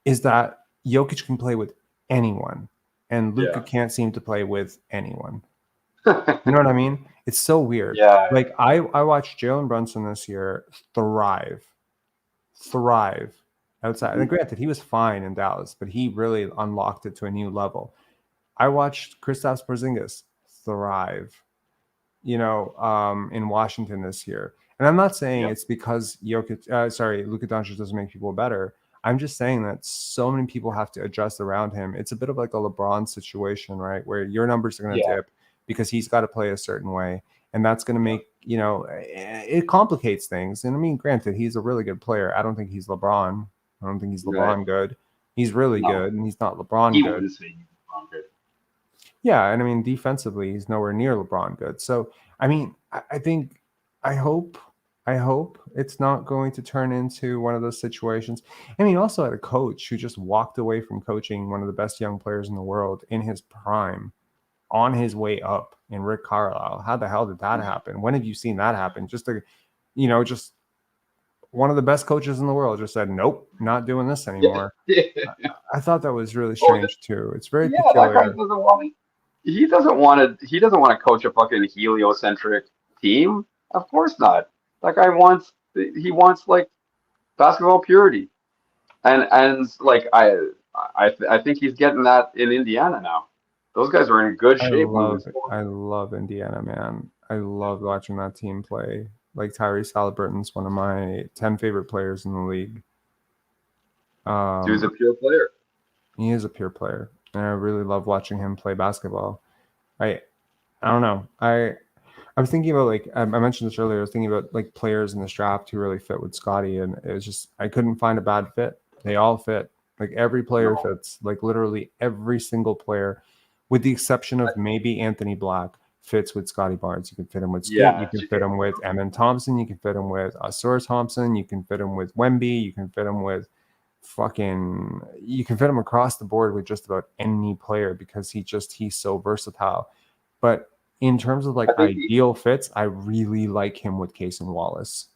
Is that Jokic can play with anyone, and Luka can't seem to play with anyone. You know what I mean? It's so weird. Yeah. Like I watched Jalen Brunson this year thrive outside. And granted, he was fine in Dallas, but he really unlocked it to a new level. I watched Kristaps Porzingis thrive. in Washington this year. And I'm not saying it's because Luka Doncic doesn't make people better. I'm just saying that so many people have to adjust around him. It's a bit of like a LeBron situation, right? Where your numbers are going to dip because he's got to play a certain way. And that's going to make, it complicates things. And I mean, granted, he's a really good player. I don't think he's LeBron. I don't think he's LeBron good. He's really good, and he's not LeBron He good. wouldn't say he's LeBron good. Yeah, and I mean, defensively, he's nowhere near LeBron good. So, I mean, I hope it's not going to turn into one of those situations. I mean, also had a coach who just walked away from coaching one of the best young players in the world in his prime, on his way up, in Rick Carlisle. How the hell did that happen? When have you seen that happen? Just one of the best coaches in the world just said, nope, not doing this anymore. I thought that was really strange too. It's very peculiar. That guy doesn't want to. He doesn't want to coach a fucking heliocentric team. Of course not. That guy wants like basketball purity, and like I think he's getting that in Indiana now. Those guys are in good shape. I love Indiana, man. I love watching that team play. Like Tyrese Halliburton's one of my 10 favorite players in the league. He's a pure player. He is a pure player, and I really love watching him play basketball. I don't know. I was thinking about, like, I mentioned this earlier. I was thinking about like players in this draft who really fit with Scotty, and it was just I couldn't find a bad fit. They all fit. Like every player fits. Like literally every single player, with the exception of maybe Anthony Black, fits with Scotty Barnes. You can fit him with Skip. You can fit him with Emin Thompson. You can fit him with Asur Thompson. You can fit him with Wemby. You can fit him with you can fit him across the board with just about any player because he's so versatile. But in terms of like ideal fits, I really like him with Cason Wallace.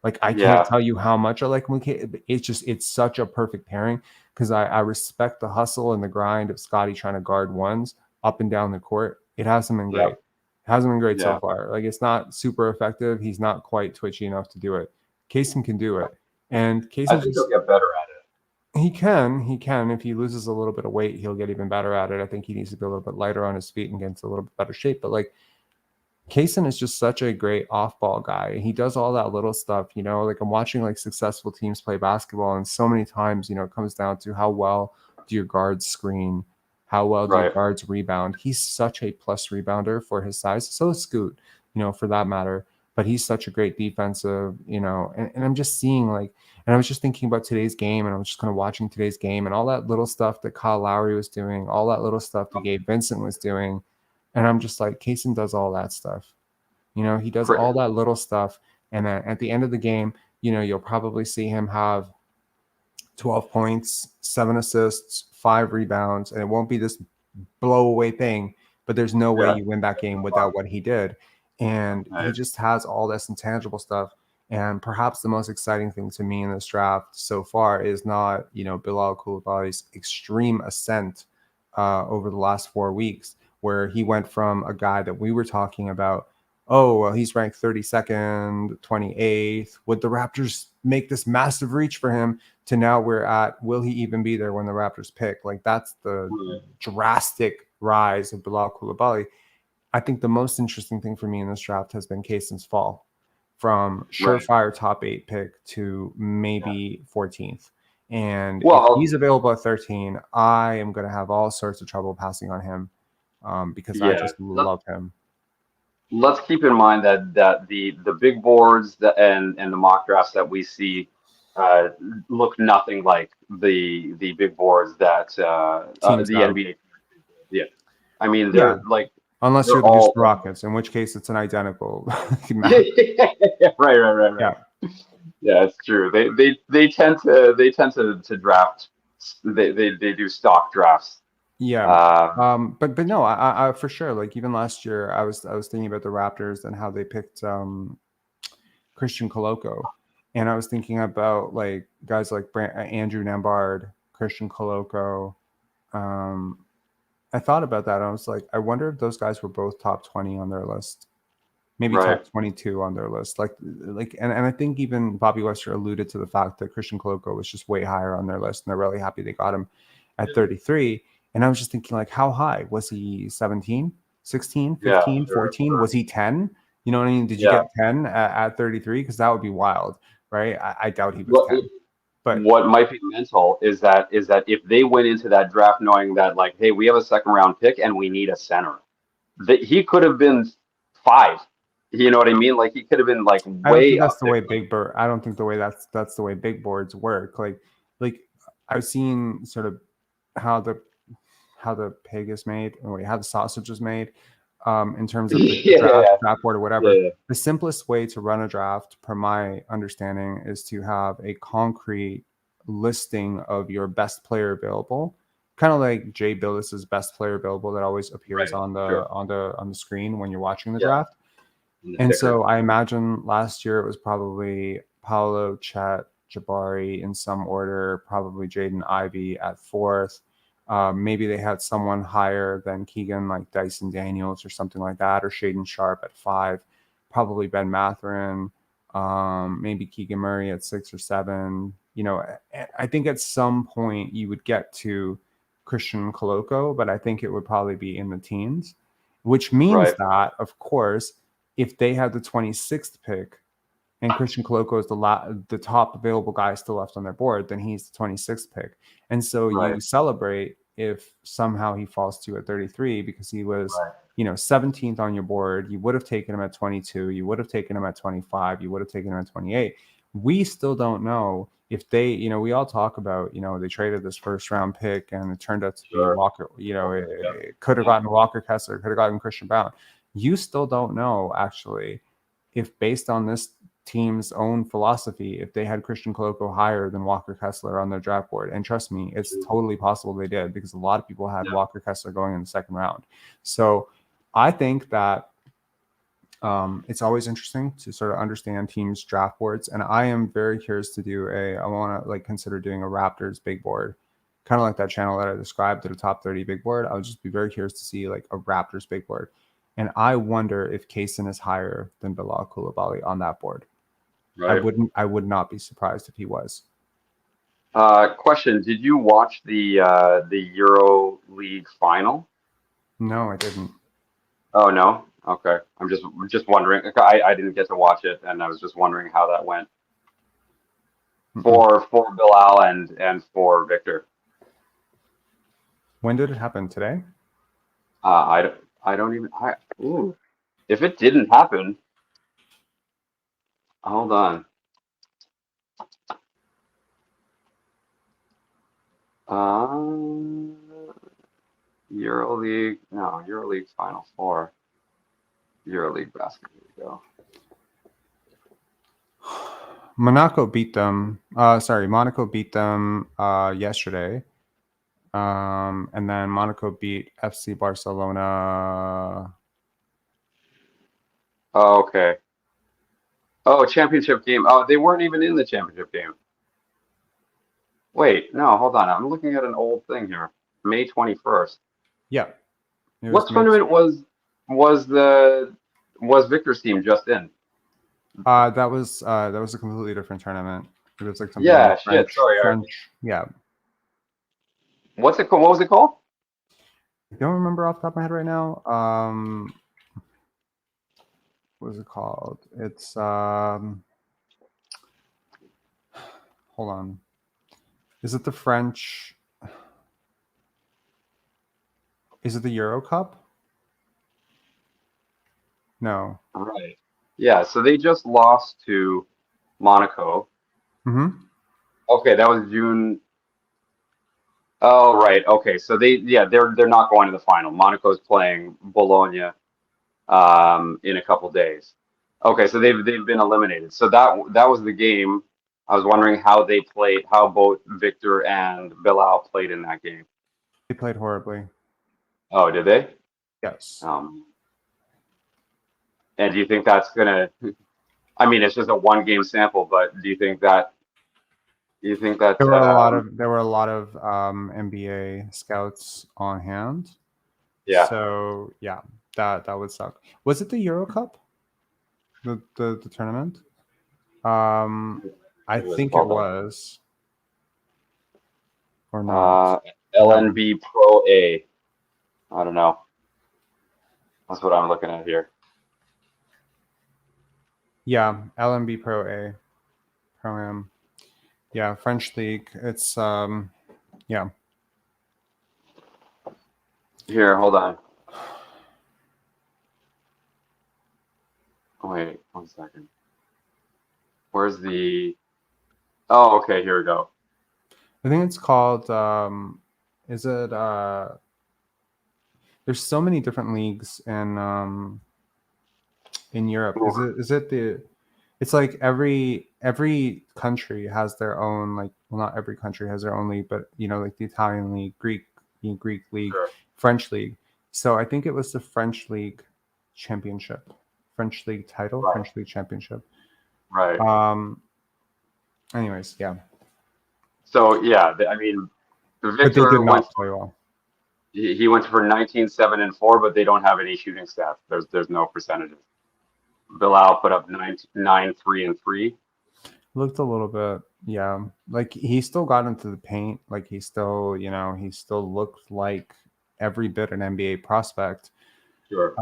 Like I can't tell you how much I like him with it's such a perfect pairing because I respect the hustle and the grind of Scotty trying to guard ones up and down the court. It hasn't been great. It hasn't been great so far. Like it's not super effective. He's not quite twitchy enough to do it. Cason can do it. And Cason I think he'll get better at it. He can. If he loses a little bit of weight, he'll get even better at it. I think he needs to be a little bit lighter on his feet and get into a little bit better shape. But like Cason is just such a great off-ball guy. He does all that little stuff, like I'm watching like successful teams play basketball, and so many times, it comes down to how well do your guards screen, how well do your guards rebound. He's such a plus rebounder for his size. So is Scoot, for that matter. But he's such a great defensive, and I'm just seeing like, and I was just thinking about today's game, and I was just kind of watching today's game and all that little stuff that Kyle Lowry was doing, all that little stuff that Gabe Vincent was doing. And I'm just like, Cason does all that stuff. He does all that little stuff. And then at the end of the game, you'll probably see him have 12 points, 7 assists, 5 rebounds, and it won't be this blow away thing, but there's no way you win that game without what he did. And he just has all this intangible stuff. And perhaps the most exciting thing to me in this draft so far is not, Bilal Coulibaly's extreme ascent over the last 4 weeks, where he went from a guy that we were talking about, oh, well, he's ranked 32nd, 28th. Would the Raptors make this massive reach for him? To now we're at, will he even be there when the Raptors pick? Like that's the drastic rise of Bilal Coulibaly. I think the most interesting thing for me in this draft has been Cason's fall from surefire top 8 pick to maybe 14th. And if he's available at 13, I am going to have all sorts of trouble passing on him because I just love him. Let's keep in mind that the big boards and the mock drafts that we see look nothing like the big boards that the NBA. Yeah, I mean they're like. Unless you're the Houston Rockets, in which case it's an identical match. Right. Yeah, it's true. They tend to draft. They do stock drafts. Yeah. But no, I for sure. Like even last year, I was thinking about the Raptors and how they picked Christian Koloko, and I was thinking about like guys like Andrew Nembhard, Christian Koloko. I thought about that. And I was like, I wonder if those guys were both top 20 on their list, maybe top 22 on their list. And I think even Bobby Wester alluded to the fact that Christian Koloko was just way higher on their list, and they're really happy they got him at 33. And I was just thinking, like, how high was he? 17? 16, Yeah, 15, sure, 14? sure. Was he 10? You know what I mean? Did you Yeah. get 10 at 33? Because that would be wild, right? I doubt he was What 10. But what might be mental is that if they went into that draft knowing that, like, hey, we have a second round pick and we need a center, that he could have been 5. You know what I mean? Like, he could have been like I don't way think that's up the there. way I don't think the way that's the way big boards work. Like I've seen sort of how the pig is made, or how the sausage is made, in terms of the draft board or whatever. Yeah. The simplest way to run a draft, per my understanding, is to have a concrete listing of your best player available, kind of like Jay Billis's best player available that always appears Right, on the sure. on the screen when you're watching the Yeah. draft. And the And sticker. so I imagine last year it was probably Paolo, Chet, Jabari in some order, probably Jaden Ivey at 4th. Maybe they had someone higher than Keegan, like Dyson Daniels or something like that, or Shaden Sharp at 5, probably Ben Mathurin, maybe Keegan Murray at 6 or 7. You know, I think at some point you would get to Christian Coloco, but I think it would probably be in the teens, which means Right. that, of course, if they had the 26th pick and Christian Coloco is the top available guy still left on their board, then he's the 26th pick. And so Right. you celebrate if somehow he falls to at 33, because he was, Right. 17th on your board. You would have taken him at 22. You would have taken him at 25. You would have taken him at 28. We still don't know if they, we all talk about, they traded this first round pick and it turned out to be Walker, it could have gotten Walker Kessler, could have gotten Christian Brown. You still don't know, actually, if based on this team's own philosophy, if they had Christian Coloco higher than Walker Kessler on their draft board. And trust me, it's totally possible they did, because a lot of people had Walker Kessler going in the second round. So I think that it's always interesting to sort of understand teams' draft boards. And I am very curious to I want to consider doing a Raptors big board, kind of like that channel that I described, to the top 30 big board. I would just be very curious to see a Raptors big board. And I wonder if Kaysen is higher than Bilal Coulibaly on that board. Right. I would not be surprised if he was. Question: did you watch the Euro League final? No, I didn't. Oh no. Okay. I'm just wondering. I didn't get to watch it, and I was just wondering how that went for Bilal and for Victor. When did it happen? Today? I don't even. If it didn't happen, hold on. EuroLeague Final Four. EuroLeague basketball. Here we go. Monaco beat them. Monaco beat them yesterday. And then Monaco beat FC Barcelona. Oh, okay. Oh, championship game. Oh, they weren't even in the championship game. Wait, no, hold on. I'm looking at an old thing here. May 21st. Yeah. What tournament was Victor's team just in? That was a completely different tournament. It was like something French. Yeah. What's it called? What was it called? I don't remember off the top of my head right now. What is it called? It's hold on. Is it the French? Is it the Euro Cup? No. Right. Yeah, so they just lost to Monaco. Mm-hmm. Okay, that was June. Oh, right. Okay, so they're not going to the final. Monaco's playing Bologna in a couple days. Okay, so they've been eliminated. So that was the game. I was wondering how both Victor and Bilal played in that game. They played horribly. Oh, did they? Yes. And do you think that's gonna? I mean, it's just a one-game sample, but do you think that? There were a lot of NBA scouts on hand. Yeah. So yeah, that would suck. Was it the Euro Cup? The tournament? I think it was. Or not. LNB Pro A. I don't know. That's what I'm looking at here. Yeah, LMB Pro A, Pro Am. Yeah, French league. It's yeah. Here, hold on. Oh, wait, 1 second. Where's the? Oh, okay. Here we go. I think it's called. Is it? There's so many different leagues in Europe. Is it the? It's like every country has their own, like, well, not every country has their own league, but you know, like the Italian league, Greek league, Sure. French league. So I think it was the French league championship, French league title, Right. French league championship. Right. Anyways, yeah. So yeah, I mean, But they Victor did went. not play well. He went for 19-7-4, but they don't have any shooting stats. There's no percentages. Bilal put up 9-3-3. Looked a little bit, yeah. Like he still got into the paint. Like he still, you know, he still looked like every bit an NBA prospect. Sure.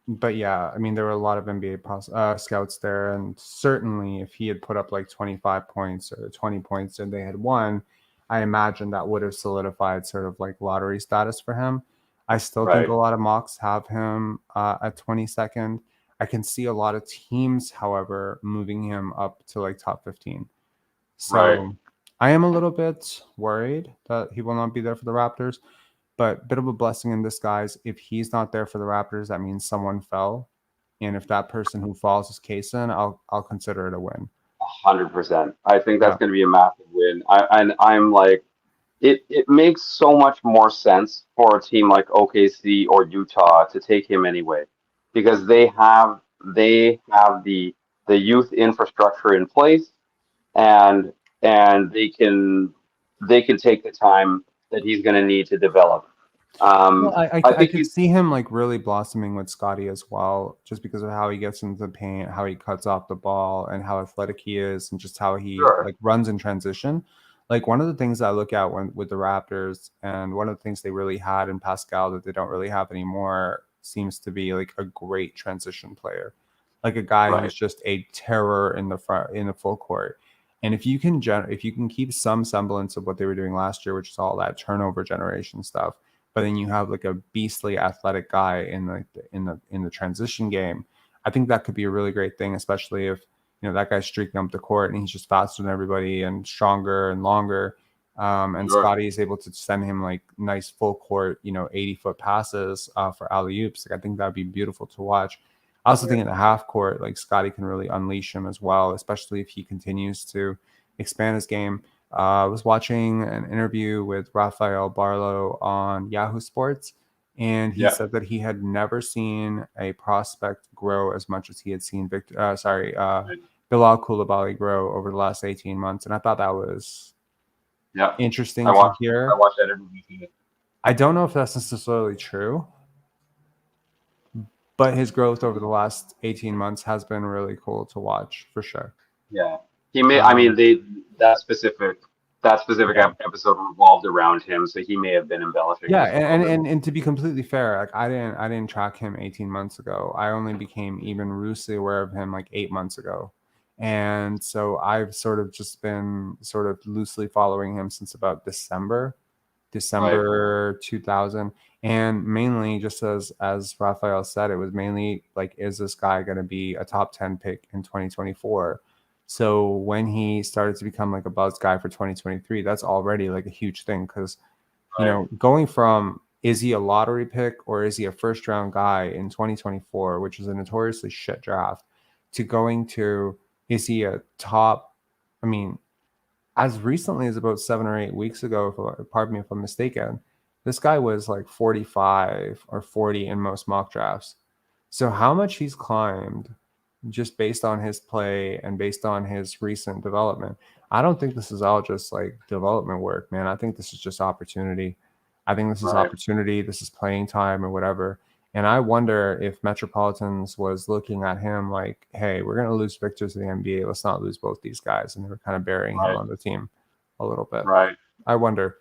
But yeah, I mean, there were a lot of NBA scouts there, and certainly if he had put up like 25 points or 20 points and they had won, I imagine that would have solidified sort of like lottery status for him. I still think Right. a lot of mocks have him at 22nd. I can see a lot of teams, however, moving him up to like top 15. So Right. I am a little bit worried that he will not be there for the Raptors, but bit of a blessing in disguise. If he's not there for the Raptors, that means someone fell. And if that person who falls is Kaysen, I'll consider it a win. 100%. I think that's Yeah. going to be a massive win. I'm like, it makes so much more sense for a team like OKC or Utah to take him anyway, because they have the youth infrastructure in place, and they can take the time that he's going to need to develop. Well, I I think could he's see him like really blossoming with Scotty as well, just because of how he gets into the paint, how he cuts off the ball, and how athletic he is, and just how he Sure. like runs in transition. Like one of the things I look at with the Raptors, and one of the things they really had in Pascal that they don't really have anymore, seems to be like a great transition player, like a guy Right. who's just a terror in the front, in the full court. And if you can if you can keep some semblance of what they were doing last year, which is all that turnover generation stuff, but then you have like a beastly athletic guy in the transition game, I think that could be a really great thing, especially if, you know, that guy's streaking up the court and he's just faster than everybody and stronger and longer. And Sure. Scotty is able to send him like nice full court, you know, 80-foot passes for alley-oops. Like I think that'd be beautiful to watch. I also think in the half court, like Scotty can really unleash him as well, especially if he continues to expand his game. I was watching an interview with Rafael Barlow on Yahoo Sports, and he Yeah. said that he had never seen a prospect grow as much as he had seen Bilal Coulibaly grow over the last 18 months. And I thought that was Yeah. interesting I to watched hear. that interview. I don't know if that's necessarily true, but his growth over the last 18 months has been really cool to watch for sure. Yeah. He may. I mean, that specific Yeah. episode revolved around him, so he may have been embellishing. Yeah, just a little bit. and to be completely fair, like I didn't track him 18 months ago. I only became even loosely aware of him like 8 months ago. And so I've sort of just been sort of loosely following him since about December 2000. And mainly, just as Raphael said, it was mainly like, is this guy going to be a top 10 pick in 2024? So when he started to become like a buzz guy for 2023, that's already like a huge thing, because you know, going from, is he a lottery pick or is he a first round guy in 2024, which is a notoriously shit draft, to going to, is he a top, I mean, as recently as about 7 or 8 weeks ago, pardon me if I'm mistaken, this guy was like 45 or 40 in most mock drafts. So how much he's climbed just based on his play and based on his recent development. I don't think this is all just like development work, man. I think this is just opportunity. I think this is opportunity. This is playing time or whatever. And I wonder if Metropolitans was looking at him like, hey, we're going to lose Victor to the NBA. Let's not lose both these guys. And they were kind of burying him on the team a little bit. Right. I wonder.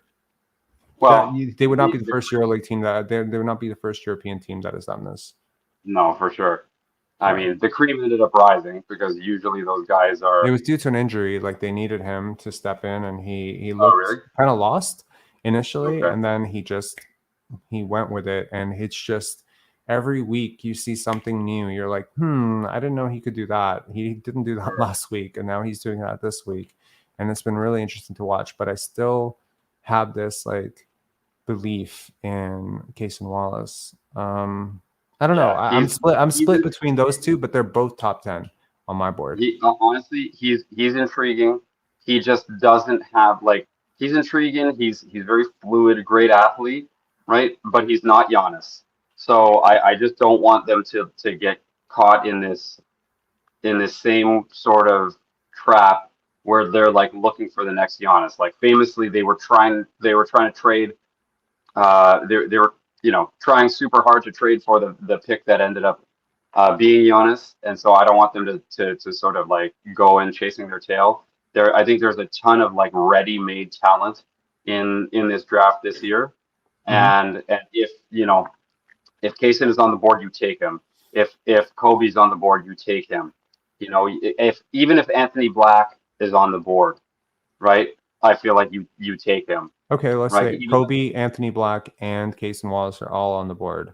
Well, they would not be the first EuroLeague team that they would not be the first European team that has done this. No, for sure. I mean, the cream ended up rising because usually those guys are. It was due to an injury. Like they needed him to step in, and he Oh, looked really? kind of lost initially, Okay. and then he went with it. And it's just every week you see something new. You're like, I didn't know he could do that. He didn't do that last week, and now he's doing that this week, and it's been really interesting to watch. But I still have this like belief in Cason Wallace. I don't know. I'm split between those two, but they're both top 10 on my board. Honestly, he's intriguing. He just doesn't have like he's intriguing. He's very fluid, great athlete, right? But he's not Giannis. So I just don't want them to get caught in this same sort of trap where they're like looking for the next Giannis. Like famously, they were trying to trade. They were trying super hard to trade for the pick that ended up being Giannis, and so I don't want them to sort of like go in chasing their tail. I think there's a ton of like ready-made talent in this draft this year, and if Cason is on the board, you take him. If Kobe's on the board, you take him. Even if Anthony Black is on the board, right? I feel like you take him. Okay, let's right? say Kobe, Anthony Black, and Cason Wallace are all on the board.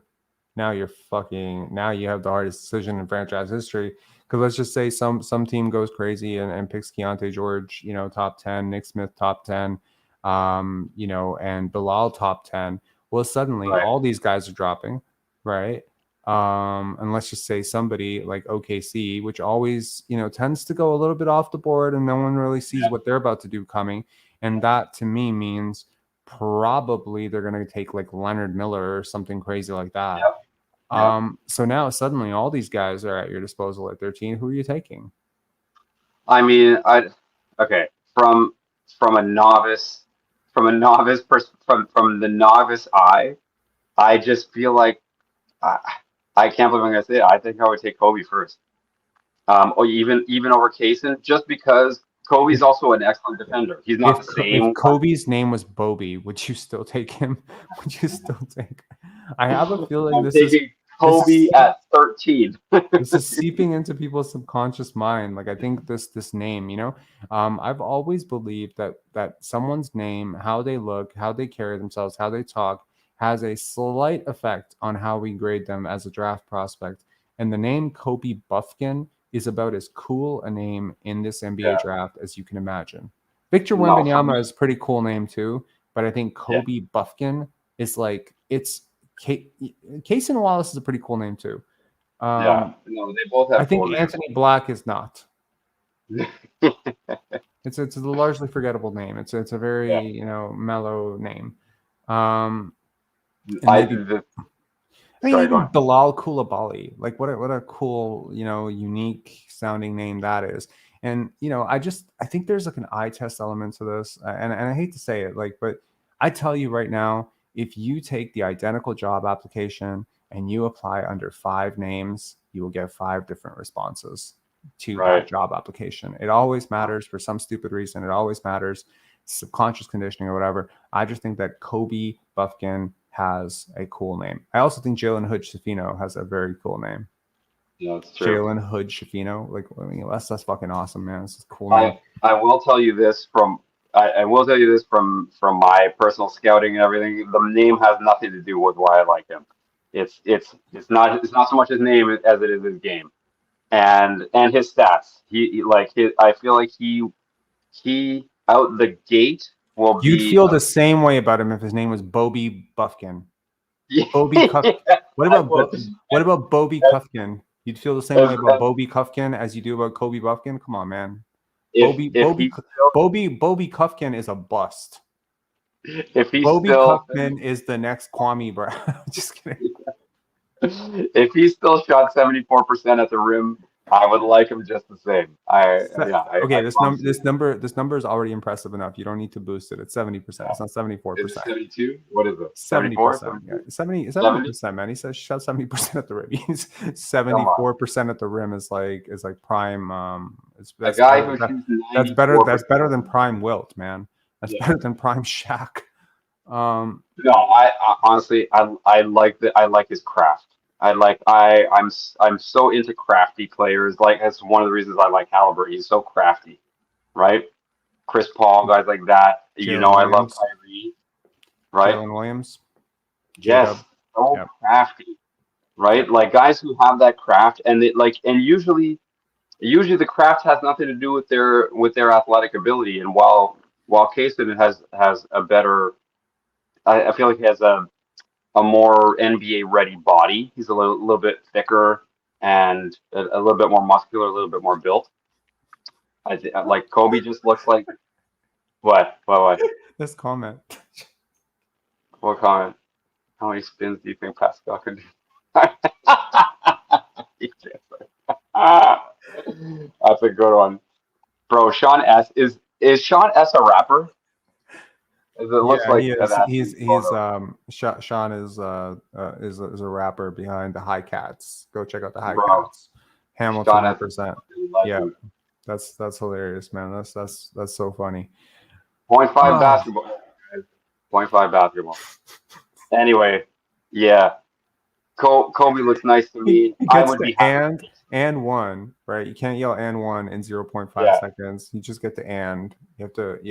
Now you have the hardest decision in franchise history. Because let's just say some team goes crazy and picks Keontae George, top 10, Nick Smith top 10, and Bilal top 10. Well, suddenly all these guys are dropping, right? And let's just say somebody like OKC, which always, tends to go a little bit off the board and no one really sees what they're about to do coming. And that to me means probably they're going to take like Leonard Miller or something crazy like that. So now suddenly all these guys are at your disposal at 13. Who are you taking? I mean, from the novice eye, I just feel like I can't believe I'm going to say it. I think I would take Kobe first, or even over Cason, just because Kobe's also an excellent defender. He's not the same. If Kobe's name was Bobby, would you still take him? Would you still take? I have a feeling this is Kobe at 13. This is seeping into people's subconscious mind. Like I think this name, I've always believed that someone's name, how they look, how they carry themselves, how they talk, has a slight effect on how we grade them as a draft prospect. And the name Kobe Buffkin is about as cool a name in this NBA draft as you can imagine. Victor Wembanyama is a pretty cool name too, but I think Kobe Buffkin is like Cason Wallace is a pretty cool name too. They both have. I think cool Anthony names. Black is not. It's a largely forgettable name. It's a very mellow name. Even Bilal Coulibaly, like what a cool, unique sounding name that is. And I think there's like an eye test element to this, and I hate to say it, but I tell you right now, if you take the identical job application and you apply under 5 names, you will get 5 different responses to that job application. It always matters for some stupid reason. It always matters, subconscious conditioning or whatever. I just think that Kobe Buffkin has a cool name. I also think Jalen Hood-Schifino has a very cool name. Yeah, that's true. Jalen Hood-Schifino, that's fucking awesome, man. It's a cool name. I will tell you this from my personal scouting and everything. The name has nothing to do with why I like him. It's not so much his name as it is his game, and his stats. I feel like he out the gate. You'd feel the same way about him if his name was Bobby Buffkin. Bobby Cuff. What about Bobby Cuffkin? You'd feel the same way about Bobby Cuffkin as you do about Kobe Buffkin? Come on, man. Bobby Cuffkin is a bust. Bobby Cuffkin is the next Kwame Brown. Just kidding. If he still shot 74% at the rim, I would like him just the same. This number is already impressive enough. You don't need to boost it. It's 70%. It's not 74%. Is it 72? What is it? 70%. Yeah, 70%, man. He says shot 70% at the rim. He's 74% at the rim is like prime. That's better than prime Wilt, man. That's better than prime Shaq. No, I honestly, I like his craft. I'm so into crafty players. Like that's one of the reasons I like Halliburton. He's so crafty, right? Chris Paul, guys like that. Jalen I love Williams. Kyrie, right? Jalen Williams. Yes, J-Dub. so Yep. crafty, right? Yep. Like guys who have that craft, and usually the craft has nothing to do with their athletic ability. And while Kaysen has a better, I feel like he has a more NBA ready body. He's a little bit thicker and a little bit more muscular, a little bit more built. Like Kobe just looks like what? This comment. What comment? How many spins do you think Pascal could do? That's a good one, bro. Sean S is Sean S a rapper? It looks Yeah, like he is. that. He's Sean is a rapper behind the High Cats. Go check out the High Bro, Cats. Hamilton Sean S represent. is Yeah, legend. that's hilarious, man. That's so funny. 0.5 Oh. basketball. Guys. 0.5 basketball. Anyway, yeah. Kobe looks nice to me. He I gets would the be happy. and one, right? You can't yell and one in 0.5 Yeah. seconds. You just get the and. You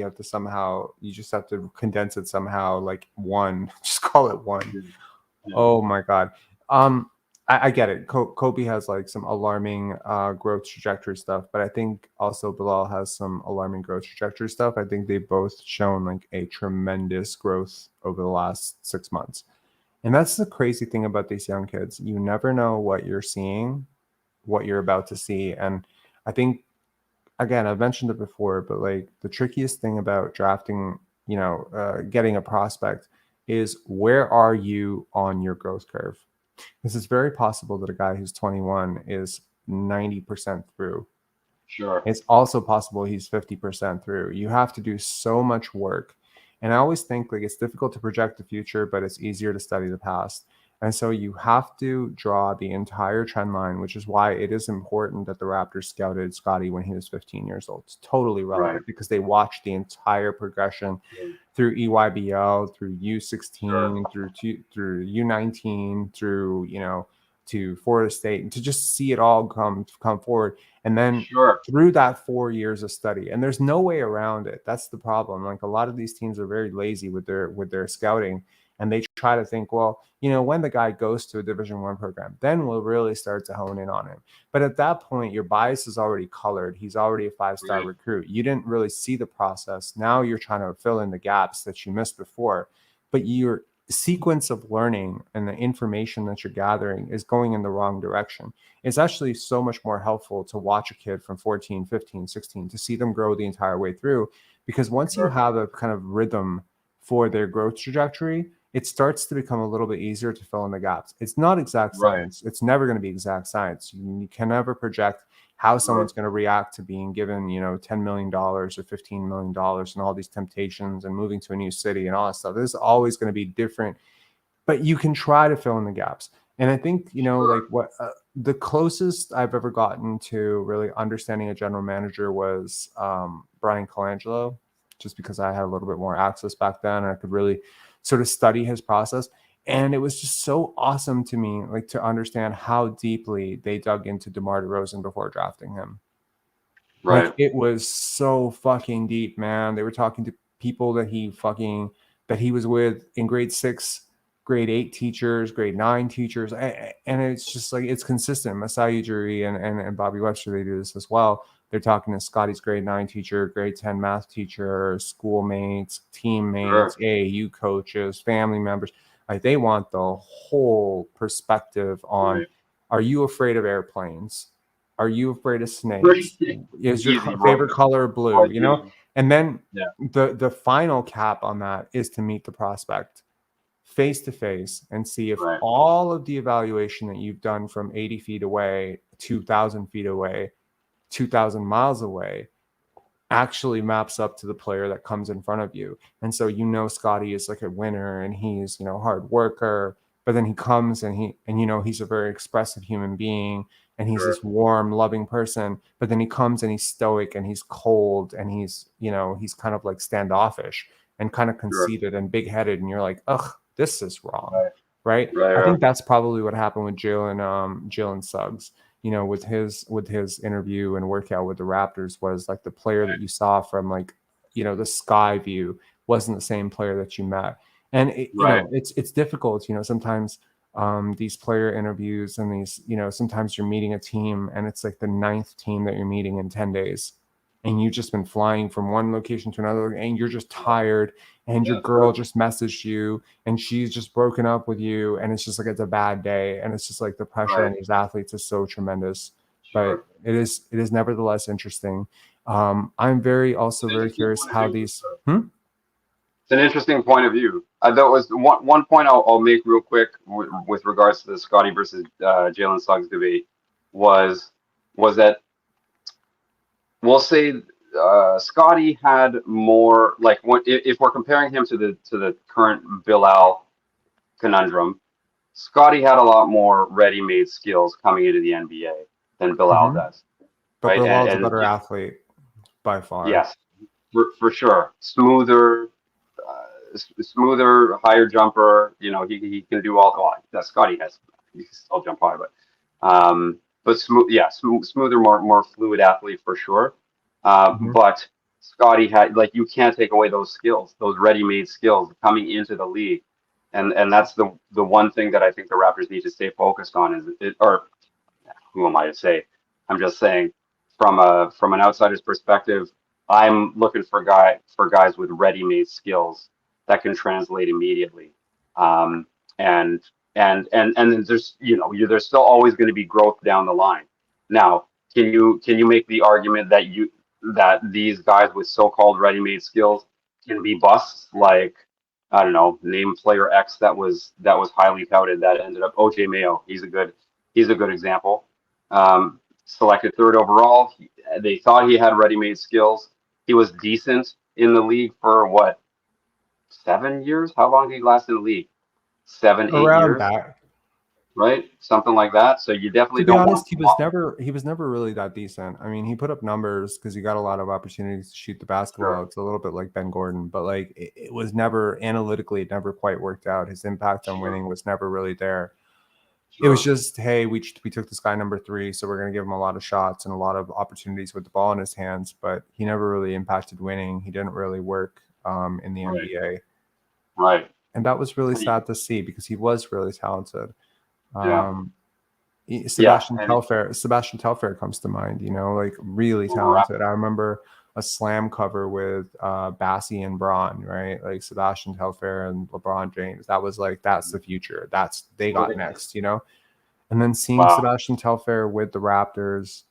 have to somehow, you just have to condense it somehow, like one. Just call it one. Yeah. Oh my God. I get it. Kobe has like some alarming growth trajectory stuff, but I think also Bilal has some alarming growth trajectory stuff. I think they've both shown like a tremendous growth over the last 6 months. And that's the crazy thing about these young kids. You never know what you're seeing, what you're about to see. And I think, again, I've mentioned it before, but like the trickiest thing about drafting, getting a prospect is where are you on your growth curve? Because it's very possible that a guy who's 21 is 90% through. Sure. It's also possible he's 50% through. You have to do so much work. And I always think like it's difficult to project the future, but it's easier to study the past. And so you have to draw the entire trend line, which is why it is important that the Raptors scouted Scottie when he was 15 years old. It's totally relevant Right. because they watched the entire progression through EYBL, through U16, through U19, through, to Florida State, and to just see it all come forward. And then through that 4 years of study, and there's no way around it. That's the problem. Like a lot of these teams are very lazy with their scouting, and they try to think, well, when the guy goes to a Division I program, then we'll really start to hone in on him. But at that point, your bias is already colored. He's already a 5-star recruit. You didn't really see the process. Now you're trying to fill in the gaps that you missed before, but your sequence of learning and the information that you're gathering is going in the wrong direction. It's actually so much more helpful to watch a kid from 14, 15, 16 to see them grow the entire way through, because once you have a kind of rhythm for their growth trajectory, it starts to become a little bit easier to fill in the gaps. It's not exact science. It's never going to be exact science. You can never project how someone's going to react to being given, $10 million or $15 million and all these temptations and moving to a new city and all that stuff. This is always going to be different, but you can try to fill in the gaps. And I think, like what the closest I've ever gotten to really understanding a general manager was Brian Colangelo, just because I had a little bit more access back then and I could really sort of study his process. And it was just so awesome to me, like to understand how deeply they dug into DeMar DeRozan before drafting him. Right. Like it was so fucking deep, man. They were talking to people that he was with in grade 6, grade 8 teachers, grade 9 teachers. And it's just like, it's consistent. Masai Ujiri and Bobby Webster, they do this as well. They're talking to Scotty's grade 9 teacher, grade 10 math teacher, schoolmates, teammates, AAU coaches, family members. Like they want the whole perspective on, are you afraid of airplanes? Are you afraid of snakes? Is your favorite color blue? And then the final cap on that is to meet the prospect face to face and see if all of the evaluation that you've done from 80 feet away, 2,000 feet away, 2,000 miles away actually maps up to the player that comes in front of you. And so Scotty is like a winner and he's hard worker, but then he comes and he's a very expressive human being and he's this warm, loving person, but then he comes and he's stoic and he's cold and he's kind of like standoffish. and kind of Sure. conceited and big-headed, and you're like, ugh, this is wrong, Right. right? I Right. think that's probably what happened with Jalen Suggs, you know, with his interview and workout with the Raptors, was like the player that you saw from, like, you know, the sky view wasn't the same player that you met. And you Right. know, it's difficult, you know, sometimes these player interviews and these, you know, sometimes you're meeting a team and it's like the 9th team that you're meeting in 10 days, and you've just been flying from one location to another, and you're just tired, and your girl just messaged you and she's just broken up with you, and it's just like, it's a bad day, and it's just like the pressure on Right. these athletes is so tremendous. Sure. But it is nevertheless interesting. I'm also very curious how these It's an interesting point of view. That was one point I'll make real quick with regards to the Scotty versus Jalen Suggs debate was that we'll say Scotty had more, like, if we're comparing him to the current Bilal conundrum, Scotty had a lot more ready-made skills coming into the NBA than Bilal does, but right? Bilal's a And better athlete by far. yes, for sure, smoother, higher jumper. You know, he can do all. Well, that Scotty has. He can still jump high, but smoother, more fluid athlete for sure. But Scotty had, like, you can't take away those skills, those ready-made skills coming into the league, and that's the one thing that I think the Raptors need to stay focused on. Or who am I to say? I'm just saying, from an outsider's perspective, I'm looking for guys with ready-made skills that can translate immediately. And then there's, you know, there's still always going to be growth down the line. Now, can you make the argument that these guys with so-called ready-made skills can be busts? Like, I don't know, name player X that was highly touted that ended up OJ Mayo. He's a good example. Selected 3rd overall. They thought he had ready-made skills. He was decent in the league for what, 7 years? How long did he last in the league? 7, 8 around years, that. right? Something like that. So you definitely To be don't honest, want. he was never really that decent. I mean, he put up numbers because he got a lot of opportunities to shoot the basketball. Sure. It's a little bit like Ben Gordon, but like it was never, analytically, it never quite worked out. His impact on winning was never really there. It was just, hey, we took this guy number 3, so we're going to give him a lot of shots and a lot of opportunities with the ball in his hands, but he never really impacted winning. He didn't really work in the NBA. Right. And that was really sad to see because he was really talented. Yeah. Sebastian Telfair comes to mind, you know, like really talented. I remember a slam cover with Bassie and Braun, right? Like Sebastian Telfair and LeBron James. That was like, that's the future. They got next, you know? And then seeing Sebastian Telfair with the Raptors,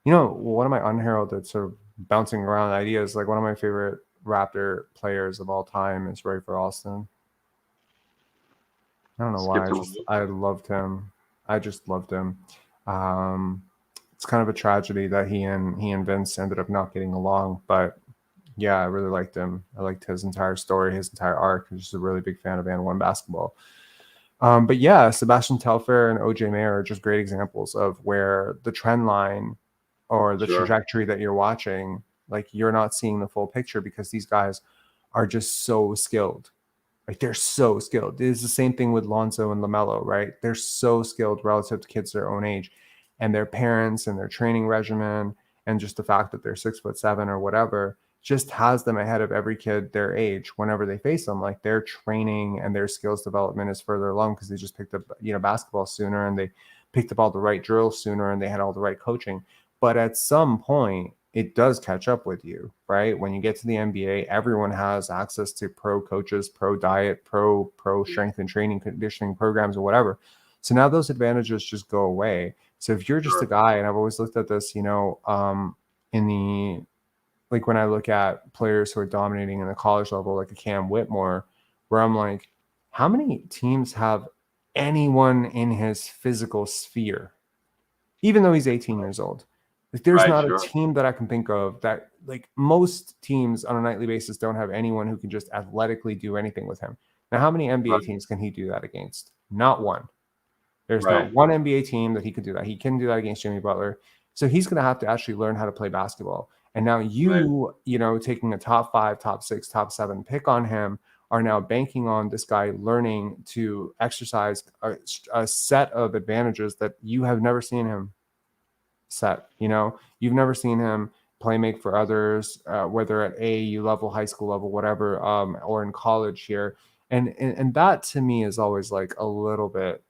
you know, one of my unheralded sort of bouncing around ideas, like one of my favorite Raptor players of all time is Rafer Alston. I don't know why. I loved him. I just loved him. It's kind of a tragedy that he and Vince ended up not getting along, but yeah, I really liked him. I liked his entire story, his entire arc. I was just a really big fan of And1 basketball. But yeah, Sebastian Telfair and OJ Mayer are just great examples of where the trend line or the trajectory that you're watching, like, you're not seeing the full picture because these guys are just so skilled. Like, they're so skilled. It's the same thing with Lonzo and LaMelo, right? They're so skilled relative to kids their own age, and their parents and their training regimen, and just the fact that they're 6'7" or whatever, just has them ahead of every kid their age whenever they face them. Like, their training and their skills development is further along because they just picked up, you know, basketball sooner, and they picked up all the right drills sooner, and they had all the right coaching. But at some point, it does catch up with you, right? When you get to the NBA, everyone has access to pro coaches, pro diet, pro strength and training conditioning programs or whatever. So now those advantages just go away. So if you're just a guy, and I've always looked at this, you know, like when I look at players who are dominating in the college level, like a Cam Whitmore, where I'm like, how many teams have anyone in his physical sphere, even though he's 18 years old? Like, there's not a team that I can think of that, like, most teams on a nightly basis don't have anyone who can just athletically do anything with him. Now, how many NBA teams can he do that against? Not one. There's not one NBA team that he could do that. He can do that against Jimmy Butler. So he's going to have to actually learn how to play basketball. And now you know, taking a top 5, top 6, top 7 pick on him, are now banking on this guy learning to exercise a set of advantages that you have never seen him set. You know, you've never seen him play make for others, whether at AAU level, high school level, whatever, or in college here. And that to me is always like a little bit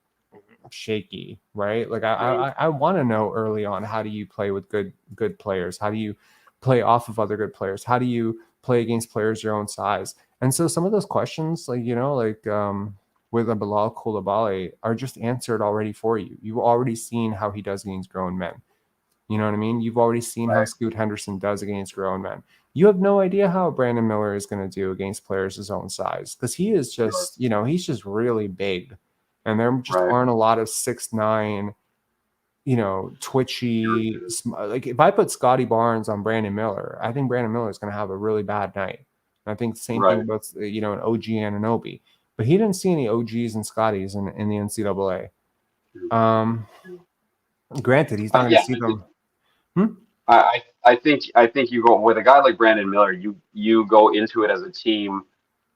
shaky, right? Like I want to know early on, how do you play with good players? How do you play off of other good players? How do you play against players your own size? And so some of those questions, like, you know, like with a Bilal Coulibaly, are just answered already for you. You've already seen how he does against grown men. You know what I mean? You've already seen how Scoot Henderson does against grown men. You have no idea how Brandon Miller is going to do against players his own size, because he is just, you know, he's just really big. And there just aren't a lot of 6'9", you know, twitchy. Like if I put Scotty Barnes on Brandon Miller, I think Brandon Miller is going to have a really bad night. And I think the same thing about, you know, an OG Anunoby. But he didn't see any OGs and Scotties in the NCAA. Granted, he's not going to see them. I think you go with a guy like Brandon Miller. You go into it as a team,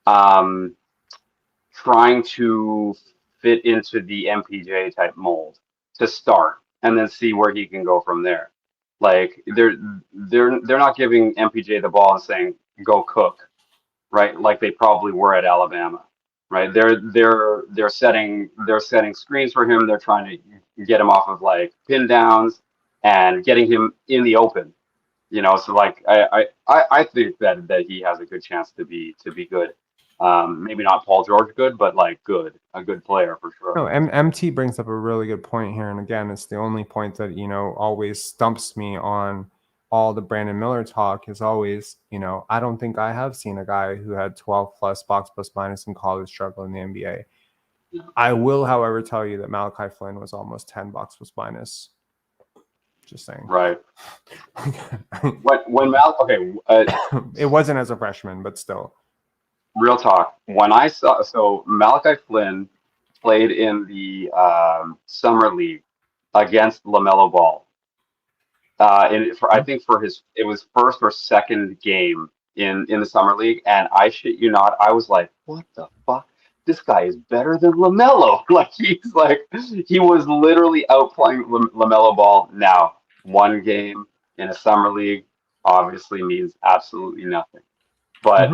trying to fit into the MPJ type mold to start, and then see where he can go from there. Like they're not giving MPJ the ball and saying go cook, right? Like they probably were at Alabama, right? They're setting screens for him. They're trying to get him off of like pin downs and getting him in the open. You know, so like I think that he has a good chance to be good. Maybe not Paul George good, but like a good player for sure. No, MT brings up a really good point here, and again, it's the only point that, you know, always stumps me on all the Brandon Miller talk. Is always, you know, I don't think I have seen a guy who had 12 plus box plus minus in college struggle in the NBA. I will, however, tell you that Malachi Flynn was almost 10 box plus minus. Just saying. Right. when Malachi, it wasn't as a freshman, but still. Real talk. When I saw Malachi Flynn played in the summer league against LaMelo Ball. I think it was first or second game in the summer league, and I shit you not, I was like, what the fuck? This guy is better than LaMelo. He was literally outplaying LaMelo Ball. Now, one game in a summer league obviously means absolutely nothing, but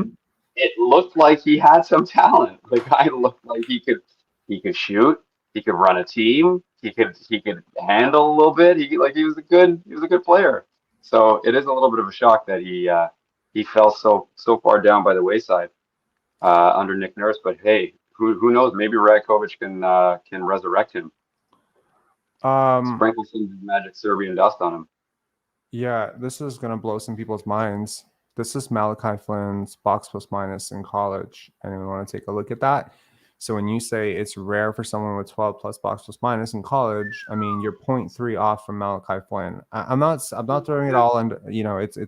it looked like he had some talent. The guy looked like he could shoot, he could run a team, he could handle a little bit. He was a good player. So it is a little bit of a shock that he fell so far down by the wayside under Nick Nurse. But hey, who knows? Maybe Rakovic can resurrect him. Sprinkle some magic Serbian dust on him. Yeah, this is gonna blow some people's minds. This is Malachi Flynn's box plus minus in college. Anyone want to take a look at that? So when you say it's rare for someone with 12 plus box plus minus in college, I mean you're 0.3 off from Malachi Flynn. I'm not throwing it all into, you know, it's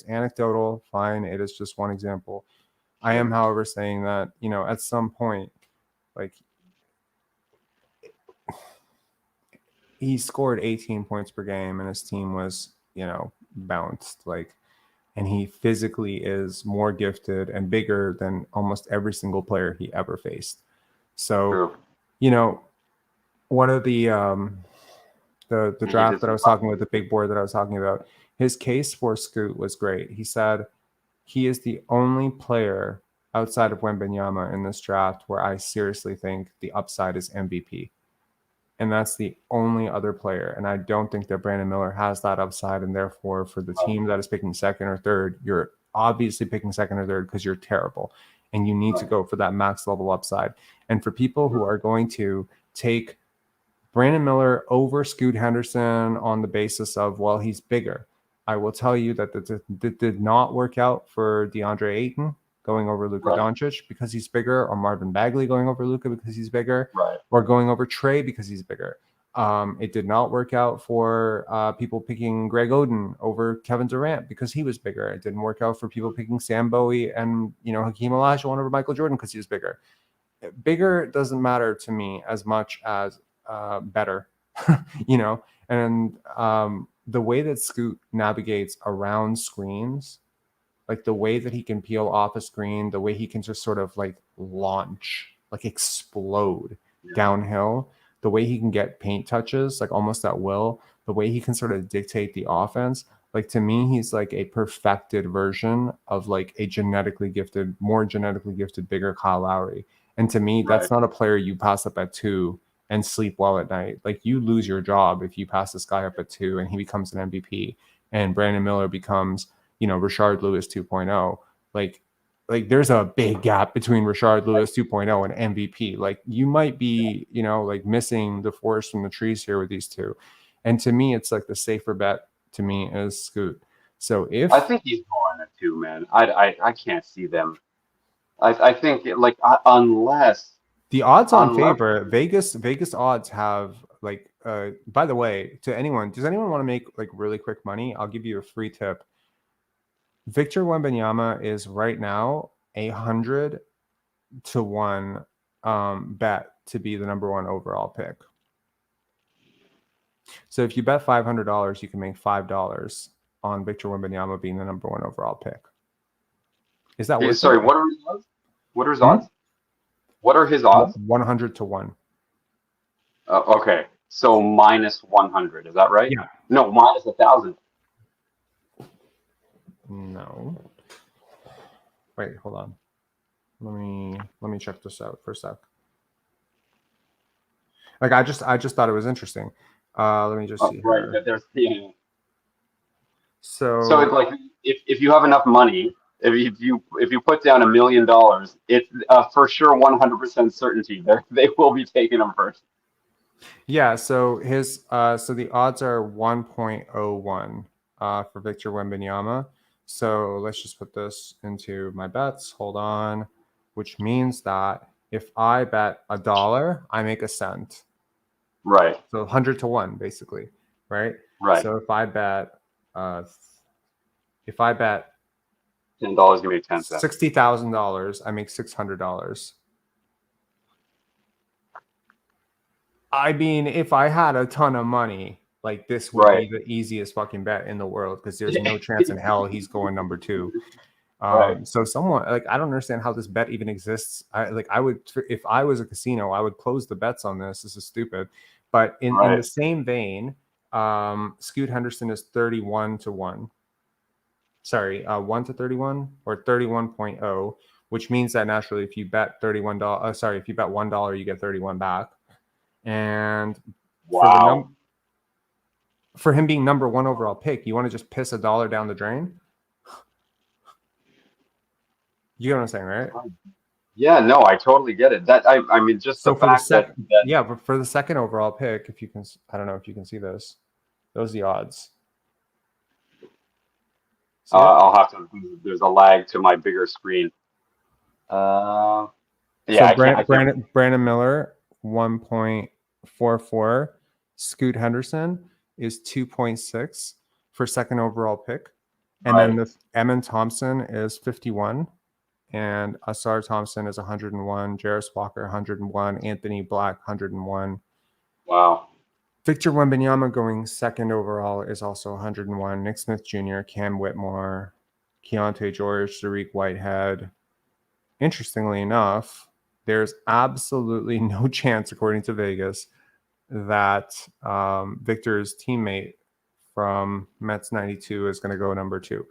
anecdotal, fine. It is just one example. I am, however, saying that, you know, at some point, like, he scored 18 points per game and his team was, you know, bounced, like, and he physically is more gifted and bigger than almost every single player he ever faced. So, you know, one of the draft that I was talking about, the big board that I was talking about, his case for Scoot was great. He said he is the only player outside of Wembanyama in this draft where I seriously think the upside is MVP. And that's the only other player. And I don't think that Brandon Miller has that upside. And therefore, for the team that is picking second or third, you're obviously picking second or third because you're terrible. And you need to go for that max level upside. And for people who are going to take Brandon Miller over Scoot Henderson on the basis of, well, he's bigger, I will tell you that that did not work out for DeAndre Ayton going over Luka Doncic because he's bigger, or Marvin Bagley going over Luka because he's bigger, or going over Trey because he's bigger. It did not work out for people picking Greg Oden over Kevin Durant because he was bigger. It didn't work out for people picking Sam Bowie and, you know, Hakeem Olajuwon over Michael Jordan because he was bigger. Bigger doesn't matter to me as much as better, you know. And the way that Scoot navigates around screens, like the way that he can peel off a screen, the way he can just sort of like launch, like explode downhill, the way he can get paint touches, like almost at will, the way he can sort of dictate the offense. Like to me, he's like a perfected version of like a more genetically gifted, bigger Kyle Lowry. And to me, that's not a player you pass up at 2 and sleep well at night. Like you lose your job if you pass this guy up at 2 and he becomes an MVP and Brandon Miller becomes, Rashard Lewis 2.0. Like there's a big gap between Rashard Lewis 2.0 and MVP. Like you might be, like missing the forest from the trees here with these two. And to me, it's like the safer bet to me is Scoot. So if I think he's going at 2, man. I can't see them. I think like unless the odds on favor, Vegas odds have like by the way, to anyone, does anyone want to make like really quick money? I'll give you a free tip. Victor Wembanyama is right now 100 to 1 bet to be the number 1 overall pick. So if you bet $500, you can make $5 on Victor Wembanyama being the number 1 overall pick. Is that worth Sorry, it? what are his odds? What are his odds? What are his odds? 100 to 1. Okay, so minus 100. Is that right? Yeah. No, minus 1,000. No. Wait, hold on. Let me check this out for a sec. Like I just thought it was interesting. Let me just see right, here. there's So it's like if you have enough money, if you put down $1 million, it's for sure 100% certainty they will be taking him first. Yeah, so his so the odds are 1.01 for Victor Wembanyama. So let's just put this into my bets. Hold on, which means that if I bet $1, I make a cent. Right. So 100 to 1, basically. Right. Right. So if I bet $10, you make 10 cents. $60,000, I make $600. I mean, if I had a ton of money, like this would be the easiest fucking bet in the world because there's no chance in hell he's going number 2. So someone like I don't understand how this bet even exists. I would, if I was a casino, I would close the bets on this. This is stupid. But in the same vein, Scoot Henderson is 31 to 1. Sorry, 1 to 31 or 31.0, which means that naturally, if you bet $31, if you bet $1, you get 31 back. And for him being number 1 overall pick, you want to just piss $1 down the drain? You know what I'm saying, right? Yeah, no, I totally get it. That I mean, just so the fact that but for the 2nd overall pick, if you can, I don't know if you can see this. Those are the odds. I'll have to. There's a lag to my bigger screen. Yeah, so Brandon Miller 1.44. Scoot Henderson is 2.6 for 2nd overall pick, and then the Emin Thompson is 51, and Asar Thompson is 101. Jarris Walker 101. Anthony Black 101. Wow. Victor Wembanyama going 2nd overall is also 101. Nick Smith Jr., Cam Whitmore, Keontae George, Tariq Whitehead. Interestingly enough, there's absolutely no chance, according to Vegas, that Victor's teammate from Mets 92 is going to go number 2.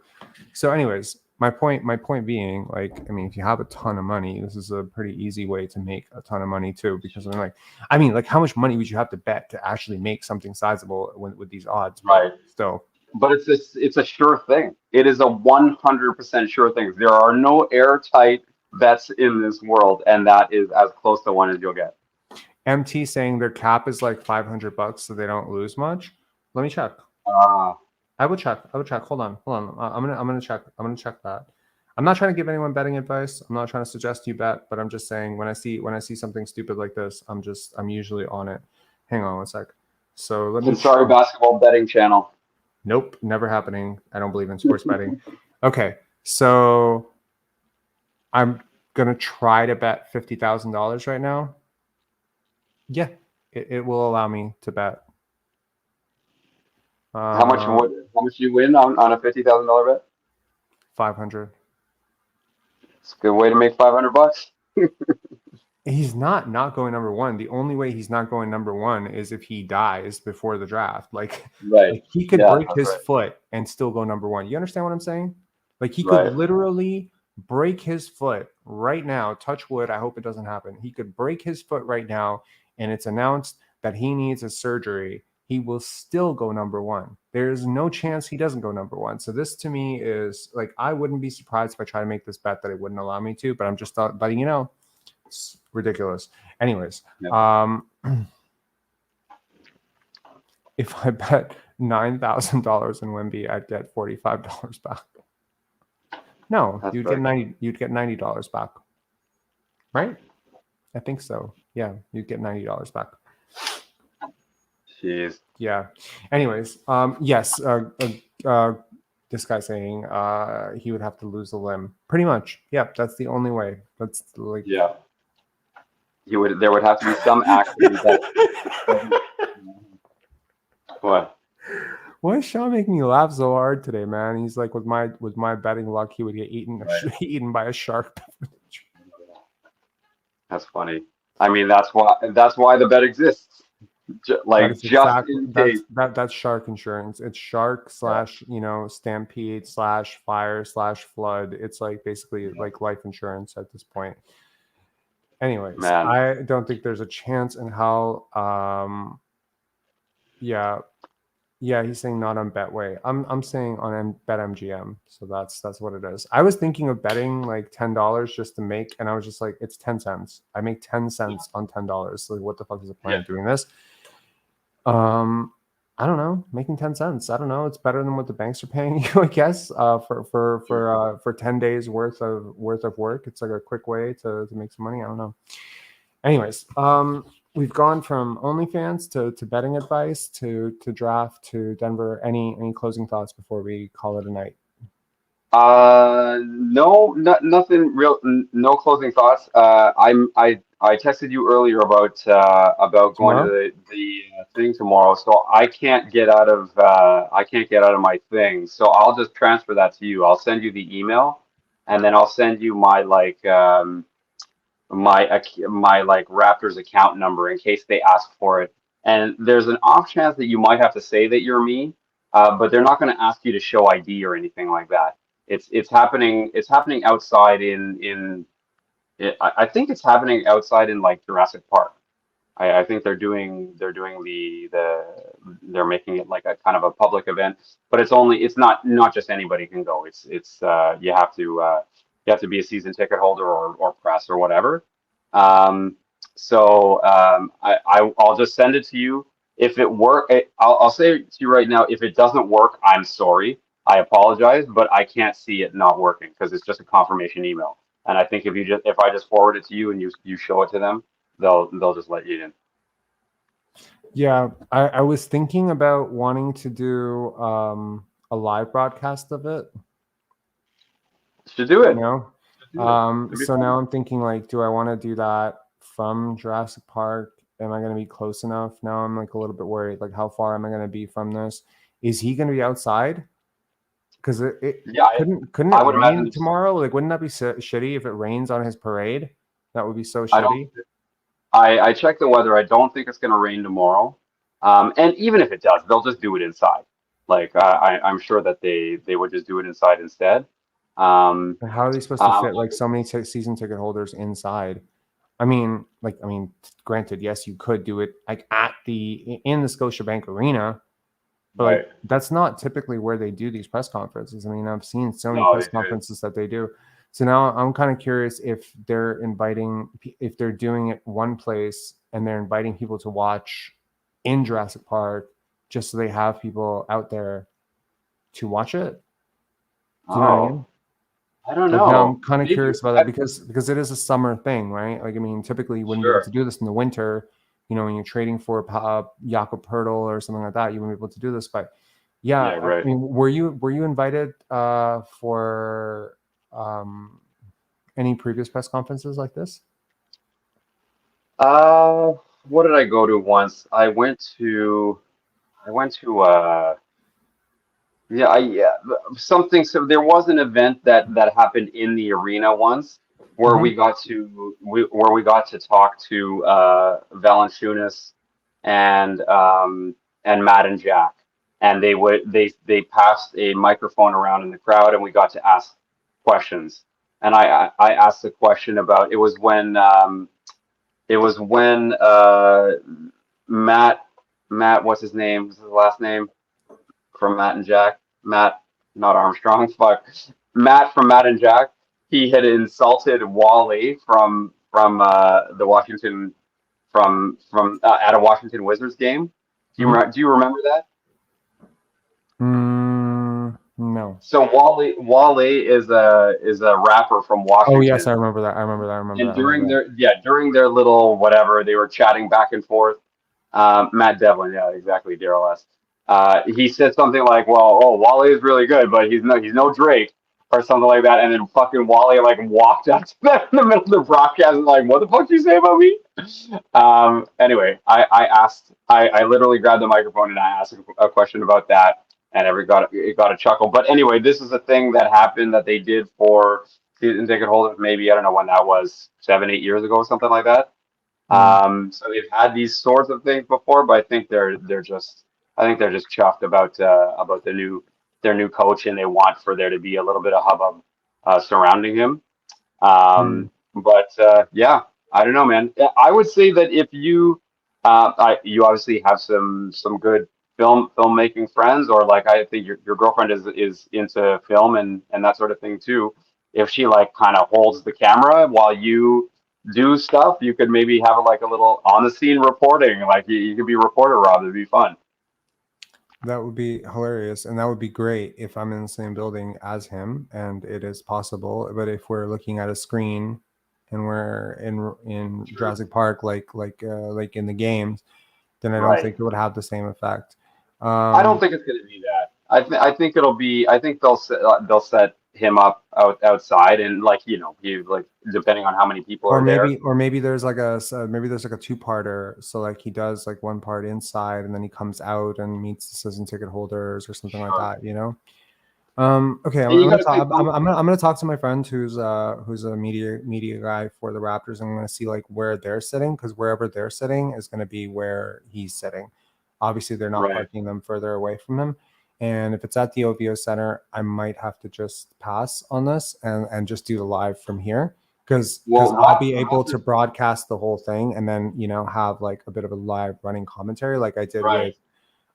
So anyways, my point being, like, I mean, if you have a ton of money, this is a pretty easy way to make a ton of money too, because I mean, how much money would you have to bet to actually make something sizable with these odds? Right. Still. But it's a sure thing. It is a 100% sure thing. There are no airtight bets in this world, and that is as close to 1 as you'll get. MT saying their cap is like $500, so they don't lose much. Let me check. I would check. Hold on. I'm gonna check that. I'm not trying to give anyone betting advice. I'm not trying to suggest you bet, but I'm just saying when I see something stupid like this, I'm usually on it. Hang on one sec. So let me. Sorry, basketball betting channel. Nope, never happening. I don't believe in sports betting. Okay, so I'm gonna try to bet $50,000 right now. Yeah, it will allow me to bet. How much you win on a $50,000 bet? 500. It's a good way to make $500. He's not going number one. The only way he's not going number one is if he dies before the draft. Like he could break his foot and still go number one. You understand what I'm saying? Like he could literally break his foot right now. Touch wood. I hope it doesn't happen. He could break his foot right now, and it's announced that he needs a surgery. He will still go number one. There's no chance he doesn't go number one. So this to me is like, I wouldn't be surprised if I try to make this bet that it wouldn't allow me to, but I'm just letting you know. It's ridiculous. Anyways, if I bet $9,000 in Wemby, I'd get $45 back. No, you'd get $90 back, right? I think so. Yeah, you'd get $90 back. Jeez. Yeah. Anyways, yes. This guy saying he would have to lose a limb. Pretty much. Yeah, that's the only way. That's like there would have to be some accident that what? Why is Sean making me laugh so hard today, man? He's like, with my betting luck, he would get eaten by a shark. That's funny. I mean, that's why the bet exists. That's shark insurance. It's shark / stampede / fire / flood. It's like basically like life insurance at this point. Anyways, man. I don't think there's a chance in hell. Yeah, he's saying not on Betway. I'm saying on BetMGM. So that's what it is. I was thinking of betting like $10 just to make, and I was just like, it's 10 cents. I make 10 cents on $10. So what the fuck is the point of doing this? I don't know, making 10 cents. I don't know. It's better than what the banks are paying you, I guess, for 10 days worth of work. It's like a quick way to make some money. I don't know. Anyways, we've gone from OnlyFans to betting advice to draft to Denver. Any closing thoughts before we call it a night? Nothing real. No closing thoughts. I texted you earlier about going to the thing tomorrow, so I can't get out of my thing. So I'll just transfer that to you. I'll send you the email, and then I'll send you my my Raptors account number in case they ask for it. And there's an off chance that you might have to say that you're me, but they're not going to ask you to show ID or anything like that. It's happening outside I think it's happening outside in like Jurassic Park. I think they're making it like a kind of a public event, but it's not just anybody can go. It's you have to be a season ticket holder or press or whatever. I'll just send it to you. If it work, I'll say it to you right now. If it doesn't work, I'm sorry. I apologize, but I can't see it not working because it's just a confirmation email. And I think if I just forward it to you and you show it to them, they'll just let you in. Yeah, I was thinking about wanting to do a live broadcast of it. Should do it. So now I'm thinking like, do I want to do that from Jurassic Park? Am I going to be close enough? Now I'm like a little bit worried. Like, how far am I going to be from this? Is he going to be outside? Because couldn't it rain tomorrow? Like, wouldn't that be shitty if it rains on his parade? That would be so shitty. I checked the weather. I don't think it's going to rain tomorrow. And even if it does, they'll just do it inside. Like I'm sure that they would just do it inside instead. And how are they supposed to fit like so many season ticket holders inside? I mean, granted, yes, you could do it like in the Scotiabank Arena, but like, that's not typically where they do these press conferences. I mean, I've seen so many press conferences that they do. So now I'm kind of curious if they're doing it one place and they're inviting people to watch in Jurassic Park just so they have people out there to watch it. Do you know what I mean? I don't know. Now I'm kind of curious about that because it is a summer thing, right? Like, I mean, typically you wouldn't be able to do this in the winter. You know, when you're trading for Jakob Poeltl or something like that, you wouldn't be able to do this. But yeah, right. I mean, were you invited for any previous press conferences like this? What did I go to once? I went to Yeah, something. So there was an event that happened in the arena once where Mhm. where we got to talk to Valanciunas and Matt and Jack, and they passed a microphone around in the crowd, and we got to ask questions. And I asked a question about it was when Matt, what's his name? What's his last name? From Matt and Jack. Matt, not Armstrong. Fuck. Matt from Matt and Jack. He had insulted Wally from the Washington from at a Washington Wizards game. Do you remember that? No. So Wally is a rapper from Washington. Oh yes, I remember that. I remember that. I remember And that. I remember that. during their little whatever, they were chatting back and forth. Matt Devlin, yeah, exactly, Daryl S. He said something like, "Well, oh, Wally is really good, but he's no Drake," or something like that. And then fucking Wally like walked up to them in the middle of the broadcast and like, "What the fuck did you say about me?" Anyway, I literally grabbed the microphone and I asked a question about that, and it got a chuckle. But anyway, this is a thing that happened that they did for season ticket holders. Maybe I don't know when that was, 7-8 years ago, something like that. So they've had these sorts of things before, but I think they're just chuffed about their new coach, and they want for there to be a little bit of hubbub surrounding him. But yeah, I don't know, man. I would say that if you obviously have some good filmmaking friends, or like I think your girlfriend is into film and that sort of thing too. If she like kind of holds the camera while you do stuff, you could maybe have like a little on the scene reporting. Like you could be reporter Rob. It'd be fun. That would be hilarious, and that would be great if I'm in the same building as him, and it is possible. But if we're looking at a screen and we're in Jurassic Park, like in the games, then I don't Right. think it would have the same effect. I don't think it's going to be that. I think it'll be. I think they'll set him up outside, and like he like depending on how many people or are there. maybe there's like a two-parter. So like he does like one part inside, and then he comes out and meets the season ticket holders or something like that. Okay, And you gotta think, I'm gonna talk to my friend who's a media guy for the Raptors. I'm gonna see like where they're sitting, because wherever they're sitting is gonna be where he's sitting. Obviously, they're not Right. parking them further away from him. And if it's at the OVO Center, I might have to just pass on this and just do the live from here, because I'll be able to broadcast the whole thing and then have like a bit of a live running commentary like I did Right.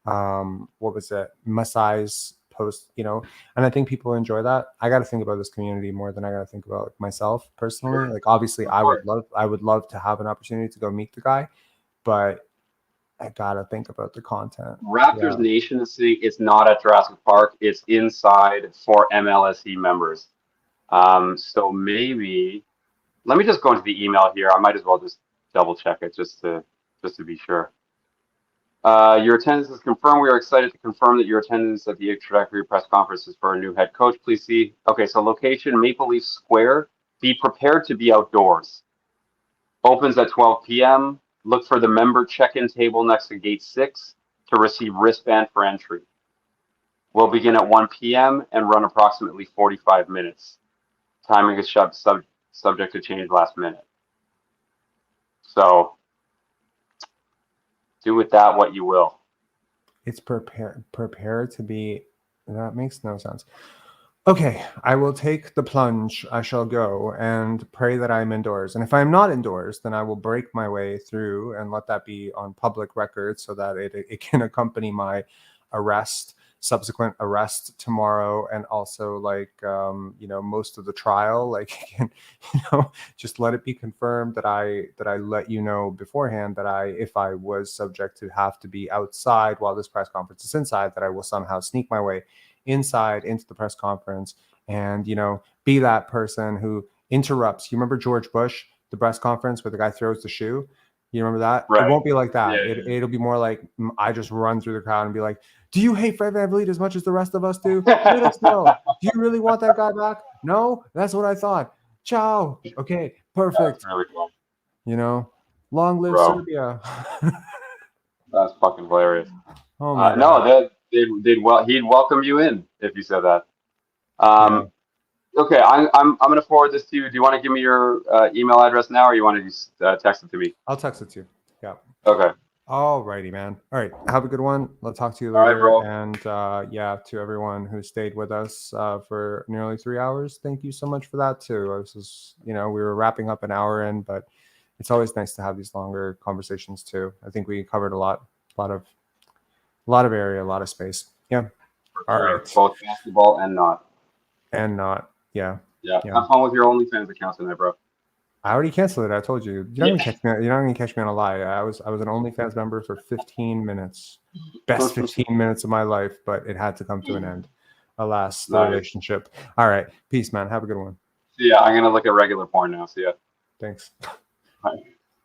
with what was it, Masai's post, and I think people enjoy that. I got to think about this community more than I got to think about myself personally. Like obviously I would love to have an opportunity to go meet the guy, but I gotta think about the content. Raptors Nation is saying it's not at Jurassic Park. It's inside for MLSE members. So maybe let me just go into the email here. I might as well just double check it just to be sure. Your attendance is confirmed. We are excited to confirm that your attendance at the introductory press conference is for our new head coach. Please see. Okay, so location, Maple Leaf Square. Be prepared to be outdoors. Opens at 12 p.m. Look for the member check-in table next to gate 6 to receive wristband for entry. We'll begin at 1 p.m. and run approximately 45 minutes. Timing is subject to change last minute. So do with that what you will. It's prepared to be. That makes no sense. Okay, I will take the plunge. I shall go and pray that I'm indoors. And if I'm not indoors, then I will break my way through and let that be on public record so that it can accompany my subsequent arrest tomorrow, and also like most of the trial. Like just let it be confirmed that I let you know beforehand that if I was subject to have to be outside while this press conference is inside, that I will somehow sneak my way inside into the press conference and be that person who interrupts. You remember George Bush, the press conference where the guy throws the shoe? You remember that? Right. It won't be like that. Yeah. It'll be more like I just run through the crowd and be like, do you hate Fred VanVleet as much as the rest of us do? Let us know. Do you really want that guy back? No? That's what I thought. Ciao. Okay, perfect. That's really cool. Long live Bro. Serbia. That's fucking hilarious. Oh my God. he'd welcome you in if you said that. Okay, I'm gonna forward this to you. Do you want to give me your email address now, or you want to just text it to me? I'll text it to you. Yeah. Okay. All righty, man. All right. Have a good one. I'll talk to you All right, later. bro. And yeah, to everyone who stayed with us for nearly 3 hours, thank you so much for that too. This is, we were wrapping up an hour in, but it's always nice to have these longer conversations too. I think we covered a lot of area, a lot of space. Yeah. All right. Both basketball and not. And not. Yeah. Yeah. Have fun with your OnlyFans account tonight, bro. I already canceled it. I told you. You're not gonna catch me on a lie. I was an OnlyFans member for 15 minutes. Best 15 minutes of my life, but it had to come to an end. Alas, the relationship. All right. Peace, man. Have a good one. Yeah, I'm gonna look at regular porn now. See ya. Thanks. Bye.